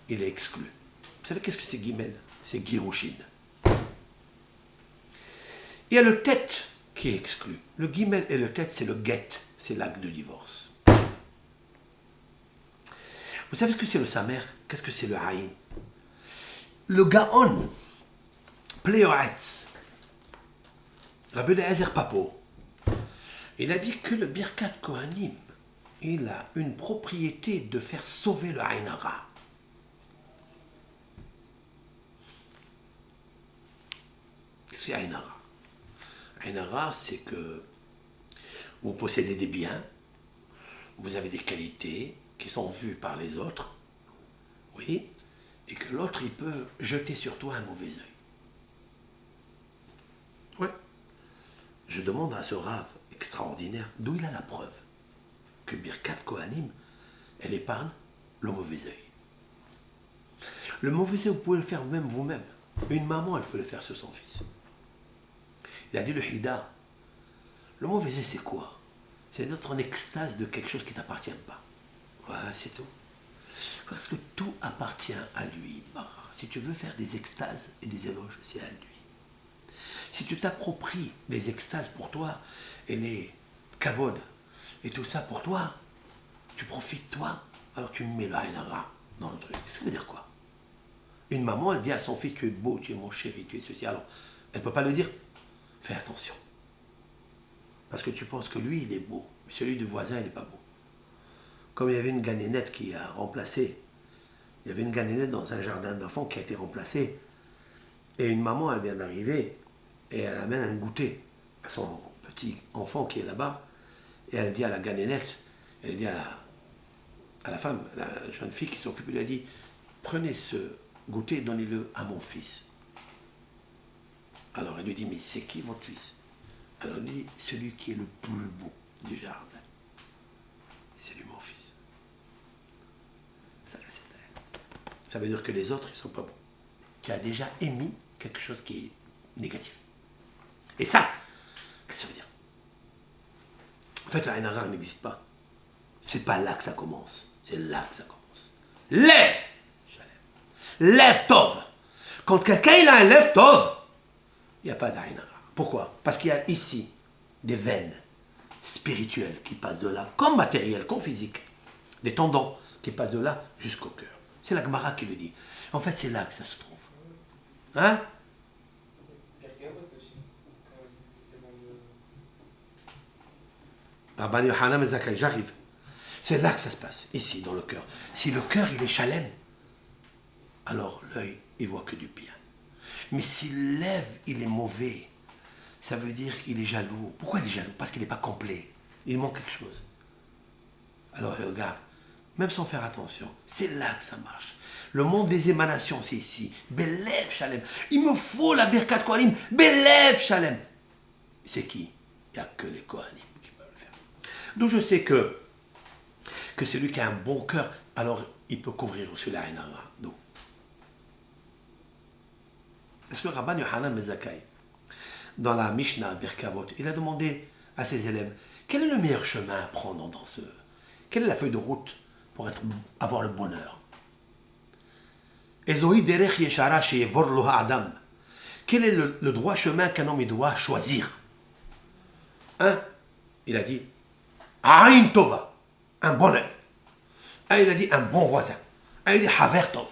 Il est exclu. Vous savez qu'est-ce que c'est Gimel? C'est Girushin. Il y a le Tet qui est exclu. Le Gimel et le Tet, c'est le Get, c'est l'acte de divorce. Vous savez ce que c'est le Samer? Qu'est-ce que c'est le Haïn? Le Gaon, Pléoetz, Rabbi Eliezer Papo, il a dit que le Birkat Kohanim, il a une propriété de faire sauver le Aïn Hara. Qu'est-ce que c'est Aïn Hara? Aïn Hara, c'est que vous possédez des biens, vous avez des qualités qui sont vues par les autres, oui, et que l'autre, il peut jeter sur toi un mauvais œil. Ouais. Je demande à ce rave extraordinaire d'où il a la preuve que Birkat Kohanim, elle épargne le mauvais œil. Le mauvais œil, vous pouvez le faire même vous-même. Une maman, elle peut le faire sur son fils. Il a dit le Hida. Le mauvais œil, c'est quoi? C'est d'être en extase de quelque chose qui ne t'appartient pas. Voilà, c'est tout. Parce que tout appartient à lui. Si tu veux faire des extases et des éloges, c'est à lui. Si tu t'appropries les extases pour toi et les kavod et tout ça pour toi, tu profites toi, alors tu mets le haïnara dans le truc. Ça veut dire quoi? Une maman, elle dit à son fils, tu es beau, tu es mon chéri, tu es ceci. Alors, elle ne peut pas le dire. Fais attention. Parce que tu penses que lui, il est beau, mais celui du voisin, il n'est pas beau. Comme il y avait une ganénette qui a remplacé, il y avait une ganénette dans un jardin d'enfants qui a été remplacée. Et une maman, elle vient d'arriver et elle amène un goûter à son petit enfant qui est là-bas. Et elle dit à la ganénette, elle dit à la femme, la jeune fille qui s'occupe, elle a dit, prenez ce goûter et donnez-le à mon fils. Alors elle lui dit, mais c'est qui votre fils? Alors elle lui dit, celui qui est le plus beau du jardin. C'est lui mon fils. Ça veut dire que les autres, ils ne sont pas bons. Tu as déjà émis quelque chose qui est négatif. Et ça, qu'est-ce que ça veut dire? En fait, la haïnara n'existe pas. C'est pas là que ça commence. C'est là que ça commence. Lève! Lève Tov! Quand quelqu'un il a un lève Tov, il n'y a pas d'haïnara. Pourquoi? Parce qu'il y a ici des veines spirituelles qui passent de là, comme matérielles, comme physiques. Des tendons qui passent de là jusqu'au cœur. C'est la Gemara qui le dit. En fait, c'est là que ça se trouve. Hein? Rabban Yochanan ben Zakkai, j'arrive. C'est là que ça se passe, ici, dans le cœur. Si le cœur, il est chalem, alors l'œil, il voit que du bien. Mais si l'ève, il est mauvais, ça veut dire qu'il est jaloux. Pourquoi il est jaloux? Parce qu'il n'est pas complet. Il manque quelque chose. Alors regarde, même sans faire attention, c'est là que ça marche. Le monde des émanations, c'est ici. Belev Shalem. Il me faut la Birkat Kohanim. Belev Shalem. C'est qui? Il n'y a que les Kohanim qui peuvent le faire. Donc je sais que celui qui a un bon cœur, alors il peut couvrir aussi la haïnara. Donc, est-ce que Rabban Yochanan ben Zakkai, dans la Mishnah Birkavot, il a demandé à ses élèves, quel est le meilleur chemin à prendre dans ce... Quelle est la feuille de route pour avoir le bonheur? Ezohi derech yeshara sheyevor lo ha'adam. Quel est le droit chemin qu'un homme il doit choisir? Un, il a dit Aïn Tova, un bon œil. Un, il a dit un bon voisin. Un, il a dit Haver Tov. Un,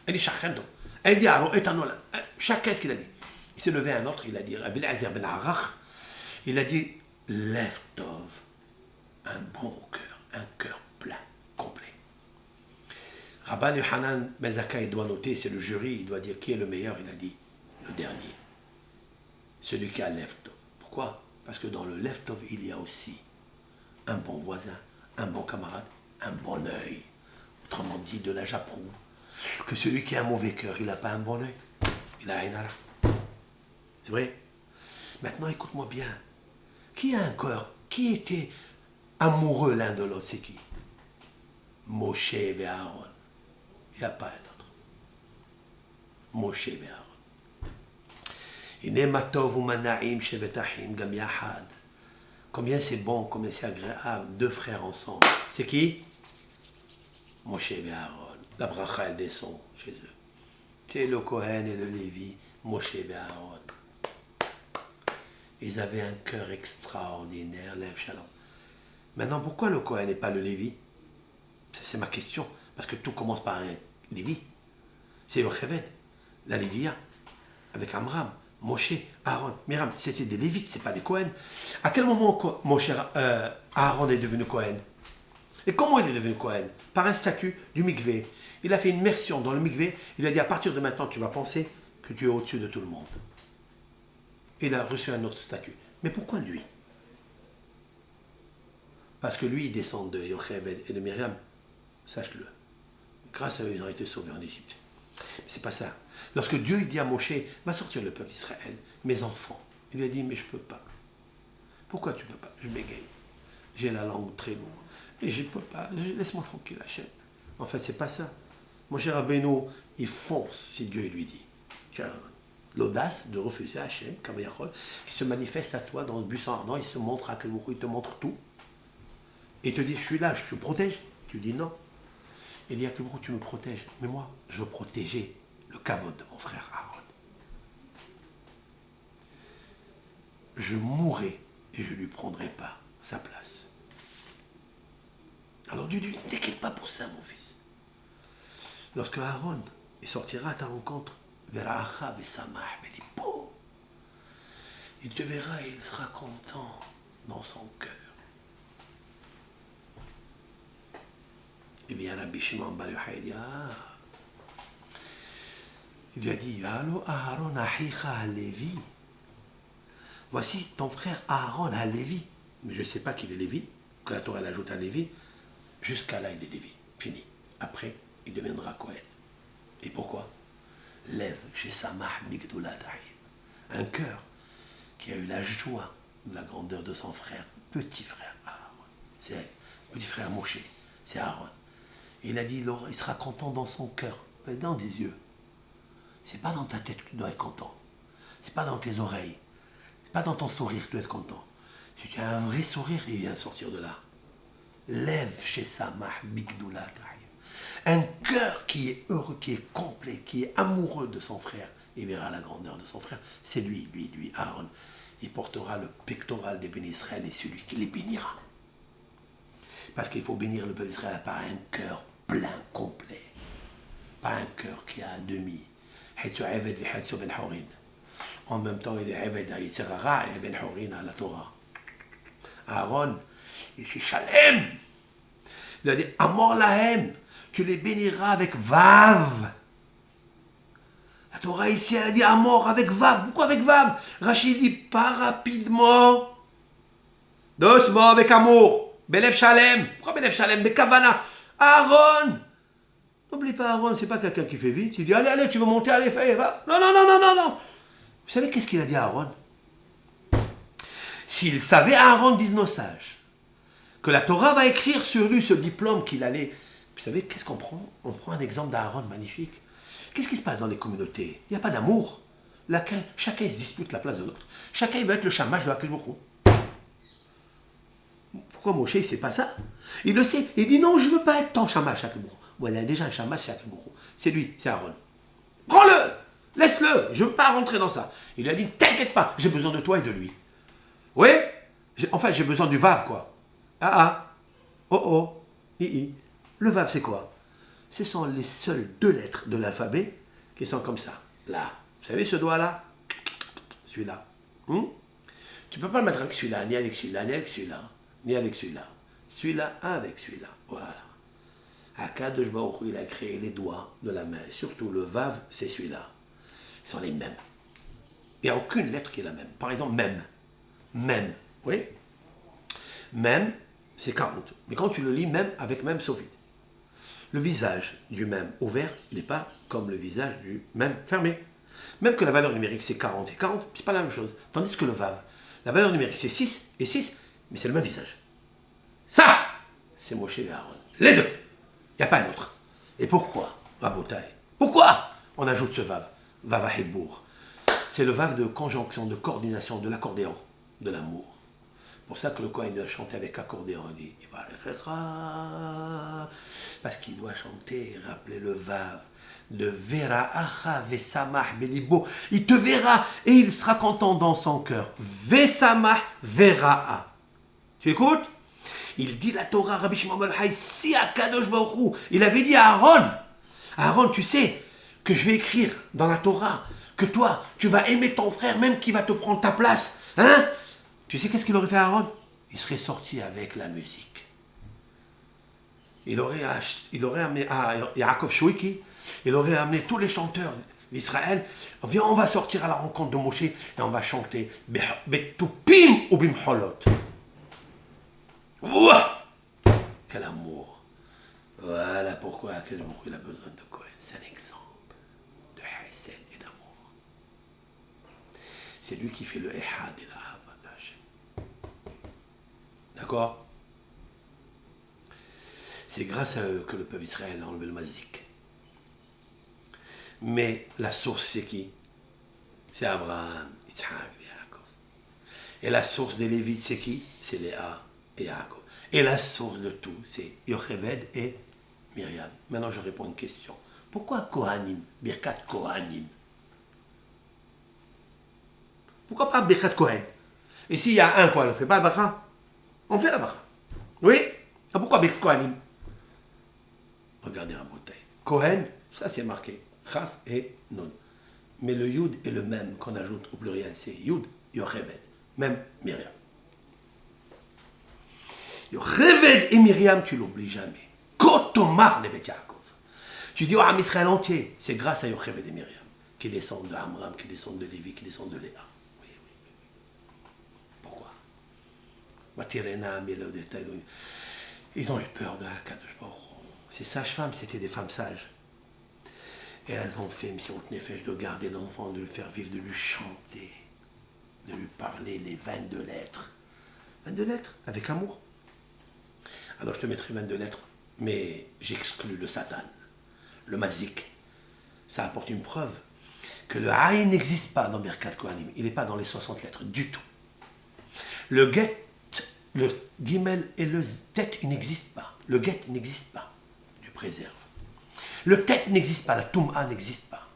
il dit Shachen Tov. Un, il dit Aro Etanola. Chacun ce qu'il a dit. Il s'est levé un autre, il a dit Rabbi Azer ben Arach. Il a dit Lev Tov, un bon cœur, un cœur plein, complet. Rabban Yohanan ben Zakkai, il doit noter, c'est le jury, il doit dire qui est le meilleur. Il a dit le dernier, celui qui a Lev Tov. Pourquoi? Parce que dans le Lev Tov, il y a aussi un bon voisin, un bon camarade, un bon œil. Autrement dit, de là j'approuve que celui qui a un mauvais cœur, il n'a pas un bon œil. Il a un ara. C'est vrai? Maintenant, écoute-moi bien. Qui a un cœur? Qui était amoureux l'un de l'autre? C'est qui? Moshe et Aaron. Il n'y a pas un autre. Moshe et Aaron. Combien c'est bon, combien c'est agréable, deux frères ensemble. C'est qui? Moshe et Aaron. La bracha, elle descend chez eux. C'est le Kohen et le Lévi, Moshe et Aaron. Ils avaient un cœur extraordinaire, Lev Shalom. Maintenant, pourquoi le Kohen et pas le Lévi? C'est ma question. Parce que tout commence par un Lévi. C'est Yocheved, la Lévia, avec Amram. Moshe, Aaron, Myriam, c'était des Lévites, c'est pas des Kohen. À quel moment Aaron est devenu Kohen? Et comment il est devenu Kohen? Par un statut du mikvé. Il a fait une immersion dans le mikvé. Il a dit à partir de maintenant, tu vas penser que tu es au-dessus de tout le monde. Il a reçu un autre statut. Mais pourquoi lui? Parce que lui, il descend de Yocheved et de Myriam. Sache-le. Grâce à eux, ils ont été sauvés en Égypte. Mais c'est pas ça. Lorsque Dieu dit à Moshe, va sortir le peuple d'Israël, mes enfants, il lui a dit, mais je ne peux pas. Pourquoi tu ne peux pas? Je bégaye. J'ai la langue très lourde. Et je ne peux pas. Laisse-moi tranquille, Hachem. En fait, c'est pas ça. Moshe Rabbeinu, il fonce si Dieu lui dit. L'audace de refuser Hachem, Kavayachol, qui se manifeste à toi dans le buisson ardent, il se montre à quel moment il te montre tout. Et il te dit, je suis là, je te protège. Tu dis non. Il dit à quel moment tu me protèges. Mais moi, je veux protéger le kavod de mon frère Aaron. Je mourrai et je ne lui prendrai pas sa place. Alors Dieu lui dit, ne t'inquiète pas pour ça, mon fils. Lorsque Aaron sortira à ta rencontre, il te verra et il sera content dans son cœur. Eh bien, Rabbi Shimon Bar Yochai dit, il lui a dit, Allo Aaron achicha ha-Lévi. Voici ton frère Aaron ha-Lévi. Mais je ne sais pas qu'il est Lévi, que la Torah l'ajoute à Lévi. Jusqu'à là, il est Lévi. Fini. Après, il deviendra Kohen. Et pourquoi? Lève chez Samah Migdoula Ta'im. Un cœur qui a eu la joie de la grandeur de son frère, petit frère Aaron. C'est petit frère Moshe, c'est Aaron. Et il a dit, il sera content dans son cœur, mais dans des yeux. C'est pas dans ta tête que tu dois être content. C'est pas dans tes oreilles. C'est pas dans ton sourire que tu dois être content. Si tu as un vrai sourire, il vient sortir de là. Lève chez Samah Bigdoula Ta'im. Un cœur qui est heureux, qui est complet, qui est amoureux de son frère, il verra la grandeur de son frère. C'est lui, Aaron. Il portera le pectoral des bénis Israël et celui qui les bénira. Parce qu'il faut bénir le peuple d'Israël par un cœur plein, complet. Pas un cœur qui a un demi. En même temps, il est Eved à Yitzhara et Ben Horin à la Torah. Aaron, il fait Shalem. Il a dit Amor Lahem, tu les béniras avec Vav. La Torah ici, elle a dit Amor avec Vav. Pourquoi avec Vav? Rachid dit pas rapidement. Doucement, avec amour. Belev Shalem. Pourquoi Belev Shalem? Bekavana. Aaron. N'oublie pas Aaron, c'est pas quelqu'un qui fait vite. Il dit allez, tu veux monter, allez, fais, va. Non. Vous savez qu'est-ce qu'il a dit à Aaron? S'il savait, Aaron, disent nos sages, que la Torah va écrire sur lui ce diplôme qu'il allait. Vous savez, qu'est-ce qu'on prend? On prend un exemple d'Aaron magnifique. Qu'est-ce qui se passe dans les communautés? Il n'y a pas d'amour. Chacun se dispute la place de l'autre. Chacun veut être le chamash de la Kishbourou. Pourquoi Moshe, il ne sait pas ça? Il le sait. Il dit non, je ne veux pas être ton chamash à Kishbourou. Voilà, il y a déjà un chamash à Kishbourou. C'est lui, c'est Aaron. Prends-le. Laisse-le. Je ne veux pas rentrer dans ça. Il lui a dit, t'inquiète pas, j'ai besoin de toi et de lui. Oui. En fait, j'ai besoin du vav, quoi. Ah ah. Oh oh. I. Le vav, c'est quoi? Ce sont les seules 2 lettres de l'alphabet qui sont comme ça. Là. Vous savez ce doigt-là? Celui-là. Tu ne peux pas le mettre avec celui-là, ni avec celui-là, ni avec celui-là, ni avec celui-là. Celui-là avec celui-là. Voilà. Akadosh Baruch Hu, il a créé les doigts de la main. Surtout le vav, c'est celui-là. Ils sont les mêmes. Il n'y a aucune lettre qui est la même. Par exemple, même. Même. Oui. Même, c'est 40. Mais quand tu le lis, même, avec même, sauf vide. Le visage du même ouvert, il n'est pas comme le visage du même fermé. Même que la valeur numérique, c'est 40 et 40, c'est pas la même chose. Tandis que le vav, la valeur numérique, c'est 6 et 6, mais c'est le même visage. Ça, c'est Moshe et Aaron. Les deux. Il n'y a pas un autre. Et pourquoi, Rabotai? Pourquoi on ajoute ce vav? Vav Hibour. C'est le vav de conjonction, de coordination, de l'accordéon, de l'amour. C'est pour ça que le Kohen doit chanter avec accordéon. Il dit, parce qu'il doit chanter, rappeler le vav de Vera'acha Vesamah Belibo. Il te verra et il sera content dans son cœur. Vesamah Vera'a. Tu écoutes? Il dit la Torah, Rabbi Shimon bar Yochai, si Akadosh Baruch Hu, il avait dit à Aaron, Aaron, tu sais que je vais écrire dans la Torah que toi, tu vas aimer ton frère même qui va te prendre ta place. Hein? Tu sais qu'est-ce qu'il aurait fait à Aaron? Il serait sorti avec la musique. Il aurait amené à Yaakov Shouiki, il aurait amené tous les chanteurs d'Israël. Viens, on va sortir à la rencontre de Moshe et on va chanter Betupim ou Bimholot. Ouah! Quel amour! Voilà pourquoi il a besoin de Cohen. C'est un exemple de Hesed et d'amour. C'est lui qui fait le Ehad et l'Ahava de Hachem. D'accord? C'est grâce à eux que le peuple Israël a enlevé le mazik. Mais la source, c'est qui? C'est Abraham, Yitzhak et Yaakov. Et la source des Lévites, c'est qui? C'est Léa et Yaakov. Et la source de tout, c'est Yocheved et Myriam. Maintenant, je réponds à une question. Pourquoi Kohanim? Birkat Kohanim? Pourquoi pas Birkat Kohen? Et s'il y a un Kohen, on ne fait pas la bracha? On fait la bracha. Oui? Et pourquoi Birkat Kohanim? Regardez Rabotai. Kohen, ça c'est marqué. Chaf et Nun. Mais le Yud est le même qu'on ajoute au pluriel. C'est Yud, Yocheved. Même Myriam. Yocheved et Myriam, tu l'oublies jamais. Kotomar le Bet Yaakov. Tu dis au Ham Israël entier, c'est grâce à Yocheved et Myriam qui descendent de Amram, qui descendent de Lévi, qui descendent de Léa. Oui. Pourquoi? Ils ont eu peur de Akadosh Baruch Hu. Ces sages-femmes, c'était des femmes sages. Et elles ont fait, si on tenait fait, de garder l'enfant, de le faire vivre, de lui chanter, de lui parler les 22 lettres. 22 lettres, avec amour. Alors je te mettrai 22 lettres, mais j'exclus le Satan, le mazik. Ça apporte une preuve que le Aïn n'existe pas dans Birkat Kohanim. Il n'est pas dans les 60 lettres du tout. Le Get, le Gimel et le Tet, il n'existe pas. Le Get n'existe pas. Dieu préserve. Le Tet n'existe pas, la Toum'a n'existe pas.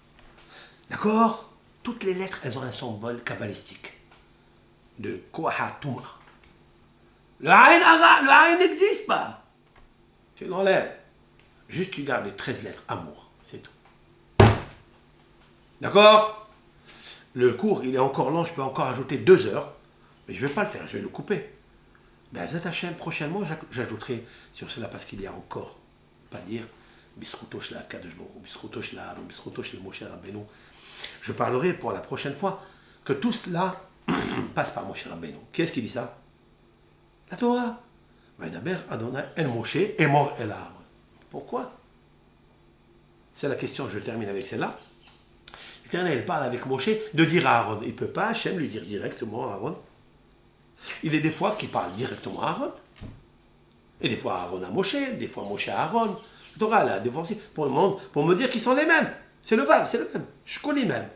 D'accord? Toutes les lettres, elles ont un symbole kabbalistique de Koha Toum'a. Le Aïn n'existe pas. Tu l'enlèves. Juste tu gardes les 13 lettres, amour, c'est tout. D'accord? Le cours, il est encore long, je peux encore ajouter 2 heures, mais je ne vais pas le faire, je vais le couper. Ben, Zat Hashem, prochainement, j'ajouterai sur cela parce qu'il y a encore, pas dire, Bisroutosh la Kadosh Baruch Hu, Bisroutosh la Aaron, Bisroutosh le Moshe Rabbeinu. Je parlerai pour la prochaine fois que tout cela passe par Moshe Rabbeinu. Qui est-ce qui dit ça? La Torah. Vaïdaber Adonai El Moshe et Mor El Aaron. Pourquoi? C'est la question, je termine avec celle-là. L'Éternel parle avec Moshe de dire à Aaron. Il ne peut pas, Hachem, lui dire directement à Aaron. Il est des fois qu'il parle directement à Aaron. Et des fois Aaron à Moshe, des fois Moshe à Aaron. La Torah, elle a défoncé pour le monde, pour me dire qu'ils sont les mêmes. C'est le vav, c'est le même. Shkolim même.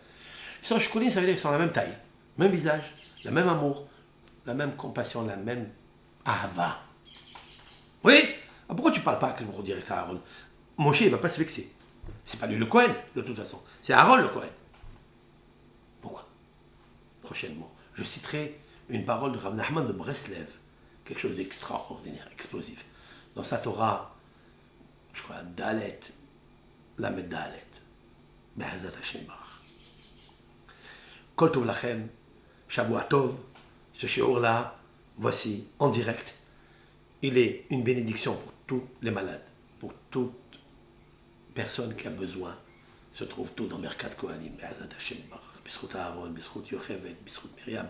Ils sont shkolim, ça veut dire qu'ils sont la même taille, même visage, le même amour, la même compassion, la même ahava. Oui? Pourquoi tu ne parles pas pour dire à Aaron? Moshe, il ne va pas se vexer. C'est pas lui le Cohen, de toute façon. C'est Aaron le Cohen. Pourquoi? Prochainement, je citerai une parole de Rav Nachman de Breslev, quelque chose d'extraordinaire, explosif. Dans sa Torah, je crois, Dalet, Lamed Dalet, Be'ezrat Hashem Barach. Kol Tov Lachem, Shavua Tov, ce shiur-là, voici, en direct. Il est une bénédiction pour tous les malades, pour toute personne qui a besoin. Se trouve tout dans Merkat Kohanim, Be'ezrat Hashem Barach. B'zchut Aaron, b'zchut Yochevet, b'zchut Miriam,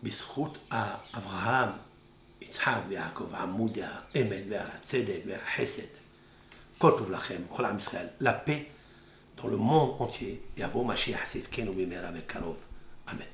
b'zchut Avraham, Yitzhak ve'Yaakov, Amud ha'emet ve'atzedek ve'achesed. Kol Tov Lachem, Chol Am Yisrael, la paix dans le monde entier. Yavo Mashiach Tzidkenu b'mehera ve'karov. Amen.